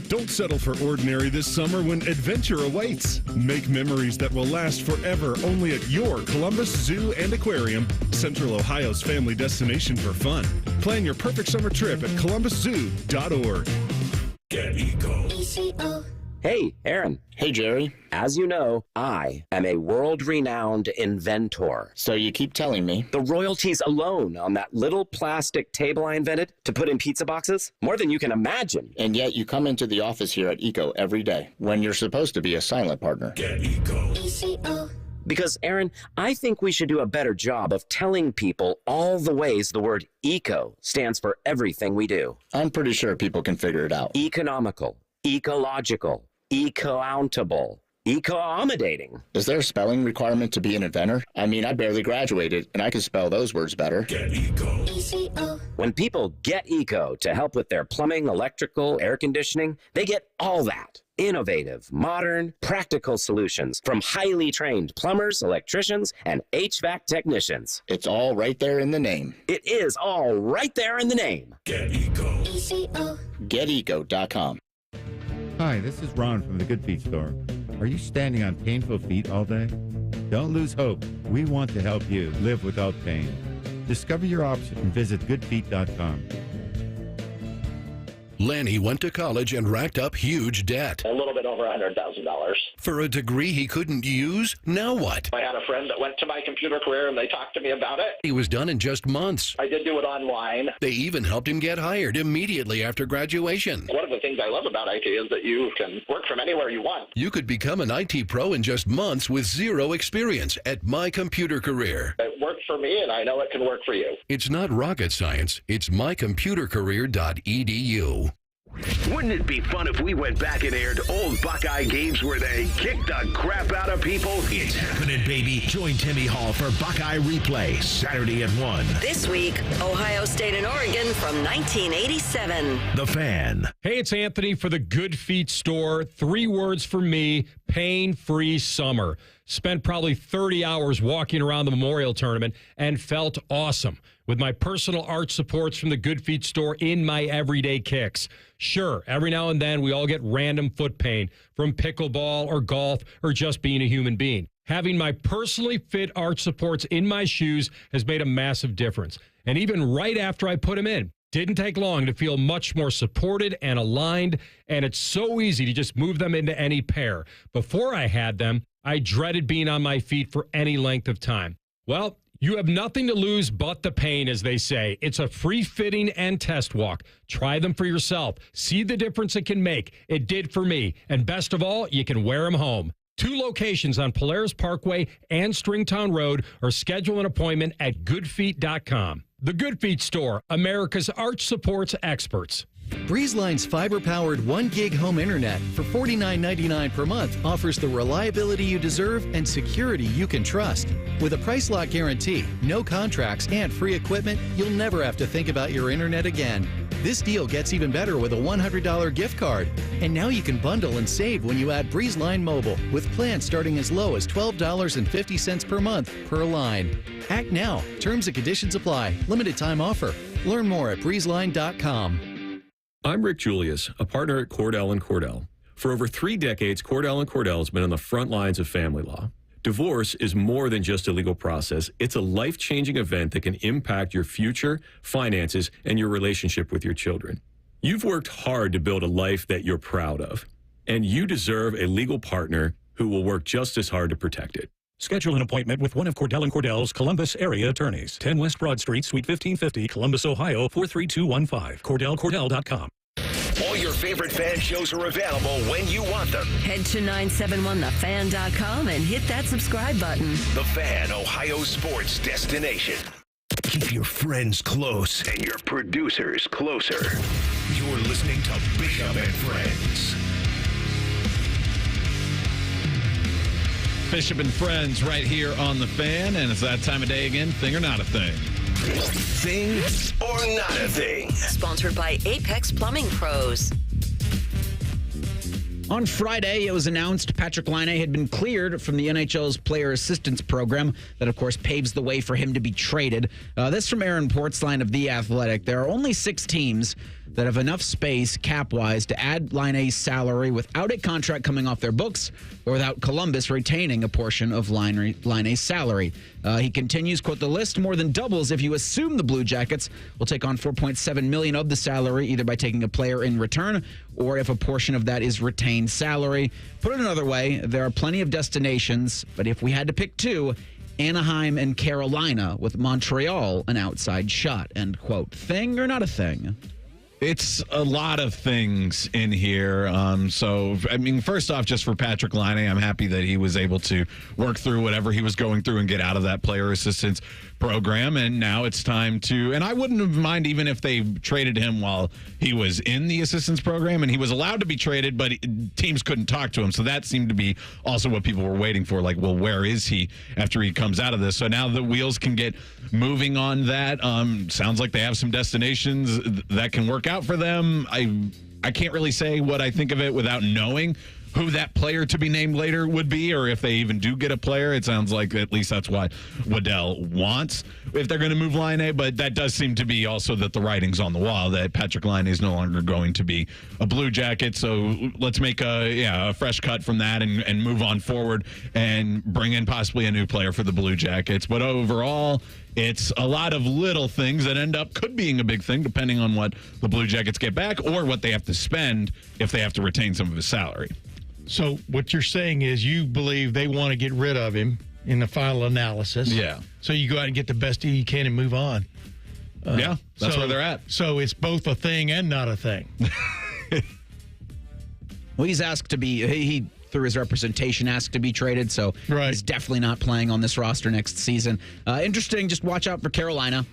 Don't settle for ordinary this summer when adventure awaits. Make memories that will last forever only at your Columbus Zoo and Aquarium, Central Ohio's family destination for fun. Plan your perfect summer trip at columbuszoo.org. Get Eco. Hey, Aaron. Hey, Jerry. As you know, I am a world-renowned inventor. So you keep telling me. The royalties alone on that little plastic table I invented to put in pizza boxes, more than you can imagine. And yet you come into the office here at ECO every day when you're supposed to be a silent partner. Get Eco. Because, Aaron, I think we should do a better job of telling people all the ways the word eco stands for everything we do. I'm pretty sure people can figure it out. Economical, ecological, eco-ountable, eco-accommodating. Is there a spelling requirement to be an inventor? I mean, I barely graduated, and I can spell those words better. Get Eco. When people get eco to help with their plumbing, electrical, air conditioning, they get all that. Innovative, modern, practical solutions from highly trained plumbers, electricians, and HVAC technicians. It's all right there in the name. It is all right there in the name. Get Eco. GetEco.com. Hi, this is Ron from the Good Feet store. Are you standing on painful feet all day? Don't lose hope. We want to help you live without pain. Discover your option and visit goodfeet.com. Lanny went to college and racked up huge debt. A little bit over $100,000. For a degree he couldn't use? Now what? I had a friend that went to my computer career and they talked to me about it. He was done in just months. I did do it online. They even helped him get hired immediately after graduation. One of the things I love about IT is that you can work from anywhere you want. You could become an IT pro in just months with zero experience at My Computer Career. It worked for me and I know it can work for you. It's not rocket science. It's mycomputercareer.edu. Wouldn't it be fun if we went back and aired old Buckeye games where they kicked the crap out of people? It's happening, baby. Join Timmy Hall for Buckeye Replay, Saturday at 1. This week, Ohio State and Oregon from 1987. The Fan. Hey, it's Anthony for the Good Feet store. 3 words for me, pain-free summer. Spent probably 30 hours walking around the Memorial Tournament and felt awesome with my personal arch supports from the Good Feet store in my everyday kicks. Sure, every now and then we all get random foot pain from pickleball or golf or just being a human being. Having my personally fit arch supports in my shoes has made a massive difference. And even right after I put them in, didn't take long to feel much more supported and aligned, and it's so easy to just move them into any pair. Before I had them, I dreaded being on my feet for any length of time. Well, you have nothing to lose but the pain, as they say. It's a free fitting and test walk. Try them for yourself. See the difference it can make. It did for me. And best of all, you can wear them home. 2 locations on Polaris Parkway and Stringtown Road, or schedule an appointment at goodfeet.com. The Good Feet Store, America's arch supports experts. BreezeLine's fiber-powered 1 gig home internet for $49.99 per month offers the reliability you deserve and security you can trust. With a price lock guarantee, no contracts, and free equipment, you'll never have to think about your internet again. This deal gets even better with a $100 gift card. And now you can bundle and save when you add BreezeLine Mobile, with plans starting as low as $12.50 per month per line. Act now. Terms and conditions apply. Limited time offer. Learn more at breezeline.com. I'm Rick Julius, a partner at Cordell & Cordell. For over 3 decades, Cordell & Cordell has been on the front lines of family law. Divorce is more than just a legal process. It's a life-changing event that can impact your future, finances, and your relationship with your children. You've worked hard to build a life that you're proud of, and you deserve a legal partner who will work just as hard to protect it. Schedule an appointment with one of Cordell & Cordell's Columbus area attorneys. 10 West Broad Street, Suite 1550, Columbus, Ohio, 43215. CordellCordell.com. All your favorite fan shows are available when you want them. Head to 971thefan.com and hit that subscribe button. The Fan, Ohio sports destination. Keep your friends close and your producers closer. You're listening to Bishop and Friends. Bishop and Friends right here on The Fan, and it's that time of day again, thing or not a thing. Thing or not a thing. Sponsored by Apex Plumbing Pros. On Friday, it was announced Patrick Laine had been cleared from the NHL's player assistance program. That, of course, paves the way for him to be traded. This from Aaron Portzline of The Athletic. There are only 6 teams that have enough space cap-wise to add Laine's salary without a contract coming off their books or without Columbus retaining a portion of Laine's salary. He continues, quote, the list more than doubles if you assume the Blue Jackets will take on $4.7 million of the salary, either by taking a player in return or if a portion of that is retained salary. Put it another way, there are plenty of destinations, but if we had to pick 2, Anaheim and Carolina, with Montreal an outside shot, end quote. Thing or not a thing? It's a lot of things in here. So, I mean, first off, just for Patrick Laine, I'm happy that he was able to work through whatever he was going through and get out of that player assistance program. And now it's time to, and I wouldn't have mind even if they traded him while he was in the assistance program and he was allowed to be traded, but teams couldn't talk to him. So that seemed to be also what people were waiting for. Like, well, where is he after he comes out of this? So now the wheels can get moving on that. Sounds like they have some destinations that can work out for them. I can't really say what I think of it without knowing who that player to be named later would be, or if they even do get a player. It sounds like at least that's what Waddell wants if they're going to move Laine, but that does seem to be also that the writing's on the wall that Patrick Laine is no longer going to be a Blue Jacket. So let's make a fresh cut from that and move on forward and bring in possibly a new player for the Blue Jackets. But overall, it's a lot of little things that end up could being a big thing depending on what the Blue Jackets get back or what they have to spend if they have to retain some of his salary. So what you're saying is you believe they want to get rid of him in the final analysis. Yeah. So you go out and get the best deal you can and move on. Yeah, that's where they're at. So it's both a thing and not a thing. Well, he's asked to be, he through his representation, asked to be traded, so he's definitely not playing on this roster next season. Interesting, just watch out for Carolina.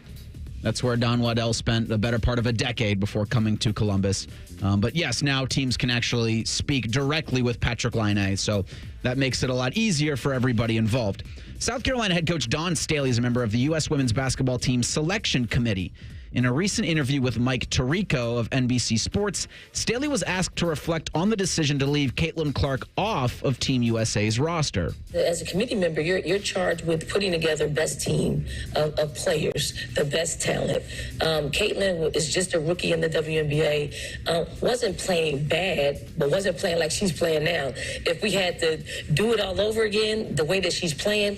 That's where Don Waddell spent the better part of a decade before coming to Columbus. But yes, now teams can actually speak directly with Patrick Laine, so that makes it a lot easier for everybody involved. South Carolina head coach Don Staley is a member of the U.S. women's basketball team selection committee. In a recent interview with Mike Tirico of NBC Sports, Staley was asked to reflect on the decision to leave Caitlin Clark off of Team USA's roster. As a committee member, you're charged with putting together best team of players, the best talent. Caitlin is just a rookie in the WNBA. Wasn't playing bad, but wasn't playing like she's playing now. If we had to do it all over again, the way that she's playing,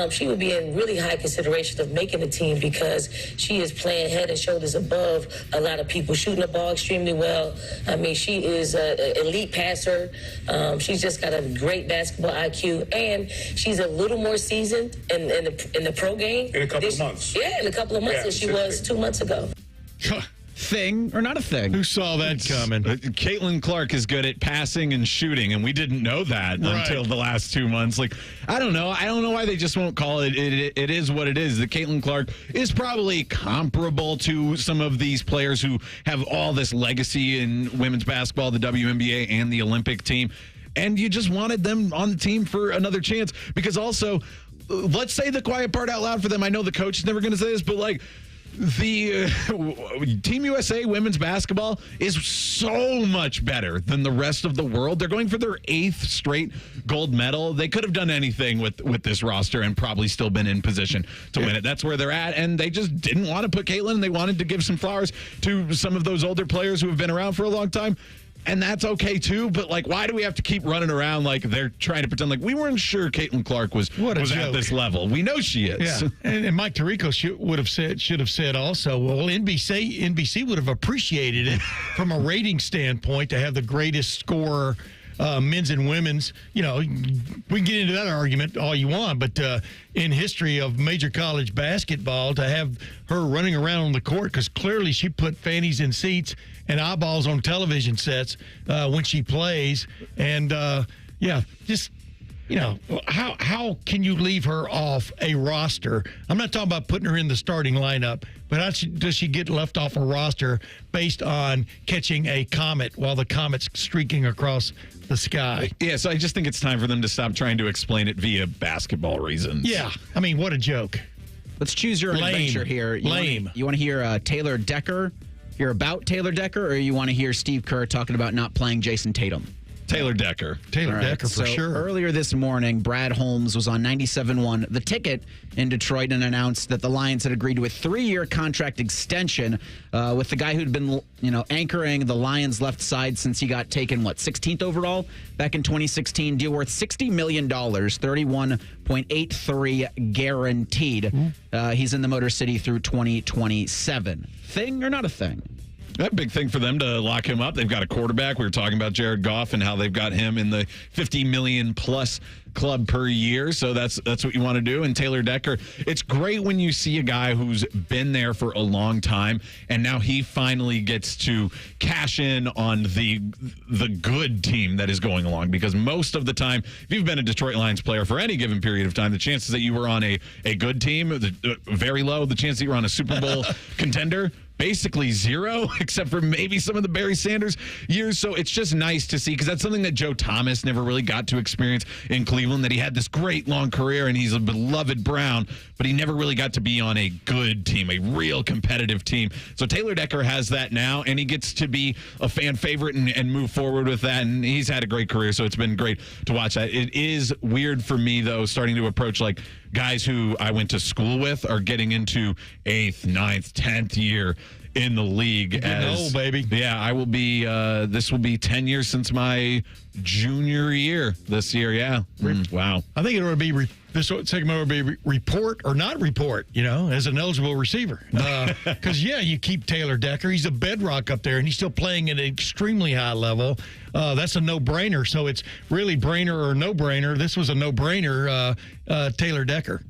she would be in really high consideration of making the team because she is playing head and and shoulders above a lot of people, shooting the ball extremely well. I mean, she is an elite passer. She's just got a great basketball IQ, and she's a little more seasoned in the pro game. In a couple of months. Yeah, in a couple of months than she was 2 months ago. Thing or not a thing? Who saw that coming? Caitlin Clark is good at passing and shooting, and we didn't know that until the last 2 months. Like, I don't know why they just won't call it. It is what it is. That Caitlin Clark is probably comparable to some of these players who have all this legacy in women's basketball, the WNBA, and the Olympic team. And you just wanted them on the team for another chance because also, let's say the quiet part out loud for them. I know the coach is never going to say this, but like, the Team USA women's basketball is so much better than the rest of the world. They're going for their 8th straight gold medal. They could have done anything with this roster and probably still been in position to win it. That's where they're at, and they just didn't want to put Caitlin. They wanted to give some flowers to some of those older players who have been around for a long time. And that's okay, too. But, like, why do we have to keep running around like they're trying to pretend like we weren't sure Caitlin Clark was at this level? We know she is. Yeah. And Mike Tirico should have said also, well, NBC would have appreciated it from a rating standpoint to have the greatest scorer, men's and women's. You know, we can get into that argument all you want, but in history of major college basketball, to have her running around on the court, because clearly she put fannies in seats and eyeballs on television sets when she plays. And, just, you know, how can you leave her off a roster? I'm not talking about putting her in the starting lineup, but how does she get left off a roster based on catching a comet while the comet's streaking across the sky? Yeah, so I just think it's time for them to stop trying to explain it via basketball reasons. Yeah, I mean, what a joke. Let's choose your adventure here. You want to hear Taylor Decker? You're about Taylor Decker, or you want to hear Steve Kerr talking about not playing Jason Tatum? Taylor Decker. Taylor Decker for sure. Earlier this morning, Brad Holmes was on 97.1 The Ticket in Detroit and announced that the Lions had agreed to a 3-year contract extension with the guy who'd been, anchoring the Lions' left side since he got taken, 16th overall back in 2016. Deal worth $60 million, 31.83 guaranteed. He's in the Motor City through 2027. Thing or not a thing? That big thing for them to lock him up. They've got a quarterback. We were talking about Jared Goff and how they've got him in the 50 million plus club per year. So that's what you want to do. And Taylor Decker, it's great when you see a guy who's been there for a long time and now he finally gets to cash in on the good team that is going along. Because most of the time, if you've been a Detroit Lions player for any given period of time, the chances that you were on a good team, very low. The chance that you were on a Super Bowl contender, basically zero, except for maybe some of the Barry Sanders years. So it's just nice to see, because that's something that Joe Thomas never really got to experience in Cleveland, that he had this great long career and he's a beloved Brown, but he never really got to be on a good team, a real competitive team. So Taylor Decker has that now, and he gets to be a fan favorite and move forward with that. And he's had a great career, so it's been great to watch that. It is weird for me, though, starting to approach like guys who I went to school with are getting into 8th, 9th, 10th year in the league. Old, baby. Yeah, I will be, this will be 10 years since my junior year this year. Yeah. Wow. I think it ought to be, this segment ought to be report or not report, as an eligible receiver. Because, you keep Taylor Decker. He's a bedrock up there, and he's still playing at an extremely high level. That's a no-brainer. So it's really brainer or no-brainer. This was a no-brainer, Taylor Decker.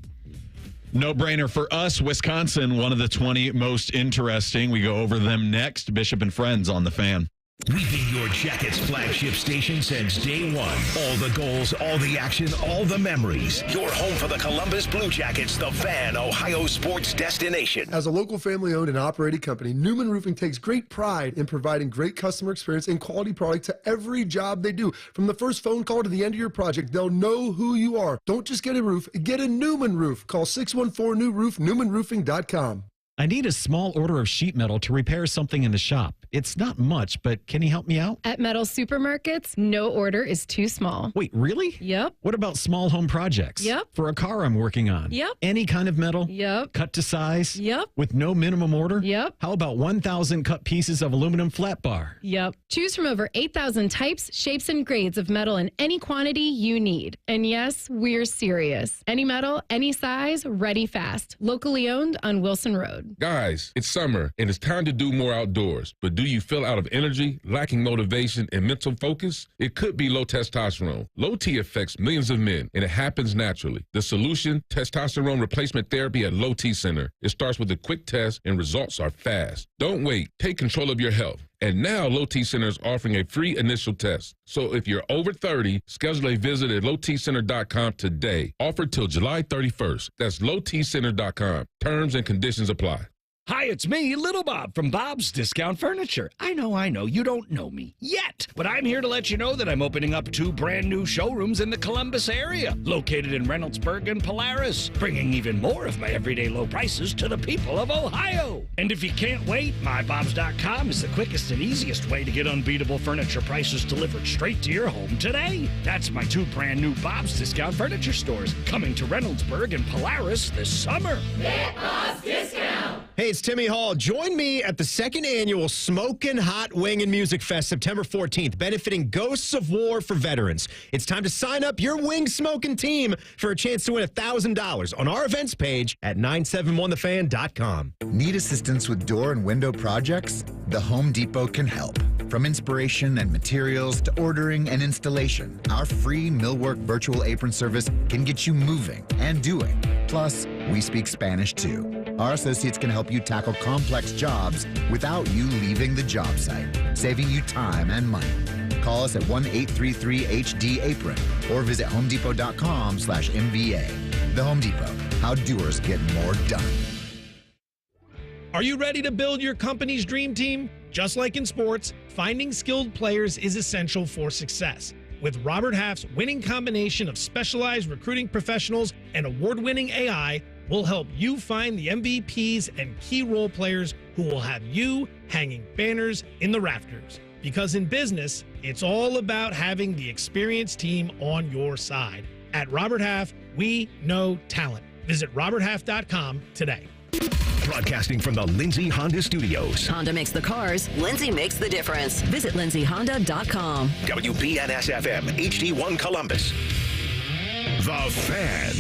No-brainer for us. Wisconsin, one of the 20 most interesting. We go over them next. Bishop and Friends on the Fan. We've been your Jackets flagship station since day one. All the goals, all the action, all the memories. Your home for the Columbus Blue Jackets, the Fan, Ohio sports destination. As a local family-owned and operated company, Newman Roofing takes great pride in providing great customer experience and quality product to every job they do. From the first phone call to the end of your project, they'll know who you are. Don't just get a roof, get a Newman roof. Call 614-NEW-ROOF, newmanroofing.com. I need a small order of sheet metal to repair something in the shop. It's not much, but can you help me out? At Metal Supermarkets, no order is too small. Wait, really? Yep. What about small home projects? Yep. For a car I'm working on? Yep. Any kind of metal? Yep. Cut to size? Yep. With no minimum order? Yep. How about 1,000 cut pieces of aluminum flat bar? Yep. Choose from over 8,000 types, shapes, and grades of metal in any quantity you need. And yes, we're serious. Any metal, any size, ready fast. Locally owned on Wilson Road. hard. Guys, it's summer and it's time to do more outdoors. But do you feel out of energy, lacking motivation, and mental focus? It could be low testosterone. Low T affects millions of men, and it happens naturally. The solution, testosterone replacement therapy at Low T Center. It starts with a quick test, and results are fast. Don't wait. Take control of your health. And now Low T Center is offering a free initial test. So if you're over 30, schedule a visit at lowtcenter.com today. Offered till July 31st. That's lowtcenter.com. Terms and conditions apply. Hi, it's me, Little Bob from Bob's Discount Furniture. I know, you don't know me yet, but I'm here to let you know that I'm opening up 2 brand new showrooms in the Columbus area, located in Reynoldsburg and Polaris, bringing even more of my everyday low prices to the people of Ohio. And if you can't wait, mybobs.com is the quickest and easiest way to get unbeatable furniture prices delivered straight to your home today. That's my 2 brand new Bob's Discount Furniture stores coming to Reynoldsburg and Polaris this summer. Get Bob's Discount! Hey, it's Timmy Hall. Join me at the 2nd annual Smokin' Hot Wing and Music Fest, September 14th, benefiting Ghosts of War for veterans. It's time to sign up your wing smoking team for a chance to win $1,000 on our events page at 971thefan.com. Need assistance with door and window projects? The Home Depot can help. From inspiration and materials to ordering and installation, our free millwork virtual apron service can get you moving and doing. Plus, we speak Spanish too. Our associates can help you tackle complex jobs without you leaving the job site, saving you time and money. Call us at 1-833-HD-APRON or visit homedepot.com/MVA. The Home Depot, how doers get more done. Are you ready to build your company's dream team? Just like in sports, finding skilled players is essential for success. With Robert Half's winning combination of specialized recruiting professionals and award-winning AI, we'll help you find the MVPs and key role players who will have you hanging banners in the rafters. Because in business, it's all about having the experienced team on your side. At Robert Half, we know talent. Visit roberthalf.com today. Broadcasting from the Lindsay Honda Studios. Honda makes the cars. Lindsay makes the difference. Visit lindsayhonda.com. WBNS-FM, HD1 Columbus. The Fan.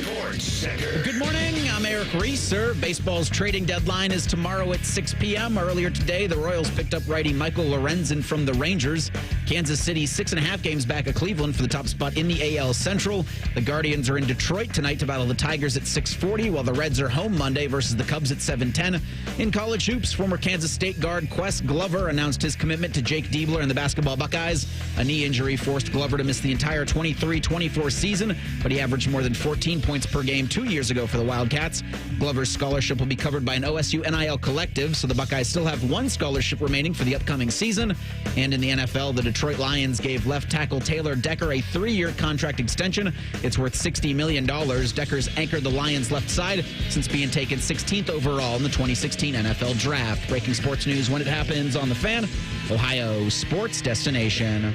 Sports Center. Good morning. I'm Eric Reeser. Baseball's trading deadline is tomorrow at 6 p.m. Earlier today, the Royals picked up righty Michael Lorenzen from the Rangers. Kansas City 6.5 games back of Cleveland for the top spot in the AL Central. The Guardians are in Detroit tonight to battle the Tigers at 6:40, while the Reds are home Monday versus the Cubs at 7:10. In college hoops, former Kansas State guard Quest Glover announced his commitment to Jake Diebler and the basketball Buckeyes. A knee injury forced Glover to miss the entire 23-24 season, but he averaged more than 14 points per game 2 years ago for the Wildcats. Glover's scholarship will be covered by an OSU NIL collective, so the Buckeyes still have 1 scholarship remaining for the upcoming season. And in the NFL, the Detroit Lions gave left tackle Taylor Decker a 3-year contract extension. It's worth $60 million. Decker's anchored the Lions' left side since being taken 16th overall in the 2016 NFL Draft. Breaking sports news when it happens on The Fan, Ohio sports destination.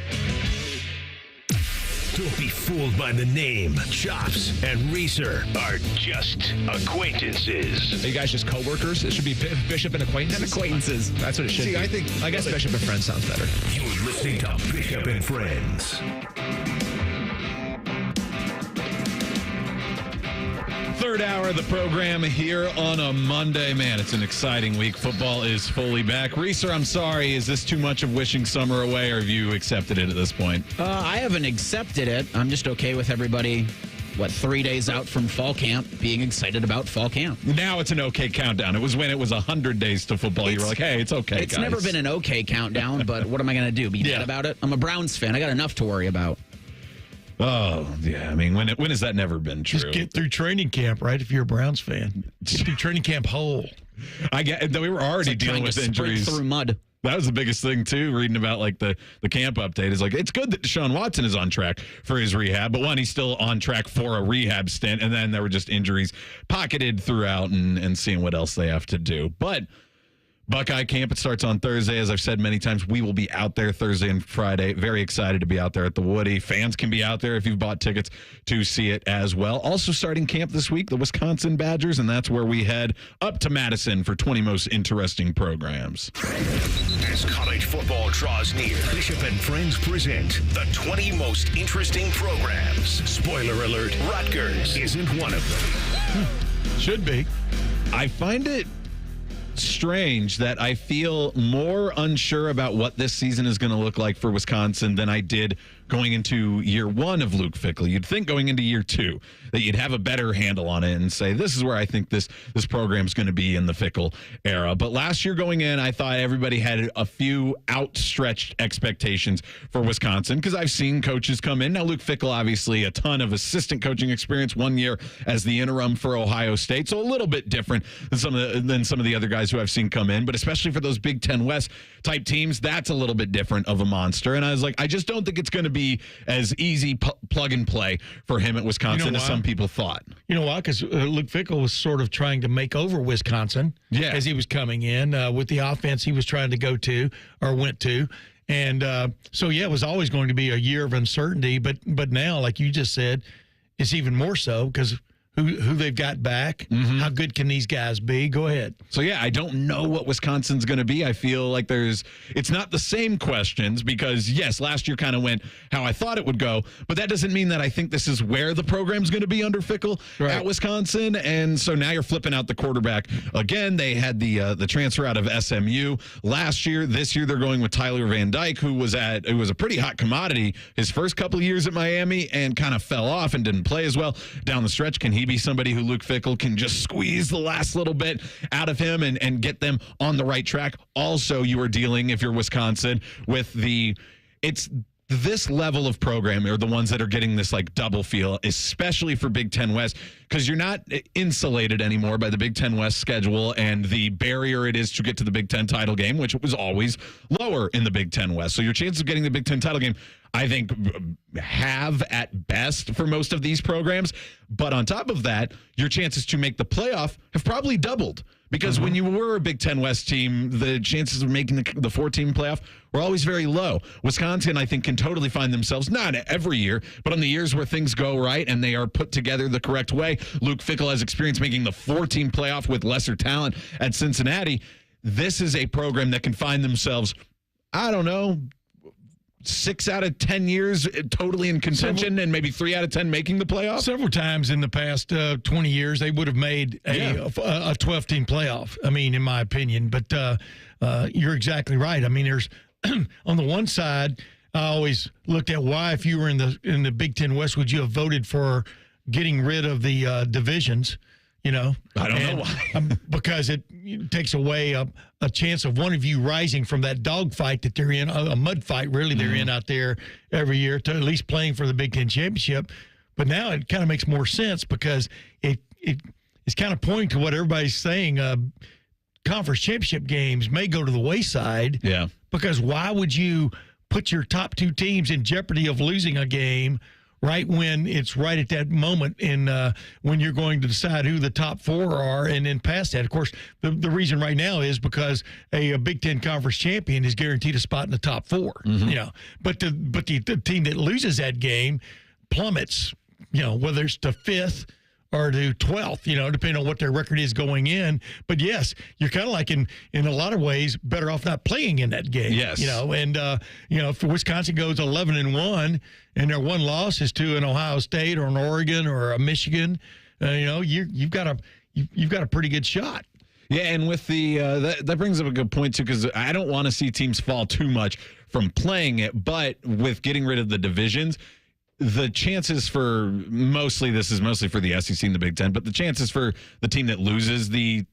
Don't be fooled by the name. Chops and Reeser are just acquaintances. Are you guys just coworkers? It should be Bishop and acquaintances. And acquaintances. That's what it should be. I guess Bishop and Friends sounds better. You're listening to Bishop and Friends. Third hour of the program here on a Monday. Man, it's an exciting week. Football is fully back. Reeser, I'm sorry. Is this too much of wishing summer away, or have you accepted it at this point? I haven't accepted it. I'm just okay with everybody, 3 days out from fall camp, being excited about fall camp. Now it's an okay countdown. It was when it was 100 days to football. You were like, hey, it's okay, It's guys. never been an okay countdown, but what am I going to do? Be mad about it? I'm a Browns fan. I got enough to worry about. Oh, yeah. I mean, when has that never been true? Just get through training camp, right? If you're a Browns fan, just do training camp whole. I get that we were already dealing with injuries through mud. That was the biggest thing, too, reading about the camp update. Is it's good that Deshaun Watson is on track for his rehab, but he's still on track for a rehab stint, and then there were just injuries pocketed throughout and seeing what else they have to do. But Buckeye camp, it starts on Thursday. As I've said many times, we will be out there Thursday and Friday. Very excited to be out there at the Woody. Fans can be out there if you've bought tickets to see it as well. Also starting camp this week, the Wisconsin Badgers, and that's where we head up to Madison for 20 most interesting programs. As college football draws near, Bishop and Friends present the 20 most interesting programs. Spoiler alert, Rutgers isn't one of them. Should be. I find it strange that I feel more unsure about what this season is going to look like for Wisconsin than I did going into year one of Luke Fickell. You'd think going into year two that you'd have a better handle on it and say, this is where I think this program is going to be in the Fickell era. But last year going in, I thought everybody had a few outstretched expectations for Wisconsin because I've seen coaches come in. Now, Luke Fickell, obviously, a ton of assistant coaching experience, 1 year as the interim for Ohio State, so a little bit different than some of the other guys who I've seen come in. But especially for those Big Ten West type teams, that's a little bit different of a monster. And I was like, I just don't think it's going to be as easy plug and play for him at Wisconsin as some people thought. You know why? Because Luke Fickell was sort of trying to make over Wisconsin as he was coming in with the offense he was trying to go to or went to. And so, it was always going to be a year of uncertainty. But now, like you just said, it's even more so because who they've got back. How good can these guys be? Go ahead. So, I don't know what Wisconsin's going to be. I feel like it's not the same questions because, yes, last year kind of went how I thought it would go, but that doesn't mean that I think this is where the program's going to be under Fickell at Wisconsin. And so now you're flipping out the quarterback. Again, they had the transfer out of SMU last year. This year they're going with Tyler Van Dyke, who was a pretty hot commodity his first couple of years at Miami and kind of fell off and didn't play as well down the stretch. Can he be somebody who Luke Fickell can just squeeze the last little bit out of him and get them on the right track? Also, you are dealing, if you're Wisconsin, with this level of program are the ones that are getting this like double feel, especially for Big Ten West, because you're not insulated anymore by the Big Ten West schedule and the barrier it is to get to the Big Ten title game, which was always lower in the Big Ten West. So your chances of getting the Big Ten title game, I think, have at best for most of these programs. But on top of that, your chances to make the playoff have probably doubled. Because when you were a Big Ten West team, the chances of making the 4-team playoff were always very low. Wisconsin, I think, can totally find themselves, not every year, but on the years where things go right and they are put together the correct way. Luke Fickell has experience making the 4-team playoff with lesser talent at Cincinnati. This is a program that can find themselves, I don't know, 6 out of 10 years totally in contention and maybe 3 out of 10 making the playoffs? Several times in the past 20 years, they would have made a 12-team playoff, I mean, in my opinion. But you're exactly right. I mean, there's on the one side, I always looked at why, if you were in the Big Ten West, would you have voted for getting rid of the divisions? I don't know why. Because it takes away a chance of one of you rising from that dog fight that they're in, a mud fight, really, they're in out there every year, to at least playing for the Big Ten championship. But now it kind of makes more sense because it's kind of pointing to what everybody's saying. Conference championship games may go to the wayside. Yeah. Because why would you put your top 2 teams in jeopardy of losing a game right when it's right at that moment when you're going to decide who the top 4 are, and then past that? Of course, the reason right now is because a Big Ten Conference champion is guaranteed a spot in the top 4. But the team that loses that game plummets, whether it's to 5th or to 12th, depending on what their record is going in. But yes, you're kind of like in a lot of ways better off not playing in that game. Yes. If Wisconsin goes 11-1 and their one loss is to an Ohio State or an Oregon or a Michigan, you've got a pretty good shot. Yeah, and with that brings up a good point too, because I don't want to see teams fall too much from playing it, but with getting rid of the divisions, the chances for this is mostly for the SEC and the Big Ten, but the chances for the team that loses the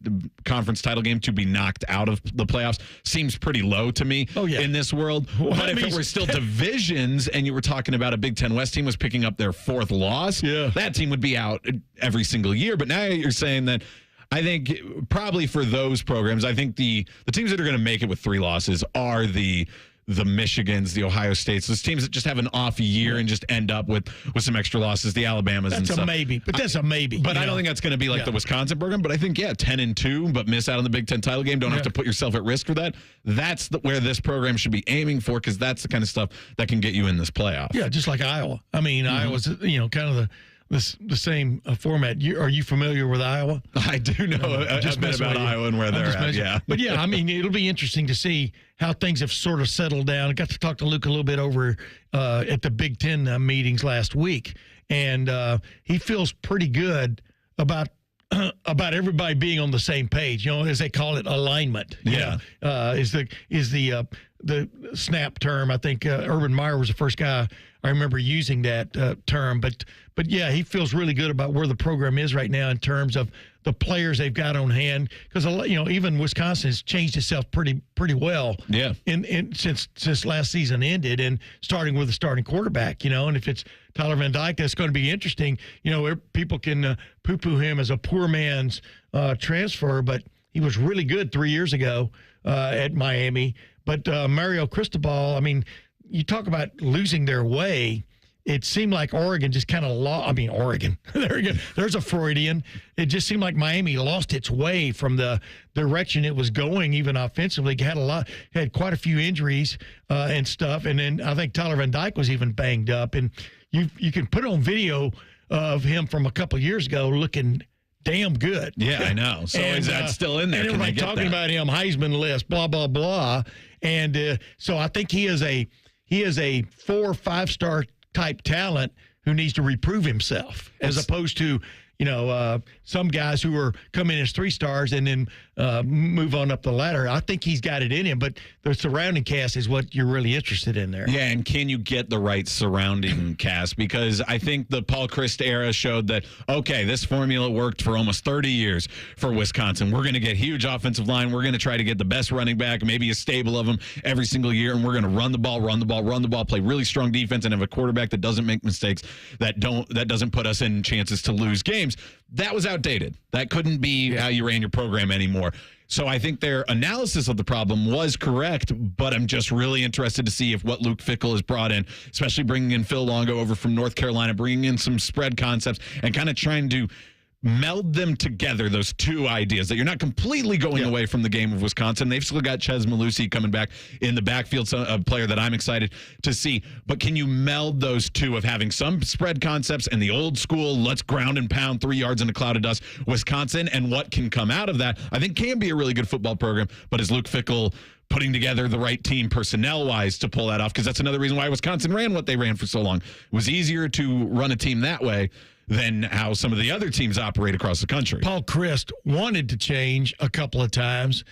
conference title game to be knocked out of the playoffs seems pretty low to me in this world. But if it were still divisions and you were talking about a Big Ten West team was picking up their 4th loss, that team would be out every single year. But now you're saying that I think probably for those programs, I think the teams that are going to make it with 3 losses are the Michigans, the Ohio States, those teams that just have an off year and just end up with some extra losses, the Alabamas and stuff. That's a maybe, but that's a maybe. But I don't think that's going to be like the Wisconsin program. But I think, 10-2, but miss out on the Big Ten title game. Don't have to put yourself at risk for that. That's where this program should be aiming for, because that's the kind of stuff that can get you in this playoff. Yeah, just like Iowa. I mean, Iowa's, kind of the same format. Are you familiar with Iowa? I do know a bit about Iowa and where they're at, yeah. But yeah, I mean, it'll be interesting to see how things have sort of settled down. I got to talk to Luke a little bit over at the Big Ten meetings last week, and he feels pretty good about about everybody being on the same page, as they call it, alignment. Is the snap term. I think Urban Meyer was the first guy I remember using that term. But yeah, he feels really good about where the program is right now in terms of the players they've got on hand. Because even Wisconsin has changed itself pretty well. Yeah. Since last season ended, and starting with a starting quarterback. And if it's Tyler Van Dyke, that's going to be interesting. People can poo-poo him as a poor man's transfer, but he was really good 3 years ago at Miami. But Mario Cristobal, you talk about losing their way. It seemed like Oregon just kind of lost. Oregon. There's a Freudian. It just seemed like Miami lost its way from the direction it was going, even offensively. Had quite a few injuries and stuff. And then I think Tyler Van Dyke was even banged up. And you can put on video of him from a couple of years ago looking damn good. Yeah, I know. So is that still in there? And everybody talking about him, Heisman list, blah, blah, blah. And so I think he is a 4 or 5 star type talent who needs to reprove himself, as opposed to some guys who are come in as 3 stars and then move on up the ladder. I think he's got it in him, but the surrounding cast is what you're really interested in there. Yeah, and can you get the right surrounding cast? Because I think the Paul Chryst era showed that, okay, this formula worked for almost 30 years for Wisconsin. We're going to get huge offensive line. We're going to try to get the best running back, maybe a stable of them every single year, and we're going to run the ball, play really strong defense, and have a quarterback that doesn't make mistakes, that doesn't put us in chances to lose games. That was outdated. That couldn't be how you ran your program anymore. So I think their analysis of the problem was correct, but I'm just really interested to see if what Luke Fickell has brought in, especially bringing in Phil Longo over from North Carolina, bringing in some spread concepts and kind of trying to meld them together, those two ideas, that you're not completely going away from the game of Wisconsin. They've still got Ches Malusi coming back in the backfield, a player that I'm excited to see. But can you meld those two of having some spread concepts and the old school, let's ground and pound 3 yards in a cloud of dust, Wisconsin, and what can come out of that, I think can be a really good football program. But is Luke Fickell putting together the right team personnel-wise to pull that off? Because that's another reason why Wisconsin ran what they ran for so long. It was easier to run a team that way than how some of the other teams operate across the country. Paul Chryst wanted to change a couple of times,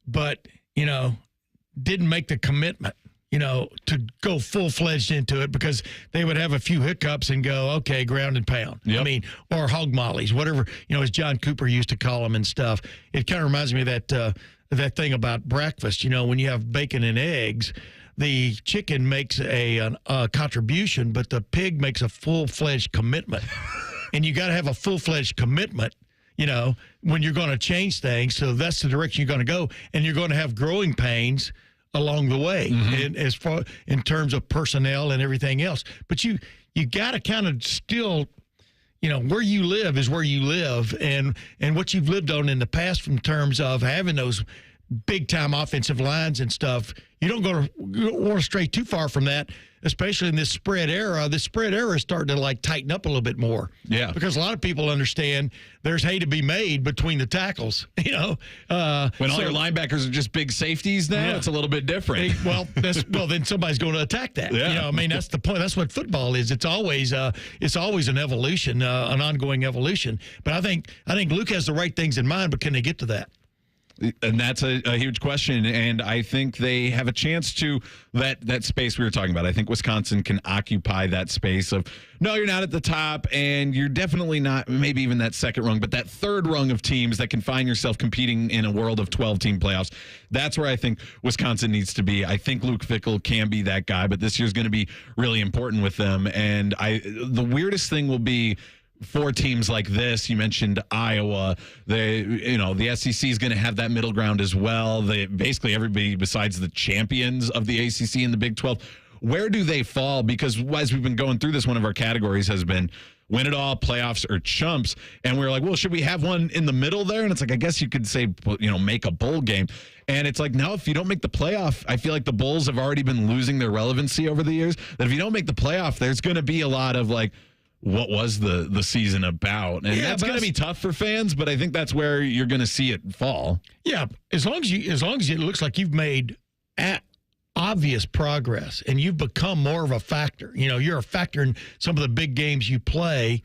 but, didn't make the commitment, to go full-fledged into it, because they would have a few hiccups and go, okay, ground and pound. Yep. Or hog mollies, whatever, as John Cooper used to call them and stuff. It kind of reminds me of that thing about breakfast, when you have bacon and eggs, the chicken makes a contribution, but the pig makes a full-fledged commitment. And you got to have a full-fledged commitment, when you're going to change things. So that's the direction you're going to go. And you're going to have growing pains along the way, and as far in terms of personnel and everything else. But you got to kind of still, where you live is where you live, and what you've lived on in the past in terms of having those big-time offensive lines and stuff. You don't want to stray too far from that, especially in this spread era. The spread era is starting to tighten up a little bit more. Yeah. Because a lot of people understand there's hay to be made between the tackles, When all your linebackers are just big safeties now, it's a little bit different. Then somebody's going to attack that. Yeah. That's the point. That's what football is. It's always an evolution, an ongoing evolution. But I think Luke has the right things in mind, but can they get to that? And that's a huge question, and I think they have a chance to that space we were talking about. I think Wisconsin can occupy that space of, no, you're not at the top, and you're definitely not maybe even that second rung, but that third rung of teams that can find yourself competing in a world of 12-team playoffs. That's where I think Wisconsin needs to be. I think Luke Fickell can be that guy, but this year's going to be really important with them. And the weirdest thing will be, for teams like this, you mentioned Iowa, the SEC is going to have that middle ground as well. Basically everybody besides the champions of the ACC and the Big 12. Where do they fall? Because as we've been going through this, one of our categories has been win it all, playoffs, or chumps. And we're like, well, should we have one in the middle there? And it's like, I guess you could say, make a bowl game. And it's like, now if you don't make the playoff, I feel like the Bulls have already been losing their relevancy over the years. That if you don't make the playoff, there's going to be a lot of what was the season about? And that's going to be tough for fans, but I think that's where you're going to see it fall. Yeah, as long as it looks like you've made obvious progress and you've become more of a factor. You're a factor in some of the big games you play,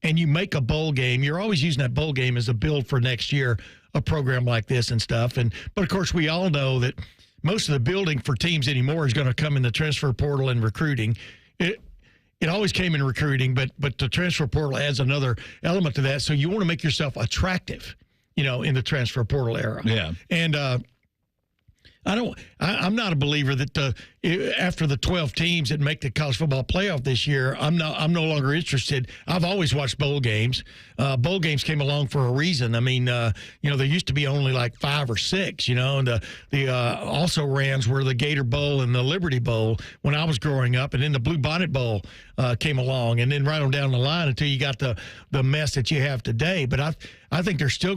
and you make a bowl game, you're always using that bowl game as a build for next year, a program like this and stuff. But of course, we all know that most of the building for teams anymore is going to come in the transfer portal and recruiting. It always came in recruiting, but the transfer portal adds another element to that. So you want to make yourself attractive, in the transfer portal era. Yeah. And I'm not a believer that after the 12 teams that make the college football playoff this year, I'm no longer interested. I've always watched bowl games. Bowl games came along for a reason. I mean, there used to be only like 5 or 6, and the also rans were the Gator Bowl and the Liberty Bowl when I was growing up, and then the Blue Bonnet Bowl came along, and then right on down the line until you got the mess that you have today. But I think there's still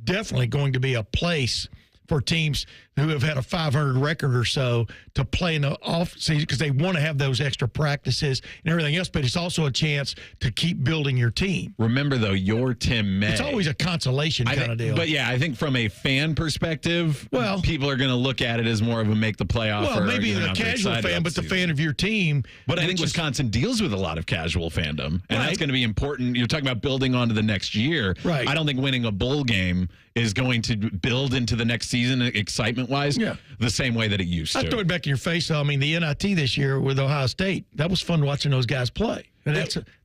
definitely going to be a place for teams who have had a 500 record or so to play in the off season because they want to have those extra practices and everything else, but it's also a chance to keep building your team. Remember, though, you're Tim May. It's always a consolation kind of deal. But, yeah, I think from a fan perspective, people are going to look at it as more of a make the playoff. Well, maybe the casual fan, but the fan of your team. But I think Wisconsin deals with a lot of casual fandom, and that's going to be important. You're talking about building onto the next year. Right. I don't think winning a bowl game is going to build into the next season excitement-wise the same way that it used to. I throw it back in your face, though. I mean, the NIT this year with Ohio State, that was fun watching those guys play. And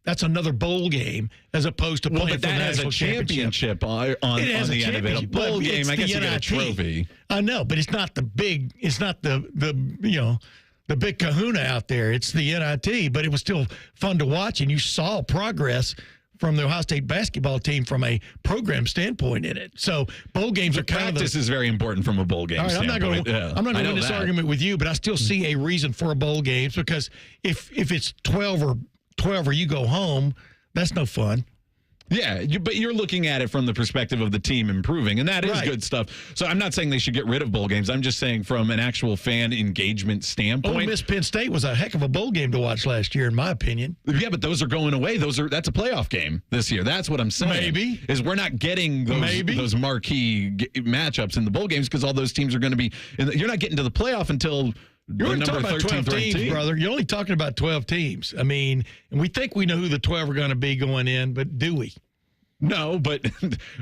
that's another bowl game as opposed to playing but for that the has national a championship on the end of it. A bowl game, I guess you get a trophy. I know, but it's not the big. It's not the big kahuna out there. It's the NIT, but it was still fun to watch, and you saw progress from the Ohio State basketball team from a program standpoint in it. So bowl games are kind of practice is very important from a bowl game. All right, standpoint. I'm not going to win this argument with you, but I still see a reason for a bowl games because if it's 12 or you go home, that's no fun. Yeah, but you're looking at it from the perspective of the team improving, and that is good stuff. So I'm not saying they should get rid of bowl games. I'm just saying from an actual fan engagement standpoint. Ole Miss Penn State was a heck of a bowl game to watch last year, in my opinion. Yeah, but those are going away. That's a playoff game this year. That's what I'm saying. Maybe. Is we're not getting those marquee matchups in the bowl games because all those teams are going to be – you're not getting to the playoff until – You're only talking about 12 teams, brother. You're only talking about 12 teams. I mean, and we think we know who the 12 are going to be going in, but do we? No, but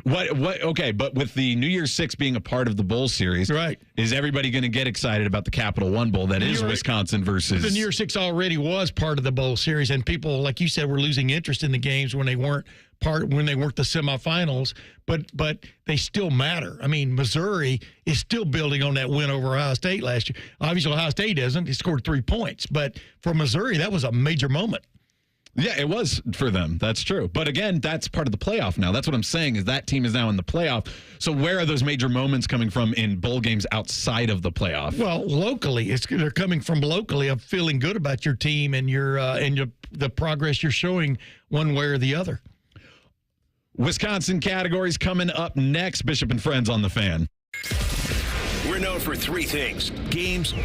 what? Okay, but with the New Year's Six being a part of the bowl series, right? Is everybody going to get excited about the Capital One Bowl that is Wisconsin versus the New Year's Six already was part of the bowl series, and people, like you said, were losing interest in the games when they weren't the semifinals, but they still matter. I mean, Missouri is still building on that win over Ohio State last year. Obviously, Ohio State isn't. He scored 3 points, but for Missouri, that was a major moment. Yeah, it was for them. That's true. But again, that's part of the playoff now. That's what I'm saying is that team is now in the playoff. So where are those major moments coming from in bowl games outside of the playoff? Well, locally, they're coming from locally of feeling good about your team and the progress you're showing one way or the other. Wisconsin categories coming up next. Bishop and Friends on the Fan. We're known for 3 things: games,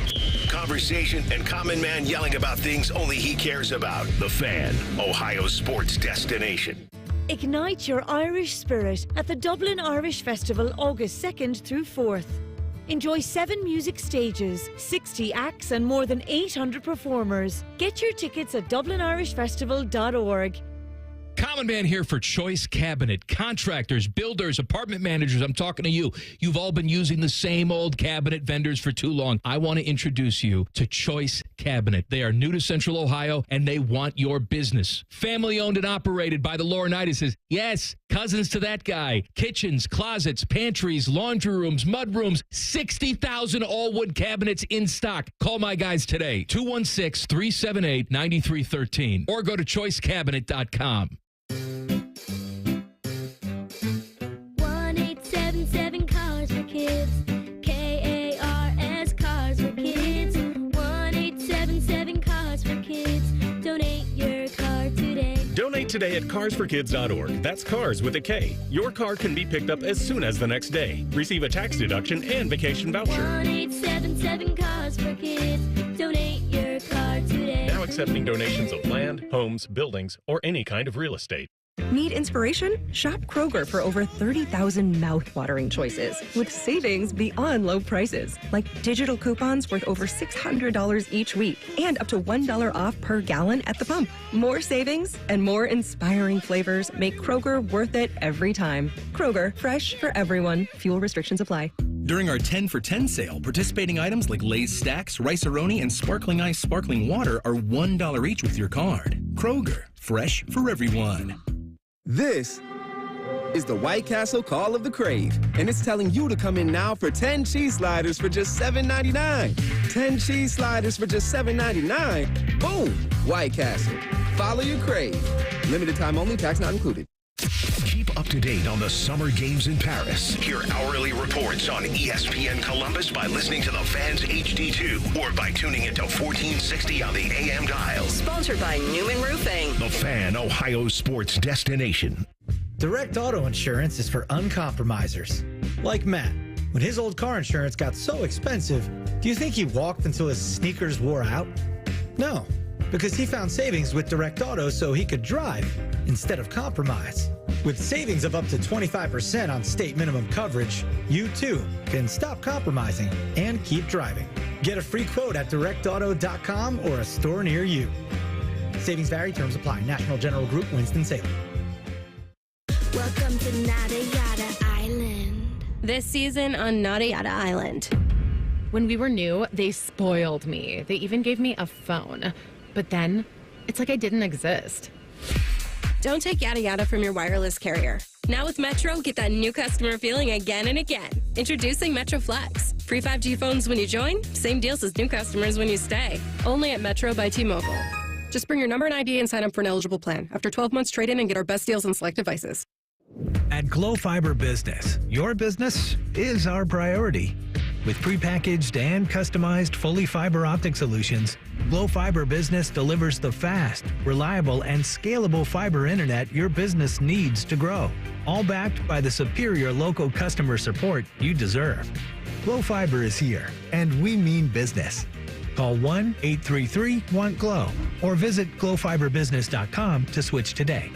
conversation, and Common Man yelling about things only he cares about. The Fan, Ohio's sports destination. Ignite your Irish spirit at the Dublin Irish Festival August 2nd through 4th. Enjoy 7 music stages, 60 acts, and more than 800 performers. Get your tickets at dublinirishfestival.org. Common Man here for Choice Cabinet. Contractors, builders, apartment managers, I'm talking to you. You've all been using the same old cabinet vendors for too long. I want to introduce you to Choice Cabinet. They are new to Central Ohio, and they want your business. Family owned and operated by the Laurinaitis. Yes, cousins to that guy. Kitchens, closets, pantries, laundry rooms, mud rooms, 60,000 all-wood cabinets in stock. Call my guys today, 216-378-9313, or go to choicecabinet.com. 1-877 Cars for Kids. KARS Cars for Kids. 1-877 Cars for Kids. Donate your car today. Donate today at carsforkids.org. That's cars with a K. Your car can be picked up as soon as the next day. Receive a tax deduction and vacation voucher. 1-877 Cars for Kids. Donate your car today. Now accepting donations of land, homes, buildings, or any kind of real estate. Need inspiration? Shop Kroger for over 30,000 mouth-watering choices with savings beyond low prices, like digital coupons worth over $600 each week and up to $1 off per gallon at the pump. More savings and more inspiring flavors make Kroger worth it every time. Kroger, fresh for everyone. Fuel restrictions apply. During our 10 for 10 sale, participating items like Lay's Stacks, Rice-A-Roni, and Sparkling Ice Sparkling Water are $1 each with your card. Kroger, fresh for everyone. This is the White Castle Call of the Crave, and it's telling you to come in now for 10 cheese sliders for just $7.99. 10 cheese sliders for just $7.99. Boom! White Castle. Follow your crave. Limited time only, tax not included. Keep up to date on the summer games in Paris. Hear hourly reports on ESPN Columbus by listening to the Fans HD2 or by tuning into 1460 on the AM dial. Sponsored by Newman Roofing. The Fan, Ohio sports destination. Direct auto insurance is for uncompromisers. Like Matt. When his old car insurance got so expensive, do you think he walked until his sneakers wore out? No, because he found savings with Direct Auto so he could drive instead of compromise. With savings of up to 25% on state minimum coverage, you too can stop compromising and keep driving. Get a free quote at directauto.com or a store near you. Savings vary, terms apply. National General Group, Winston-Salem. Welcome to Nada Yada Island. This season on Nada Yada Island. When we were new, they spoiled me. They even gave me a phone. But then, it's like I didn't exist. Don't take yada yada from your wireless carrier. Now with Metro, get that new customer feeling again and again. Introducing Metro Flex. Free 5G phones when you join, same deals as new customers when you stay. Only at Metro by T-Mobile. Just bring your number and ID and sign up for an eligible plan. After 12 months, trade in and get our best deals on select devices. At Glow Fiber Business, your business is our priority. With prepackaged and customized fully fiber optic solutions, Glow Fiber Business delivers the fast, reliable, and scalable fiber internet your business needs to grow, all backed by the superior local customer support you deserve. Glow Fiber is here, and we mean business. Call 1-833-WANT-GLOW or visit glowfiberbusiness.com to switch today.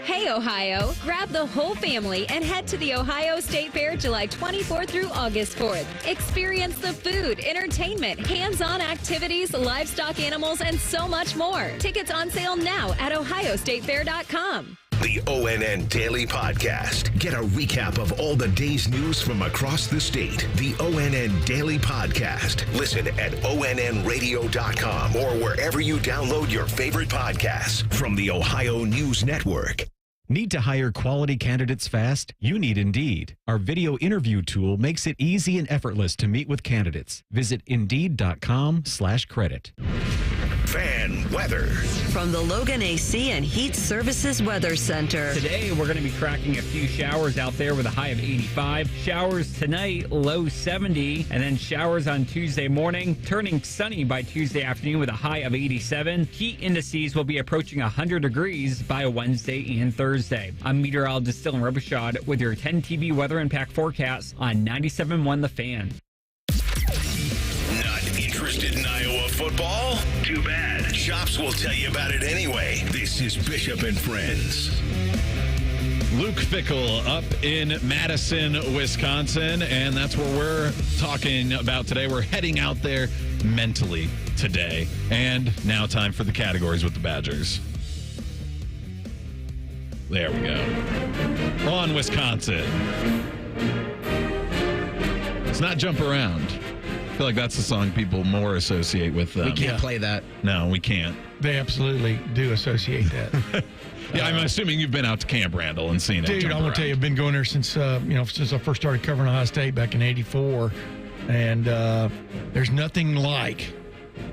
Hey, Ohio! Grab the whole family and head to the Ohio State Fair July 24th through August 4th. Experience the food, entertainment, hands-on activities, livestock animals, and so much more. Tickets on sale now at ohiostatefair.com. The ONN Daily Podcast. Get a recap of all the day's news from across the state. The ONN Daily Podcast. Listen at onnradio.com or wherever you download your favorite podcasts from the Ohio News Network. Need to hire quality candidates fast? You need Indeed. Our video interview tool makes it easy and effortless to meet with candidates. Visit Indeed.com/credit. Fan weather. From the Logan AC and Heat Services Weather Center. Today, we're going to be tracking a few showers out there with a high of 85. Showers tonight, low 70. And then showers on Tuesday morning, turning sunny by Tuesday afternoon with a high of 87. Heat indices will be approaching 100 degrees by Wednesday and Thursday. I'm meteorologist Dylan Robichaud with your 10 TV weather impact forecast on 97.1 The Fan. Not interested in Iowa football? Too bad. Chops will tell you about it anyway. This is Bishop and Friends. Luke Fickell up in Madison, Wisconsin, and that's where we're talking about today. We're heading out there mentally today. And now time for the categories with the Badgers. There we go. On Wisconsin. It's not Jump Around. I feel like that's the song people more associate with them. We can't play that. No, we can't. They absolutely do associate that. Yeah, I'm assuming you've been out to Camp Randall and seen it. Dude, I'm gonna tell you, I've been going there since since I first started covering Ohio State back in '84, and there's nothing like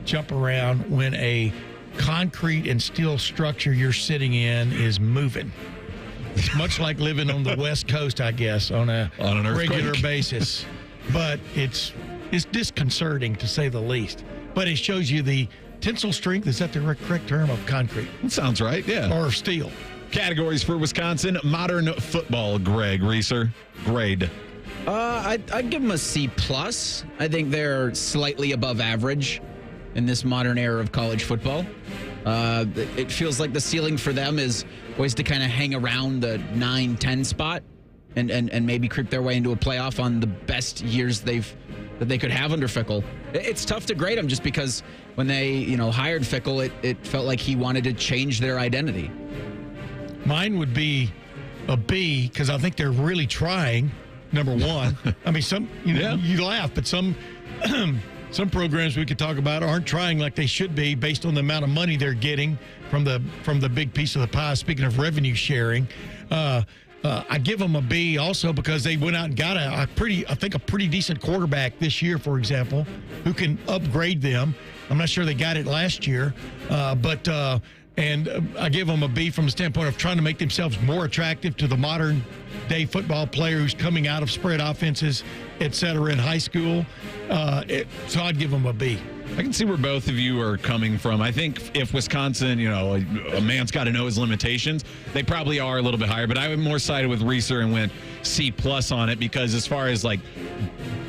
Jump Around when a concrete and steel structure you're sitting in is moving. It's much like living on the West Coast, I guess, on an regular basis, but it's disconcerting to say the least. But it shows you the tensile strength, is that the correct term, of concrete? That sounds right, yeah. Or steel. Categories for Wisconsin, modern football, Greg Reeser. Grade. I'd give them a C+. I think they're slightly above average in this modern era of college football. It feels like the ceiling for them is always to kind of hang around the 9-10 spot and maybe creep their way into a playoff on the best years that they could have under Fickell. It's tough to grade them just because when they hired Fickell, it felt like he wanted to change their identity. Mine would be a B because I think they're really trying. Number one, I mean, you laugh, but some programs we could talk about aren't trying like they should be based on the amount of money they're getting from the big piece of the pie. Speaking of revenue sharing, I give them a B also because they went out and got a pretty decent quarterback this year, for example, who can upgrade them. I'm not sure they got it last year, but I give them a B from the standpoint of trying to make themselves more attractive to the modern day football player who's coming out of spread offenses, et cetera, in high school. So I'd give them a B. I can see where both of you are coming from. I think if Wisconsin, a man's got to know his limitations, they probably are a little bit higher. But I would more sided with Reeser and went C+ on it because as far as like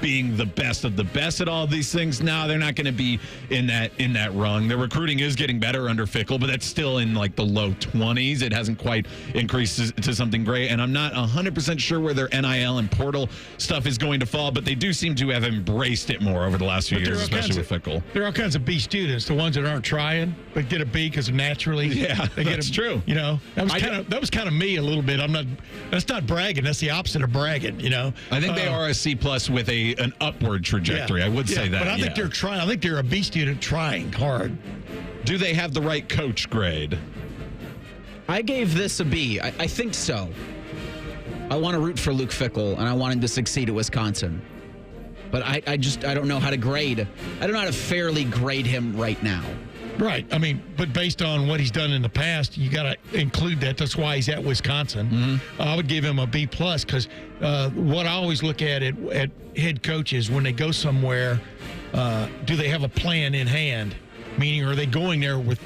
being the best of the best at all of these things, no, they're not going to be in that rung. Their recruiting is getting better under Fickell, but that's still in like the low 20s. It hasn't quite increased to something great. And I'm not 100% sure where their NIL and portal stuff is going to fall, but they do seem to have embraced it more over the last few years, especially with Fickell. There are all kinds of B students, the ones that aren't trying, but get a B because naturally. Yeah, they get that's true. That was kind of me a little bit. That's not bragging. That's the opposite of bragging, I think they are a C+ with an upward trajectory. Yeah, I would say that. But I think they're trying. I think they're a B student trying hard. Do they have the right coach grade? I gave this a B. I think so. I want to root for Luke Fickell, and I want him to succeed at Wisconsin. But I don't know how to grade. I don't know how to fairly grade him right now. Right. I mean, but based on what he's done in the past, you got to include that. That's why he's at Wisconsin. Mm-hmm. I would give him a B+ because what I always look at head coaches when they go somewhere, do they have a plan in hand? Meaning, are they going there with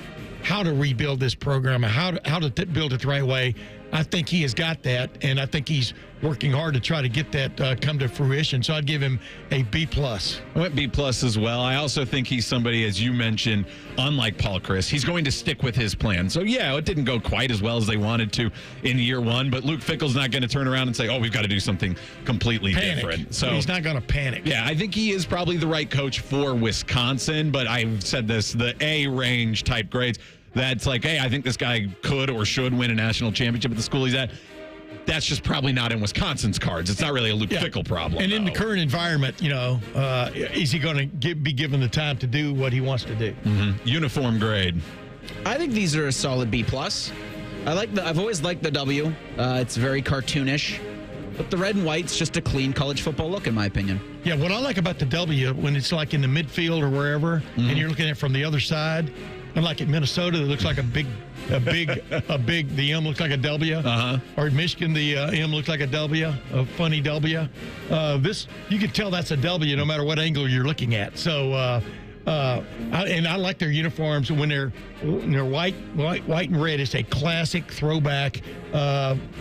how to rebuild this program and how to build it the right way? I think he has got that, and I think he's working hard to try to get that come to fruition. So I'd give him a B+. I went B+ as well. I also think he's somebody, as you mentioned, unlike Paul Chris, he's going to stick with his plan. So, yeah, it didn't go quite as well as they wanted to in year one, but Luke Fickell's not going to turn around and say, we've got to do something completely different. So he's not going to panic. Yeah, I think he is probably the right coach for Wisconsin, but I've said this, the A range type grades, that's like, hey, I think this guy could or should win a national championship at the school he's at. That's just probably not in Wisconsin's cards. It's not really a Luke Fickell problem. And in the current environment, is he going to be given the time to do what he wants to do? Mm-hmm. Uniform grade. I think these are a solid B+. I've always liked the W. It's very cartoonish. But the red and white's just a clean college football look, in my opinion. Yeah, what I like about the W, when it's like in the midfield or wherever, and you're looking at it from the other side, unlike at Minnesota, that looks like the M looks like a W. Or at Michigan, the M looks like a W, a funny W. This, you can tell that's a W no matter what angle you're looking at. So, I like their uniforms when they're white and red. It's a classic throwback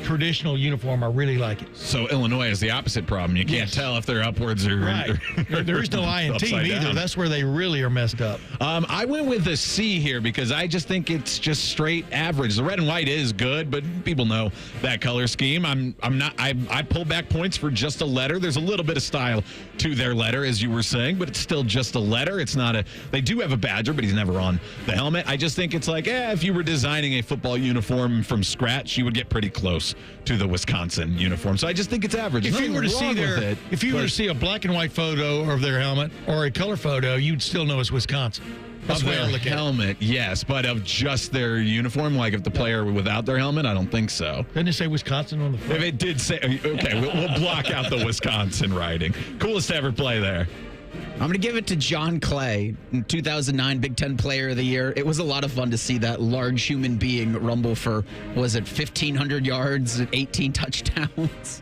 traditional uniform. I really like it. So Illinois has the opposite problem. You can't tell if they're upwards or right. There is no INT either. That's where they really are messed up. I went with a C here because I just think it's just straight average. The red and white is good, but people know that color scheme. I pull back points for just a letter. There's a little bit of style to their letter, as you were saying, but it's still just a letter. It's not they do have a badger, but he's never on the helmet. I just think it's like, if you were designing a football uniform from scratch, you would get pretty close to the Wisconsin uniform. So I just think it's average. If you were to see a black and white photo of their helmet or a color photo, you'd still know it's Wisconsin. That's of the way I their look at helmet, yes, but of just their uniform, like if the player without their helmet, I don't think so. Didn't it say Wisconsin on the front? If it did say, okay, we'll block out the Wisconsin writing. Coolest to ever play there. I'm going to give it to John Clay, 2009 Big Ten Player of the Year. It was a lot of fun to see that large human being rumble for, 1,500 yards and 18 touchdowns.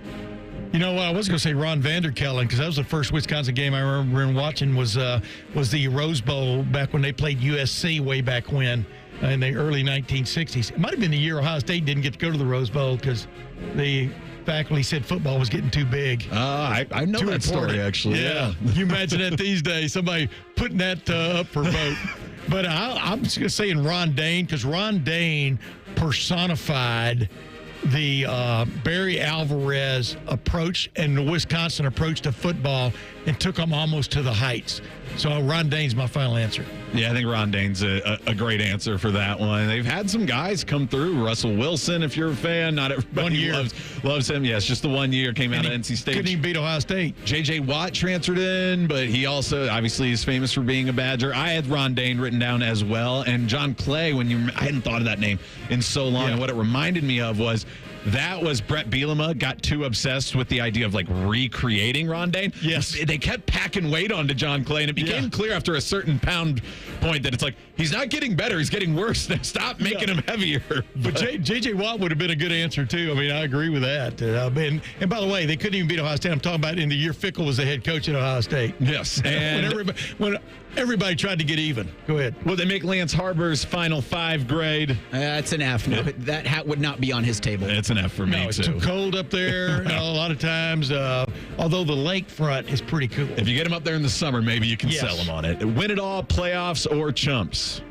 You know what? I was going to say Ron Vanderkellen because that was the first Wisconsin game I remember watching was the Rose Bowl back when they played USC way back when in the early 1960s. It might have been the year Ohio State didn't get to go to the Rose Bowl because the faculty said football was getting too big. I know that story, actually. Yeah. You imagine that these days, somebody putting that up for vote. But I'm just saying Ron Dayne, because Ron Dayne personified the Barry Alvarez approach and the Wisconsin approach to football and took them almost to the heights. So Ron Dayne's my final answer. Yeah, I think Ron Dayne's a great answer for that one. They've had some guys come through. Russell Wilson, if you're a fan, not everybody loves him. Yes, just the 1 year, came out of NC State. Couldn't even beat Ohio State. J.J. Watt transferred in, but he also obviously is famous for being a Badger. I had Ron Dayne written down as well. And John Clay, I hadn't thought of that name in so long. And what it reminded me of was that was Brett Bielema got too obsessed with the idea of like recreating Ron Dayne. Yes. They kept packing weight onto John Clay, and it became clear after a certain pound point that it's like, he's not getting better, he's getting worse. Stop making him heavier. But J.J. Watt would have been a good answer, too. I mean, I agree with that. And by the way, they couldn't even beat Ohio State. I'm talking about in the year Fickell was the head coach at Ohio State. Yes. And when everybody tried to get even. Go ahead. Will they make Lance Harbor's final 5 grade? It's an F. No, that hat would not be on his table. It's an F for me, it's too. too cold up there a lot of times, although the lakefront is pretty cool. If you get him up there in the summer, maybe you can sell him on it. Win it all, playoffs, or chumps?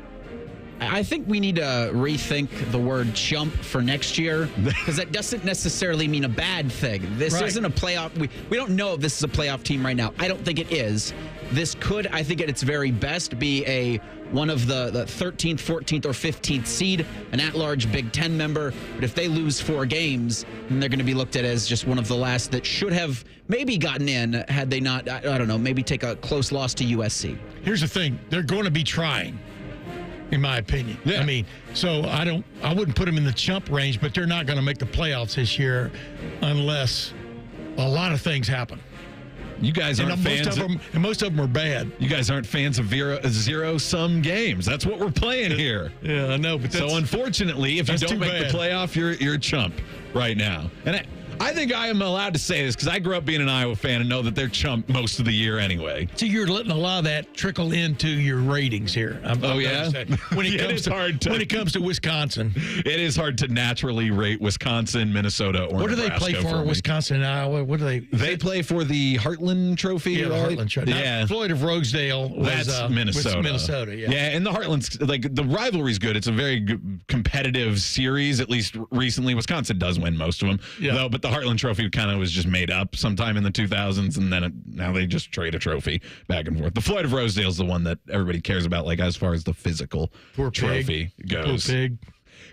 I think we need to rethink the word chump for next year, because that doesn't necessarily mean a bad thing. This isn't a playoff. We don't know if this is a playoff team right now. I don't think it is. This could, I think at its very best, be one of the 13th, 14th, or 15th seed, an at-large Big Ten member. But if they lose 4 games, then they're going to be looked at as just one of the last that should have maybe gotten in had they not, I don't know, maybe take a close loss to USC. Here's the thing. They're going to be trying, in my opinion. Yeah. I mean, so I wouldn't put them in the chump range, but they're not going to make the playoffs this year unless a lot of things happen. You guys aren't fans. Most of them are bad. You guys aren't fans of zero-sum games. That's what we're playing here. Yeah, I know. But so unfortunately, if you don't make the playoff, you're a chump right now. And I think I am allowed to say this because I grew up being an Iowa fan and know that they're chump most of the year anyway. So you're letting a lot of that trickle into your ratings here. When it comes to Wisconsin, it is hard to naturally rate Wisconsin, Minnesota, or what do Nebraska they play for? Wisconsin and Iowa. What do they? They play for the Heartland Trophy. Yeah, right? the Heartland Trophy. Yeah, Floyd of Rosedale. That's Minnesota. Minnesota. Yeah. Yeah, and the Heartland's like the rivalry's good. It's a very good, competitive series. At least recently, Wisconsin does win most of them, though. But the Heartland Trophy kind of was just made up sometime in the 2000s, and then now they just trade a trophy back and forth. The Floyd of Rosedale is the one that everybody cares about, like as far as the physical trophy goes. Poor pig.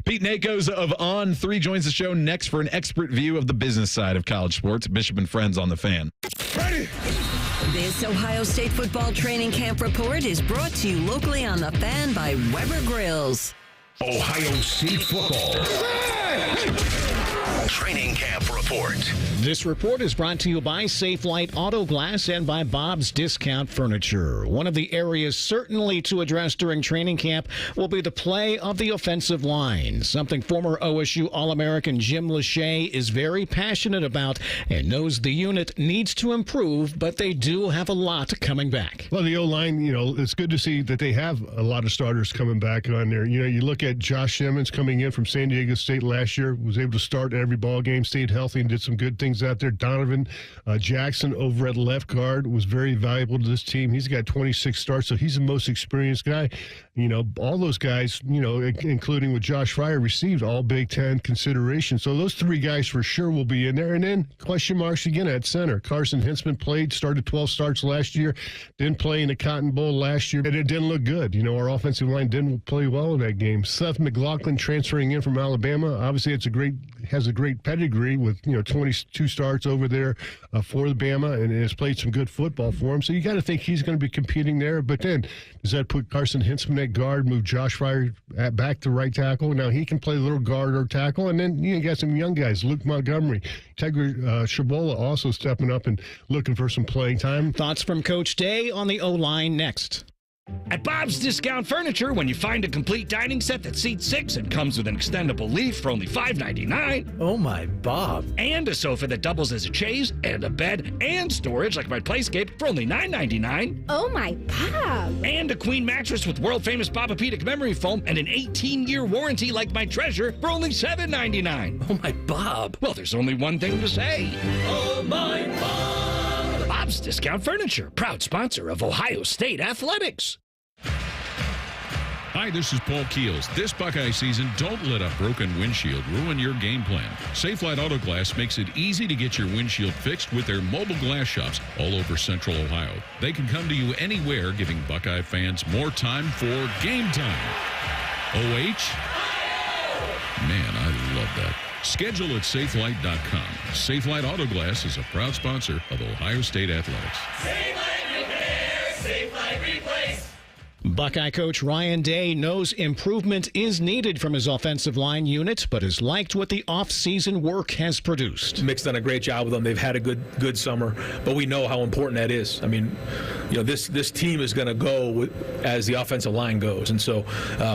Pete Nakos of On 3 joins the show next for an expert view of the business side of college sports. Bishop and Friends on the Fan. Ready. This Ohio State football training camp report is brought to you locally on the Fan by Weber Grills. Ohio State football. Training camp report. This report is brought to you by Safe Light Auto Glass and by Bob's Discount Furniture. One of the areas certainly to address during training camp will be the play of the offensive line, something former OSU All-American Jim Lachey is very passionate about and knows the unit needs to improve, but they do have a lot coming back. Well, the O-line, it's good to see that they have a lot of starters coming back on there. You look at Josh Simmons coming in from San Diego State last year, was able to start every ball game, stayed healthy, and did some good things out there. Donovan Jackson over at left guard was very valuable to this team. He's got 26 starts, so he's the most experienced guy. All those guys, including with Josh Fryer, received all Big Ten consideration. So those 3 guys for sure will be in there. And then question marks again at center. Carson Hintzman started 12 starts last year, didn't play in the Cotton Bowl last year, and it didn't look good. Our offensive line didn't play well in that game. Seth McLaughlin transferring in from Alabama. Obviously, has a great pedigree with 22 starts over there for the Bama, and has played some good football for him. So you got to think he's going to be competing there. But then does that put Carson Hintzman at guard, move Josh Fryer back to right tackle? Now he can play a little guard or tackle, and then you got some young guys, Luke Montgomery, Tegra Shabola also stepping up and looking for some playing time. Thoughts from Coach Day on the O-line next. At Bob's Discount Furniture, when you find a complete dining set that seats 6 and comes with an extendable leaf for only $5.99. Oh my, Bob. And a sofa that doubles as a chaise, and a bed, and storage like my Playscape for only $9.99. Oh my, Bob. And a queen mattress with world-famous Papa-Pedic memory foam and an 18-year warranty like my Treasure for only $7.99. Oh my, Bob. Well, there's only one thing to say. Oh my, Bob. Bob's Discount Furniture, proud sponsor of Ohio State Athletics. Hi, this is Paul Keels. This Buckeye season, don't let a broken windshield ruin your game plan. Safelite Auto Glass makes it easy to get your windshield fixed with their mobile glass shops all over Central Ohio. They can come to you anywhere, giving Buckeye fans more time for game time. OH? Man, I love that. Schedule at safelite.com. Safelite Auto Glass is a proud sponsor of Ohio State Athletics. Safelite Repair, Safelite Replace. Buckeye coach Ryan Day knows improvement is needed from his offensive line unit, but has liked what the offseason work has produced. Mick's done a great job with them. They've had a good summer, but we know how important that is. I mean, this team is going to go as the offensive line goes, and so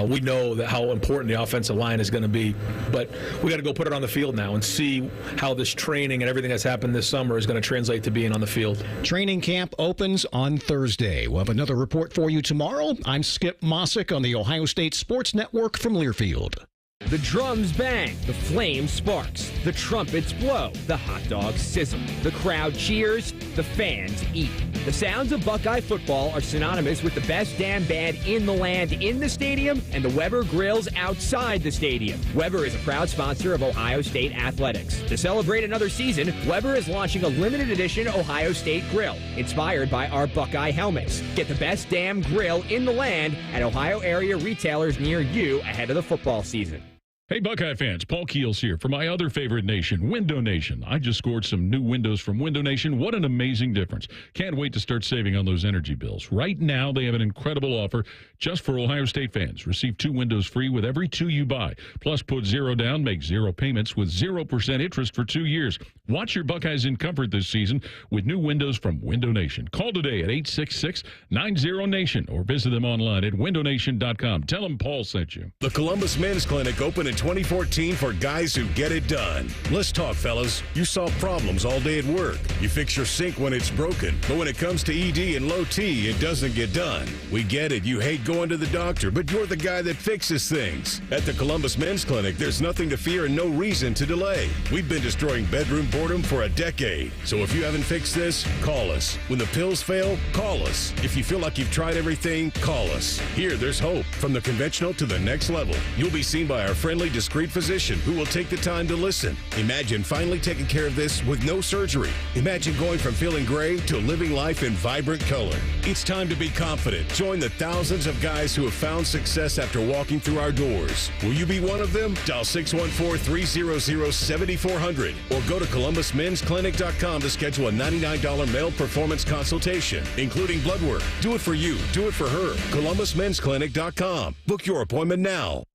we know that how important the offensive line is going to be. But we got to go put it on the field now and see how this training and everything that's happened this summer is going to translate to being on the field. Training camp opens on Thursday. We'll have another report for you tomorrow. I'm Skip Mossick on the Ohio State Sports Network from Learfield. The drums bang, the flame sparks, the trumpets blow, the hot dogs sizzle, the crowd cheers, the fans eat. The sounds of Buckeye football are synonymous with the best damn band in the land in the stadium and the Weber Grills outside the stadium. Weber is a proud sponsor of Ohio State Athletics. To celebrate another season, Weber is launching a limited edition Ohio State grill, inspired by our Buckeye helmets. Get the best damn grill in the land at Ohio area retailers near you ahead of the football season. Hey, Buckeye fans, Paul Keels here for my other favorite nation, Window Nation. I just scored some new windows from Window Nation. What an amazing difference. Can't wait to start saving on those energy bills. Right now, they have an incredible offer just for Ohio State fans. Receive 2 windows free with every 2 you buy. Plus, put 0 down, make 0 payments with 0% interest for 2 years. Watch your Buckeyes in comfort this season with new windows from Window Nation. Call today at 866-90-NATION or visit them online at windownation.com. Tell them Paul sent you. The Columbus Men's Clinic opened in 2014 for guys who get it done. Let's talk, fellas. You solve problems all day at work. You fix your sink when it's broken. But when it comes to ED and low T, it doesn't get done. We get it. You hate going to the doctor, but you're the guy that fixes things. At the Columbus Men's Clinic, there's nothing to fear and no reason to delay. We've been destroying bedroom boredom for a decade. So if you haven't fixed this, call us. When the pills fail, call us. If you feel like you've tried everything, call us. Here, there's hope. From the conventional to the next level. You'll be seen by our friendly, discreet physician who will take the time to listen. Imagine finally taking care of this with no surgery. Imagine going from feeling gray to living life in vibrant color. It's time to be confident. Join the thousands of guys who have found success after walking through our doors. Will you be one of them? Dial 614-300-7400 or go to columbusmensclinic.com to schedule a $99 male performance consultation, including blood work. Do it for you. Do it for her. columbusmensclinic.com. Book your appointment now.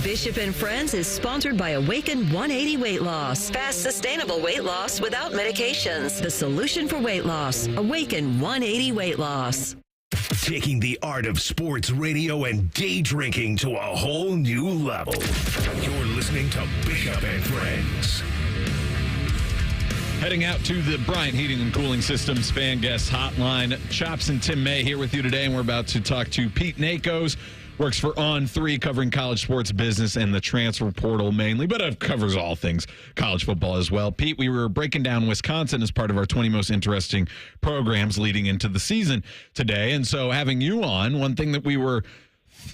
Bishop and Friends is sponsored by Awaken 180 Weight Loss. Fast, sustainable weight loss without medications. The solution for weight loss. Awaken 180 Weight Loss. Taking the art of sports radio and day drinking to a whole new level. You're listening to Bishop and Friends. Heading out to the Bryant Heating and Cooling Systems fan guest hotline. Chops and Tim May here with you today, and we're about to talk to Pete Nakos. Works for On3, covering college sports business and the transfer portal mainly, but it covers all things college football as well. Pete, we were breaking down Wisconsin as part of our 20 most interesting programs leading into the season today. And so having you on, one thing that we were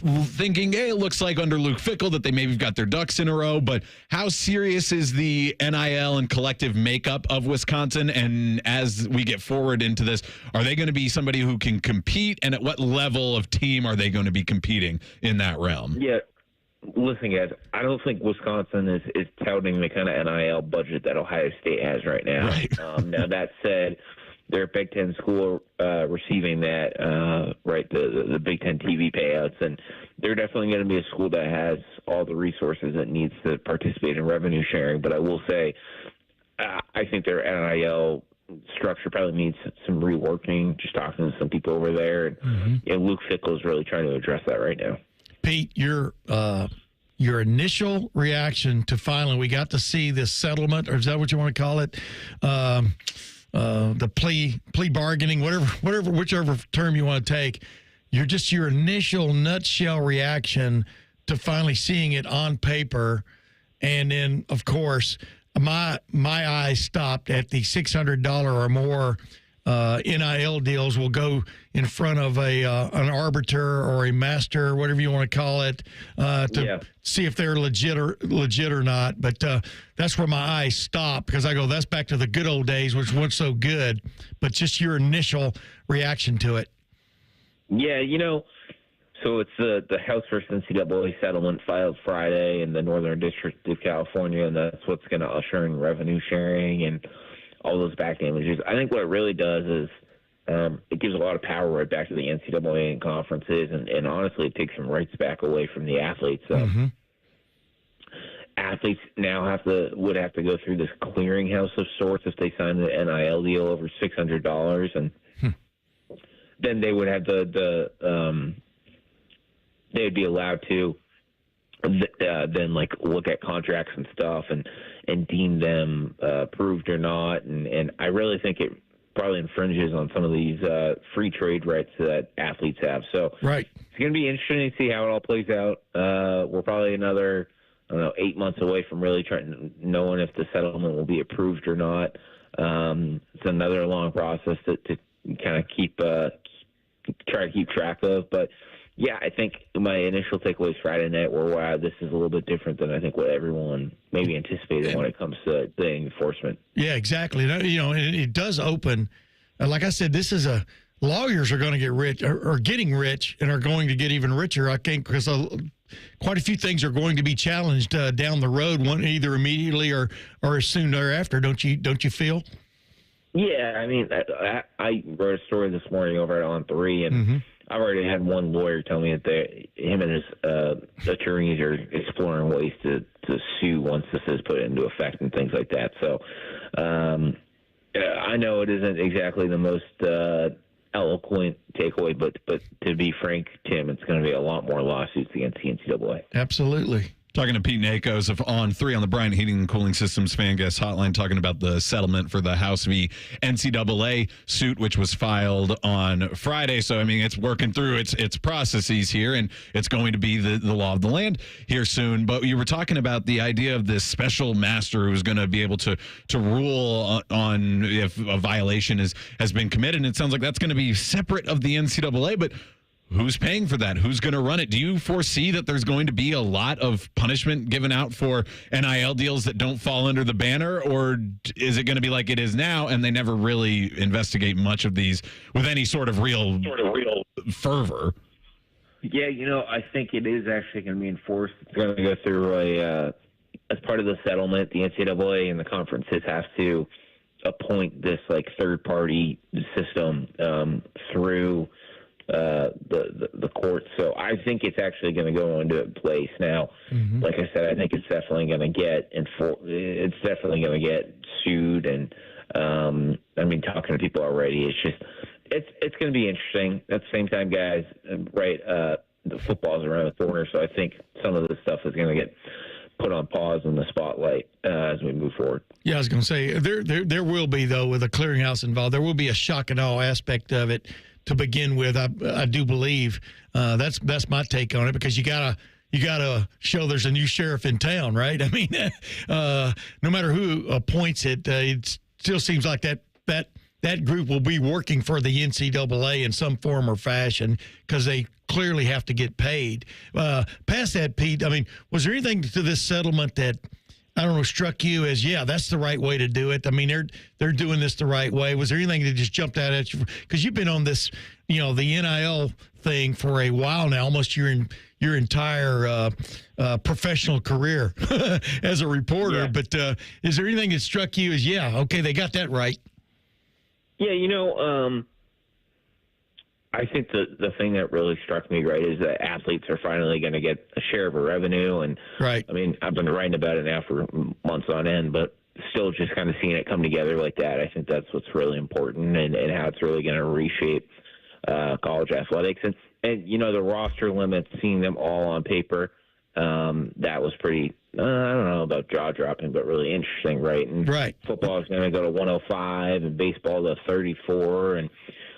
thinking, hey, it looks like under Luke Fickell that they maybe got their ducks in a row, but how serious is the NIL and collective makeup of Wisconsin? And as we get forward into this, are they going to be somebody who can compete? And at what level of team are they going to be competing in that realm? Yeah. Listen, guys, I don't think Wisconsin is touting the kind of NIL budget that Ohio State has right now. Right. Now, that said, they're a Big Ten school receiving that, the Big Ten TV payouts, and they're definitely going to be a school that has all the resources it needs to participate in revenue sharing. But I will say, I think their NIL structure probably needs some reworking, just talking to some people over there. And Luke Fickell is really trying to address that right now. Pete, your initial reaction to finally we got to see this settlement, or is that what you want to call it? The plea bargaining, whichever term you want to take, your initial nutshell reaction to finally seeing it on paper. And then, of course, my eyes stopped at the $600 or more NIL deals will go in front of an arbiter or a master, whatever you want to call it, to see if they're legit or not. But that's where my eyes stop, because I go, that's back to the good old days, which weren't so good. But just your initial reaction to it. Yeah, so it's the House versus NCAA settlement filed Friday in the Northern District of California, and that's what's going to usher in revenue sharing and all those back damages. I think what it really does is it gives a lot of power right back to the NCAA and conferences, and honestly, it takes some rights back away from the athletes. Athletes now would have to go through this clearinghouse of sorts if they sign the NIL deal over $600, and then they would have they'd be allowed to then look at contracts and stuff and deem them approved or not. And I really think it probably infringes on some of these free trade rights that athletes have. So right. It's going to be interesting to see how it all plays out. We're probably another, 8 months away from really knowing if the settlement will be approved or not. It's another long process to kind of try to keep track of. But yeah, I think my initial takeaways Friday night were, wow, this is a little bit different than I think what everyone maybe anticipated when it comes to the enforcement. Yeah, exactly. It does open. Like I said, this is lawyers are going to get rich or getting rich and are going to get even richer, I think, because quite a few things are going to be challenged down the road, one either immediately or soon thereafter. Don't you feel? Yeah, I mean, I wrote a story this morning over at On 3, and I've already had one lawyer tell me that him and his attorneys are exploring ways to sue once this is put into effect and things like that. So I know it isn't exactly the most eloquent takeaway, but to be frank, Tim, it's going to be a lot more lawsuits against the NCAA. Absolutely. Talking to Pete Nakos of On 3 on the Bryant Heating and Cooling Systems fan guest hotline, talking about the settlement for the House v. NCAA suit, which was filed on Friday. So, I mean, it's working through its processes here, and it's going to be the law of the land here soon. But you were talking about the idea of this special master who's going to be able to rule on if a violation has been committed. And it sounds like that's going to be separate of the NCAA, but who's paying for that? Who's going to run it? Do you foresee that there's going to be a lot of punishment given out for NIL deals that don't fall under the banner, or is it going to be like it is now and they never really investigate much of these with any sort of real fervor? Yeah, I think it is actually going to be enforced. It's going to go through as part of the settlement, the NCAA and the conferences have to appoint this third-party system through the court. So I think it's actually going to go into place now. Like I said, I think it's definitely going to get sued, and I mean, talking to people already, it's going to be interesting. At the same time, guys, right? The football's around the corner, so I think some of this stuff is going to get put on pause in the spotlight as we move forward. Yeah, I was going to say there will be, though, with a clearinghouse involved, there will be a shock and awe aspect of it. To begin with, I do believe that's my take on it, because you gotta show there's a new sheriff in town, right? I mean, no matter who appoints it, it still seems like that group will be working for the NCAA in some form or fashion, because they clearly have to get paid. Past that, Pete, I mean, was there anything to this settlement that, I don't know, struck you as, yeah, that's the right way to do it? I mean, they're doing this the right way. Was there anything that just jumped out at you? Because you've been on this, the NIL thing for a while now, almost your entire professional career as a reporter. Yeah. But is there anything that struck you as, yeah, okay, they got that right? Yeah, I think the thing that really struck me, right, is that athletes are finally going to get a share of a revenue. And, right. I mean, I've been writing about it now for months on end, but still just kind of seeing it come together like that, I think that's what's really important, and how it's really going to reshape college athletics. And the roster limits, seeing them all on paper, that was pretty, I don't know about jaw-dropping, but really interesting, right? And right. Football is going to go to 105 and baseball to 34. And,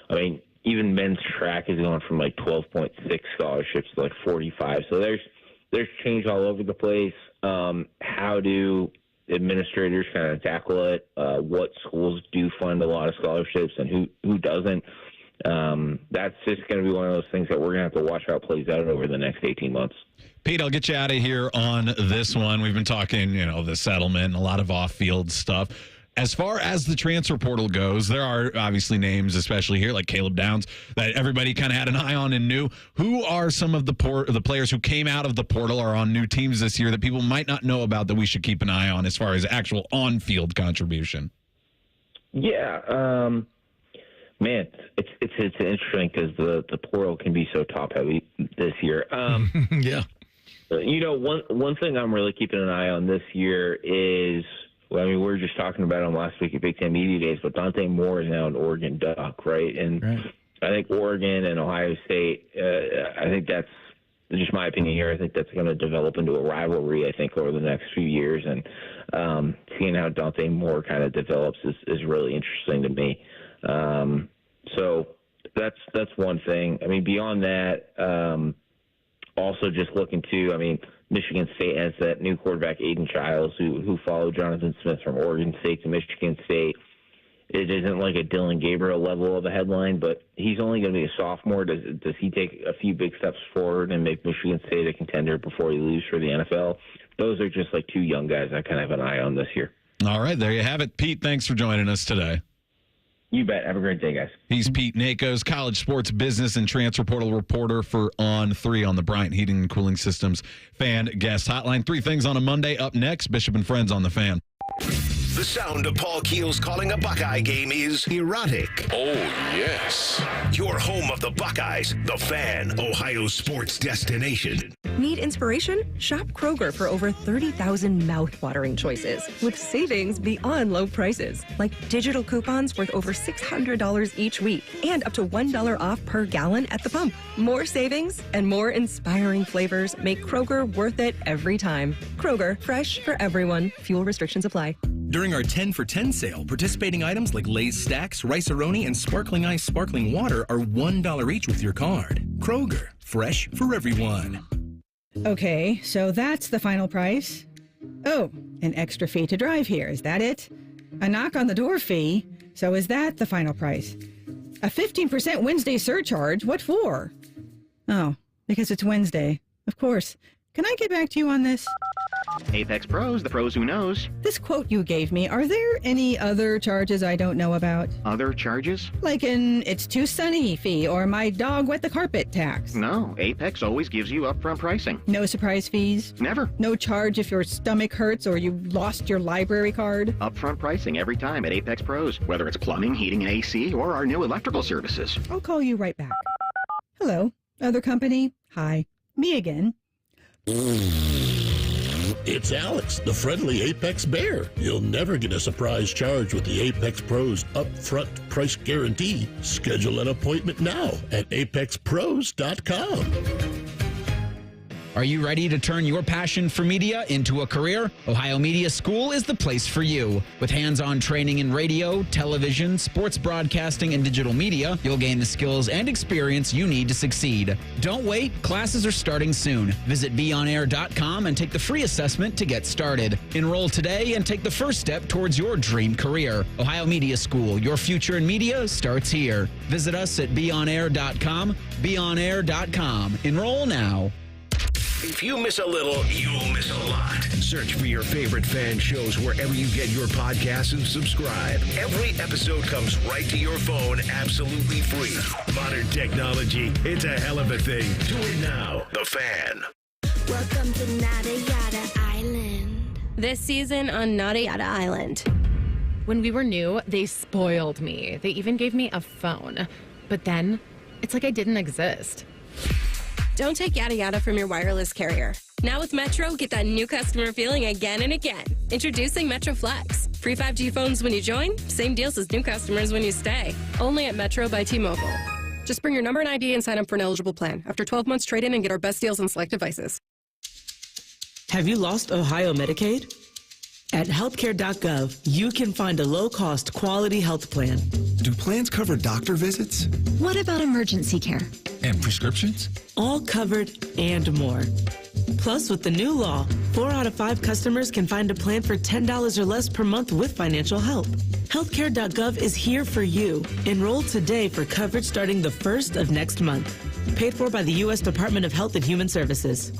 I mean, even men's track is going from 12.6 scholarships to 45. So there's change all over the place. How do administrators kind of tackle it, what schools do fund a lot of scholarships and who doesn't. That's just going to be one of those things that we're going to have to watch how it plays out over the next 18 months. Pete, I'll get you out of here on this one. We've been talking, the settlement and a lot of off-field stuff. As far as the transfer portal goes, there are obviously names, especially here, like Caleb Downs, that everybody kind of had an eye on and knew. Who are some of the players who came out of the portal or on new teams this year that people might not know about that we should keep an eye on as far as actual on-field contribution? Yeah, man, it's interesting because the portal can be so top-heavy this year. Yeah. One thing I'm really keeping an eye on this year is, we were just talking about him last week at Big Ten Media Days, but Dante Moore is now an Oregon Duck, right? And I think Oregon and Ohio State, I think that's just my opinion here. I think that's going to develop into a rivalry, I think, over the next few years. And seeing how Dante Moore kind of develops is really interesting to me. So that's one thing. Beyond that, also just looking to, Michigan State has that new quarterback, Aiden Childs, who followed Jonathan Smith from Oregon State to Michigan State. It isn't like a Dylan Gabriel level of a headline, but he's only going to be a sophomore. Does he take a few big steps forward and make Michigan State a contender before he leaves for the NFL? Those are just like two young guys I kind of have an eye on this year. All right, there you have it. Pete, thanks for joining us today. You bet. Have a great day, guys. He's Pete Nakos, college sports business and transfer portal reporter for On3 on the Bryant Heating and Cooling Systems fan guest hotline. 3 things on a Monday. Up next, Bishop and Friends on the Fan. The sound of Paul Keels calling a Buckeye game is erotic. Oh, yes. Your home of the Buckeyes, the Fan, Ohio's sports destination. Need inspiration? Shop Kroger for over 30,000 mouth-watering choices with savings beyond low prices, like digital coupons worth over $600 each week and up to $1 off per gallon at the pump. More savings and more inspiring flavors make Kroger worth it every time. Kroger, fresh for everyone. Fuel restrictions apply. During our 10 for 10 sale, participating items like Lay's Stacks, Rice-A-Roni, and Sparkling Ice Sparkling Water are $1 each with your card. Kroger, fresh for everyone. Okay, so that's the final price. Oh, an extra fee to drive here, is that it? A knock on the door fee, so is that the final price? A 15% Wednesday surcharge, what for? Oh, because it's Wednesday. Of course. Can I get back to you on this? Apex Pros, the pros who knows. This quote you gave me, are there any other charges I don't know about? Other charges? Like an it's too sunny fee or my dog wet the carpet tax. No, Apex always gives you upfront pricing. No surprise fees? Never. No charge if your stomach hurts or you lost your library card? Upfront pricing every time at Apex Pros, whether it's plumbing, heating, and AC, or our new electrical services. I'll call you right back. Hello, other company? Hi, me again. It's Alex, the friendly Apex Bear. You'll never get a surprise charge with the Apex Pros upfront price guarantee. Schedule an appointment now at apexpros.com. Are you ready to turn your passion for media into a career? Ohio Media School is the place for you. With hands-on training in radio, television, sports broadcasting, and digital media, you'll gain the skills and experience you need to succeed. Don't wait. Classes are starting soon. Visit beonair.com and take the free assessment to get started. Enroll today and take the first step towards your dream career. Ohio Media School, your future in media starts here. Visit us at beonair.com. Beonair.com. Enroll now. If you miss a little, you'll miss a lot. Search for your favorite fan shows wherever you get your podcasts and subscribe. Every episode comes right to your phone absolutely free. Modern technology, it's a hell of a thing. Do it now. The Fan. Welcome to Nada Yada Island. This season on Nada Yada Island. When we were new, they spoiled me. They even gave me a phone. But then, it's like I didn't exist. Don't take yada yada from your wireless carrier. Now with Metro, get that new customer feeling again and again. Introducing Metro Flex. Free 5G phones when you join, same deals as new customers when you stay. Only at Metro by T-Mobile. Just bring your number and ID and sign up for an eligible plan. After 12 months, trade in and get our best deals on select devices. Have you lost Ohio Medicaid? At healthcare.gov, you can find a low-cost, quality health plan. Do plans cover doctor visits? What about emergency care? And prescriptions? All covered and more. Plus, with the new law, 4 out of 5 customers can find a plan for $10 or less per month with financial help. Healthcare.gov is here for you. Enroll today for coverage starting the 1st of next month. Paid for by the U.S. Department of Health and Human Services.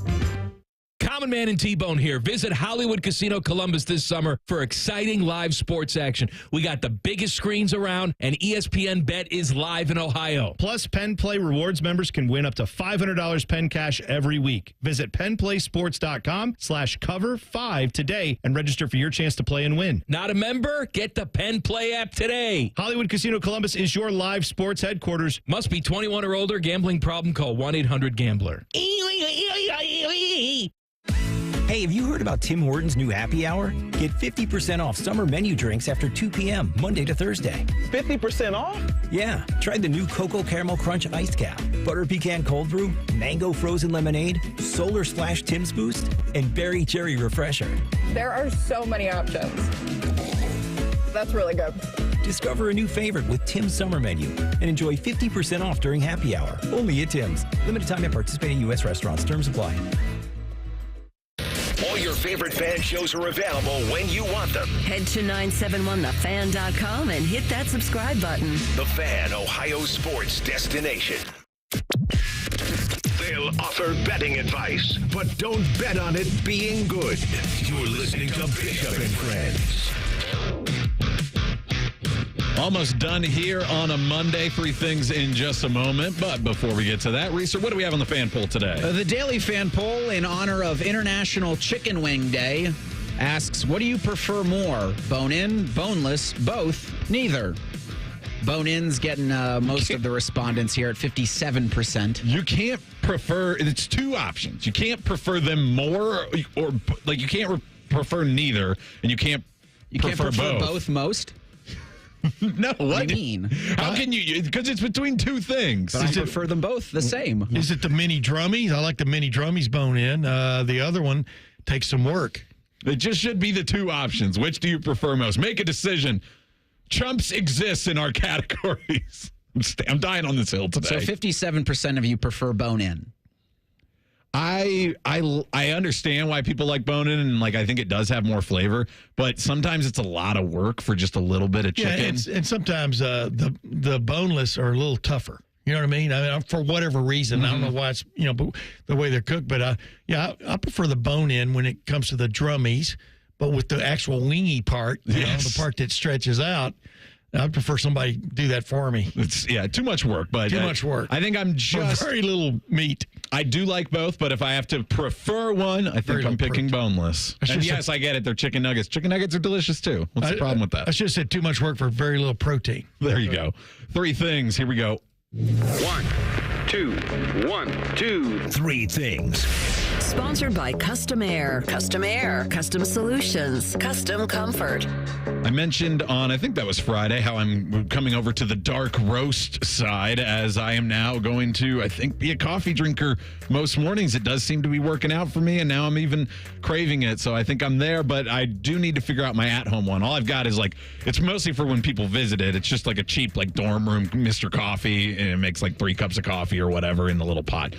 Common Man and T-Bone here. Visit Hollywood Casino Columbus this summer for exciting live sports action. We got the biggest screens around, and ESPN Bet is live in Ohio. Plus, Penn Play Rewards members can win up to $500 Penn Cash every week. Visit PennPlaySports.com/cover5 today and register for your chance to play and win. Not a member? Get the Penn Play app today. Hollywood Casino Columbus is your live sports headquarters. Must be 21 or older. Gambling problem? Call 1-800-GAMBLER. Hey, have you heard about Tim Hortons' new happy hour? Get 50% off summer menu drinks after 2 p.m., Monday to Thursday. 50% off? Yeah. Try the new Cocoa Caramel Crunch Iced Cap, Butter Pecan Cold Brew, Mango Frozen Lemonade, Solar Splash Tim's Boost, and Berry Cherry Refresher. There are so many options. That's really good. Discover a new favorite with Tim's Summer Menu and enjoy 50% off during happy hour. Only at Tim's. Limited time at participating U.S. restaurants. Terms apply. All your favorite fan shows are available when you want them. Head to 971thefan.com and hit that subscribe button. The Fan, Ohio sports destination. They'll offer betting advice, but don't bet on it being good. You're listening to Bishop and Friends. Almost done here on a Monday. 3 things in just a moment. But before we get to that, Reeser, what do we have on the fan poll today? The daily fan poll in honor of International Chicken Wing Day asks, what do you prefer more? Bone-in, boneless, both, neither. Bone-in's getting most of the respondents here at 57%. You can't prefer, it's 2 options. You can't prefer them more, or like you can't prefer neither, and you can't prefer both most? No, what? What do you mean? How can you? Because it's between 2 things. But I prefer them both the same. Is it the mini drummies? I like the mini drummies bone in. The other one takes some work. It just should be the 2 options. Which do you prefer most? Make a decision. Trumps exists in our categories. I'm dying on this hill today. So 57% of you prefer bone in. I understand why people like bone-in, and like I think it does have more flavor, but sometimes it's a lot of work for just a little bit of chicken. Yeah, and sometimes the boneless are a little tougher. You know what I mean? I mean, for whatever reason, I don't know why it's but the way they're cooked. But I prefer the bone-in when it comes to the drummies, but with the actual wingy part, you know, the part that stretches out. I prefer somebody do that for me. It's too much work, but too much work. I think I'm just very little meat. I do like both, but if I have to prefer one, I think I'm picking boneless. And yes, I get it. They're chicken nuggets. Chicken nuggets are delicious too. What's the problem with that? I should have said too much work for very little protein. There you go. 3 things. Here we go. 1, 2, 1, 2, 3 things. Sponsored by Custom Air. Custom Air. Custom Solutions. Custom Comfort. I mentioned on, I think that was Friday, how I'm coming over to the dark roast side, as I am now going to, I think, be a coffee drinker most mornings. It does seem to be working out for me, and now I'm even craving it. So I think I'm there, but I do need to figure out my at-home one. All I've got is like, it's mostly for when people visit it. It's just like a cheap like dorm room Mr. Coffee, and it makes like 3 cups of coffee or whatever in the little pot.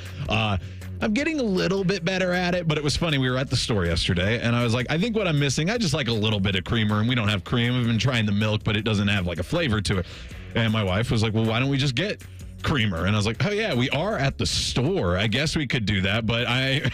I'm getting a little bit better at it, but it was funny. We were at the store yesterday, and I was like, I think what I'm missing, I just like a little bit of creamer, and we don't have cream. We've been trying the milk, but it doesn't have like a flavor to it. And my wife was like, well, why don't we just get creamer? And I was like, oh yeah, we are at the store. I guess we could do that, but I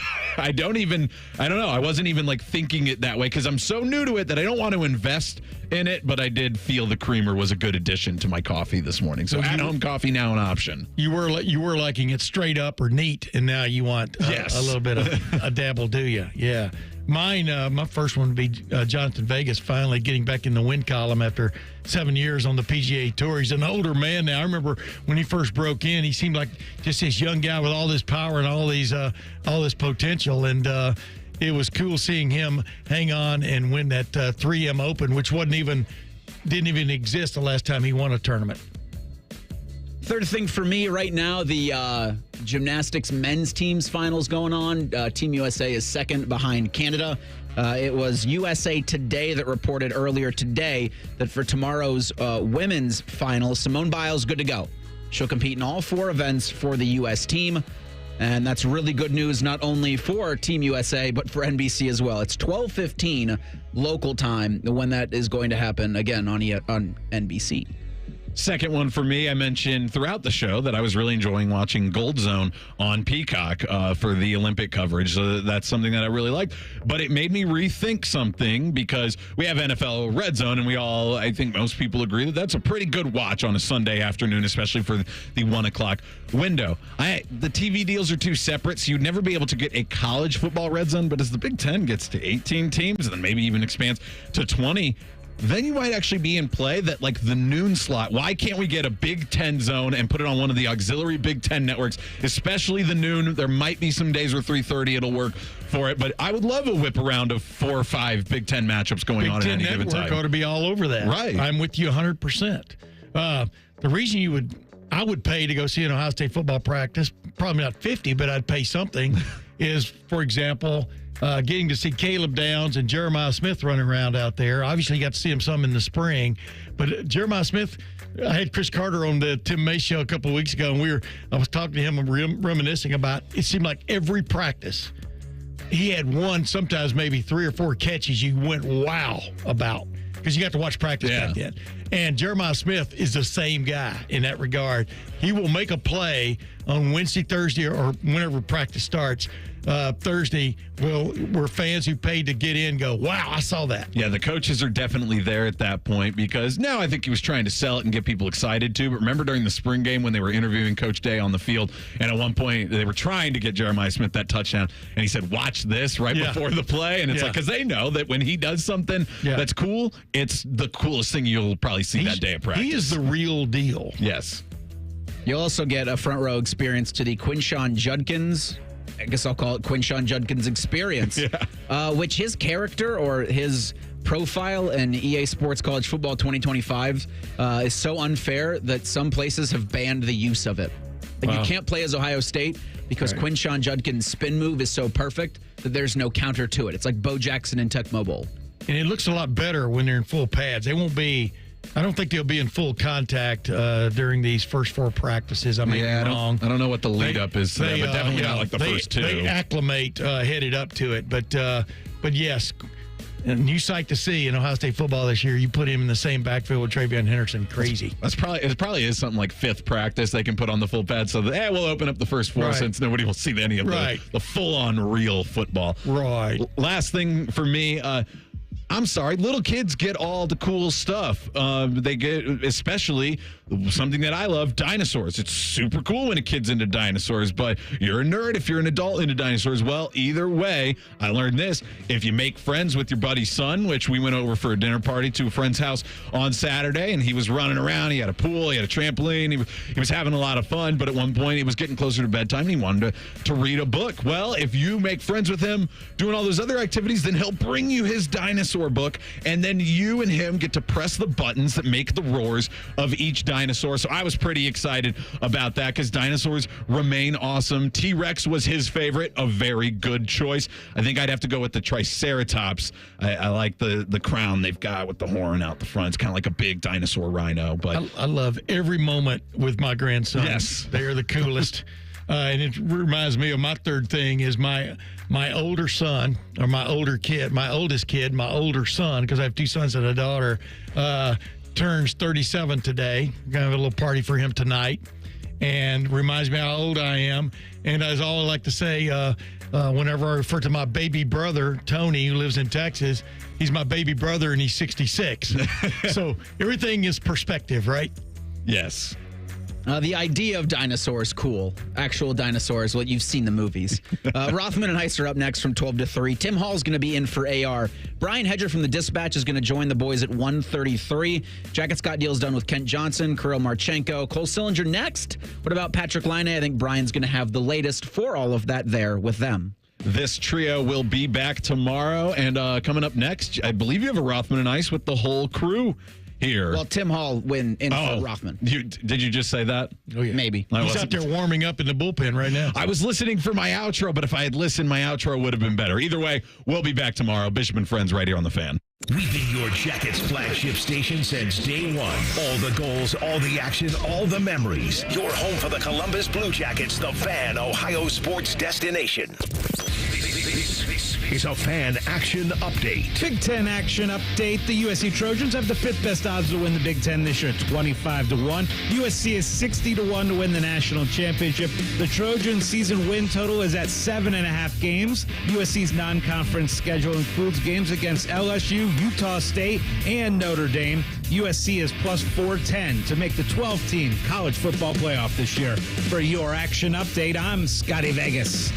don't know. I wasn't even like thinking it that way because I'm so new to it that I don't want to invest in it, but I did feel the creamer was a good addition to my coffee this morning. So at-home coffee now an option. You were liking it straight up or neat, and now you want a little bit of a dabble, do you? Yeah. Mine, my first one would be Jonathan Vegas finally getting back in the win column after 7 years on the PGA Tour. He's an older man now. I remember when he first broke in, he seemed like just this young guy with all this power and all this potential. And it was cool seeing him hang on and win that 3M Open, which didn't even exist the last time he won a tournament. Third thing for me right now, the gymnastics men's teams finals going on. Team USA is second behind Canada. It was USA Today that reported earlier today that for tomorrow's women's final, Simone Biles good to go. She'll compete in all 4 events for the U.S. team. And that's really good news, not only for Team USA, but for NBC as well. It's 12:15 local time when that is going to happen again on NBC. Second one for me, I mentioned throughout the show that I was really enjoying watching Gold Zone on Peacock for the Olympic coverage. So that's something that I really liked. But it made me rethink something because we have NFL Red Zone, and we all, I think most people agree that that's a pretty good watch on a Sunday afternoon, especially for the 1 o'clock window. The TV deals are too separate, so you'd never be able to get a college football Red Zone. But as the Big Ten gets to 18 teams and then maybe even expands to 20, then you might actually be in play that, like, the noon slot. Why can't we get a Big Ten zone and put it on one of the auxiliary Big Ten networks, especially the noon? There might be some days where 3:30 it'll work for it, but I would love a whip around of 4 or 5 Big Ten matchups going on at any given time. Big Ten Network ought to be all over that. Right. I'm with you 100%. The reason I would pay to go see an Ohio State football practice, probably not 50, but I'd pay something, is, for example, getting to see Caleb Downs and Jeremiah Smith running around out there. Obviously, you got to see him some in the spring. But Jeremiah Smith, I had Chris Carter on the Tim May show a couple of weeks ago, and I was talking to him and reminiscing about, it seemed like every practice, he had one, sometimes maybe 3 or 4 catches you went wow about, because you got to watch practice back then. And Jeremiah Smith is the same guy in that regard. He will make a play on Wednesday, Thursday, or whenever practice starts. Thursday, where fans who paid to get in go, wow, I saw that. Yeah, the coaches are definitely there at that point, because now I think he was trying to sell it and get people excited too. But remember during the spring game when they were interviewing Coach Day on the field, and at one point they were trying to get Jeremiah Smith that touchdown, and he said, watch this right before the play. And it's like, because they know that when he does something that's cool, it's the coolest thing you'll probably see that day of practice. He is the real deal. Yes. You'll also get a front row experience to the Quinshon Judkins, I guess I'll call it Quinshon Judkins experience, which his character or his profile in EA Sports College Football 2025 is so unfair that some places have banned the use of it. Like, you can't play as Ohio State because Quinshon Judkins' spin move is so perfect that there's no counter to it. It's like Bo Jackson in Tecmo Bowl. And it looks a lot better when they're in full pads. They won't be... I don't think they'll be in full contact during these first 4 practices. I mean, I don't know what the lead up is to that, but definitely not like the first 2. They acclimate headed up to it. But yes, a new sight to see in Ohio State football this year. You put him in the same backfield with Travion Henderson. Crazy. It probably is something like 5th practice they can put on the full pad so that, we'll open up the first 4 since nobody will see any of the full-on real football. Right. Last thing for me, I'm sorry, little kids get all the cool stuff. They get, especially something that I love, dinosaurs. It's super cool when a kid's into dinosaurs, but you're a nerd if you're an adult into dinosaurs. Well, either way, I learned this. If you make friends with your buddy's son, which we went over for a dinner party to a friend's house on Saturday, and he was running around. He had a pool, he had a trampoline. He was having a lot of fun, but at one point he was getting closer to bedtime and he wanted to read a book. Well, if you make friends with him doing all those other activities, then he'll bring you his dinosaur book, and then you and him get to press the buttons that make the roars of each dinosaur. So I was pretty excited about that because dinosaurs remain awesome. T-Rex was his favorite, a very good choice. I think I'd have to go with the Triceratops. I like the crown they've got with the horn out the front. It's kind of like a big dinosaur rhino. But I love every moment with my grandson. Yes. They are the coolest. And it reminds me of my third thing is my older son, or my oldest kid, my older son, because I have 2 sons and a daughter, turns 37 today. We're going to have a little party for him tonight. And reminds me how old I am. And as all I like to say, whenever I refer to my baby brother, Tony, who lives in Texas, he's my baby brother and he's 66. So everything is perspective, right? Yes. The idea of dinosaurs, cool. Actual dinosaurs, well, you've seen the movies. Rothman and Heiss are up next from 12 to 3. Tim Hall's going to be in for AR. Brian Hedger from the Dispatch is going to join the boys at 1:33. Jacket Scott deal's done with Kent Johnson, Kirill Marchenko, Cole Sillinger next. What about Patrick Laine? I think Brian's going to have the latest for all of that there with them. This trio will be back tomorrow. And coming up next, I believe you have a Rothman and Heiss with the whole crew here. Well, Tim Hall win in for Rothman. Did you just say that? Oh, yeah. Maybe. He's out there warming up in the bullpen right now. I was listening for my outro, but if I had listened, my outro would have been better. Either way, we'll be back tomorrow. Bishop and Friends right here on The Fan. We've been your Jackets flagship station since day one. All the goals, all the action, all the memories. Your home for the Columbus Blue Jackets, the Fan Ohio sports destination. This is a Fan Action Update. Big Ten action update. The USC Trojans have the 5th best odds to win the Big Ten this year, 25-1. USC is 60-1 to win the national championship. The Trojans' season win total is at 7.5 games. USC's non-conference schedule includes games against LSU, Utah State, and Notre Dame. USC is plus 410 to make the 12-team college football playoff this year. For your action update, I'm Scotty Vegas.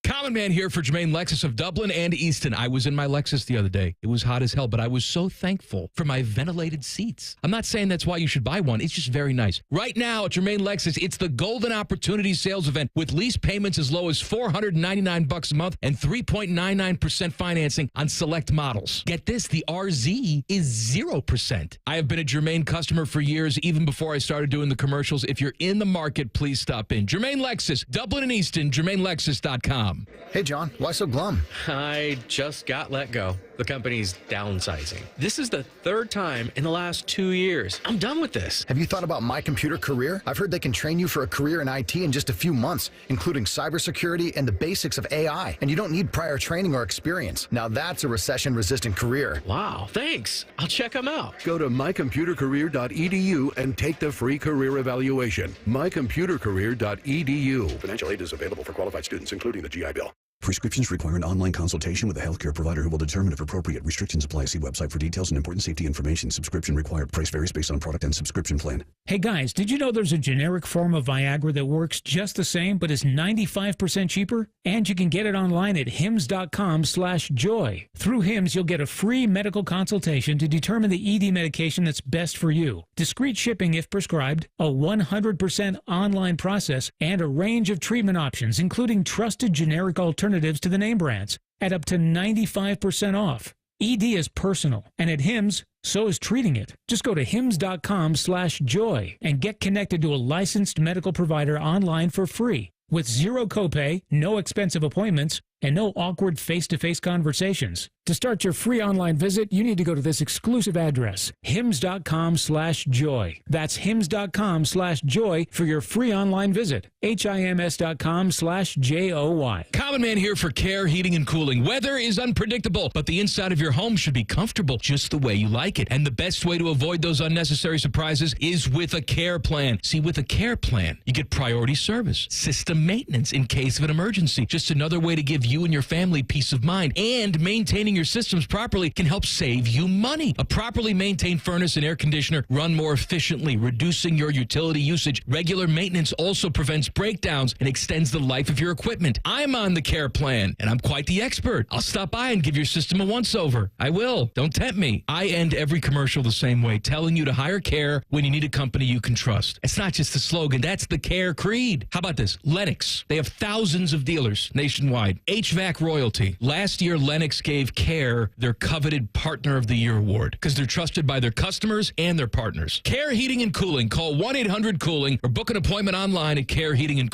Common Man here for Jermaine Lexus of Dublin and Easton. I was in my Lexus the other day. It was hot as hell, but I was so thankful for my ventilated seats. I'm not saying that's why you should buy one. It's just very nice. Right now at Jermaine Lexus, it's the Golden Opportunity Sales Event with lease payments as low as $499 a month and 3.99% financing on select models. Get this, the RZ is 0%. I have been a Jermaine customer for years, even before I started doing the commercials. If you're in the market, please stop in. Jermaine Lexus, Dublin and Easton, JermaineLexus.com. Hey, John, why so glum? I just got let go. The company's downsizing. This is the 3rd time in the last 2 years. I'm done with this. Have you thought about My Computer Career? I've heard they can train you for a career in IT in just a few months, including cybersecurity and the basics of AI. And you don't need prior training or experience. Now that's a recession-resistant career. Wow, thanks. I'll check them out. Go to mycomputercareer.edu and take the free career evaluation. mycomputercareer.edu. Financial aid is available for qualified students, including the GI Bill. Prescriptions require an online consultation with a healthcare provider who will determine if appropriate. Restrictions apply. See website for details and important safety information. Subscription required. Price varies based on product and subscription plan. Hey guys, did you know there's a generic form of Viagra that works just the same but is 95% cheaper? And you can get it online at hims.com/joy. Through Hims, you'll get a free medical consultation to determine the ED medication that's best for you. Discreet shipping if prescribed, a 100% online process, and a range of treatment options, including trusted generic alternatives to the name brands at up to 95% off. ED is personal, and at Hims, so is treating it. Just go to hims.com/joy and get connected to a licensed medical provider online for free with zero copay, no expensive appointments, and no awkward face-to-face conversations. To start your free online visit, you need to go to this exclusive address, hims.com/joy. That's hims.com/joy for your free online visit. HIMS.com/JOY. Common Man here for Care Heating and Cooling. Weather is unpredictable, but the inside of your home should be comfortable just the way you like it. And the best way to avoid those unnecessary surprises is with a care plan. See, with a care plan, you get priority service, system maintenance in case of an emergency. Just another way to give you and your family peace of mind. And maintaining your systems properly can help save you money. A properly maintained furnace and air conditioner run more efficiently, reducing your utility usage. Regular maintenance also prevents breakdowns and extends the life of your equipment. I'm on the care plan, and I'm quite the expert. I'll stop by and give your system a once-over. I will. Don't tempt me. I end every commercial the same way, telling you to hire Care when you need a company you can trust. It's not just a slogan. That's the Care creed. How about this? Lennox. They have thousands of dealers nationwide. HVAC royalty. Last year, Lennox gave Care their coveted Partner of the Year award because they're trusted by their customers and their partners. Care Heating and Cooling. Call 1-800-COOLING or book an appointment online at Care Heating and Cooling.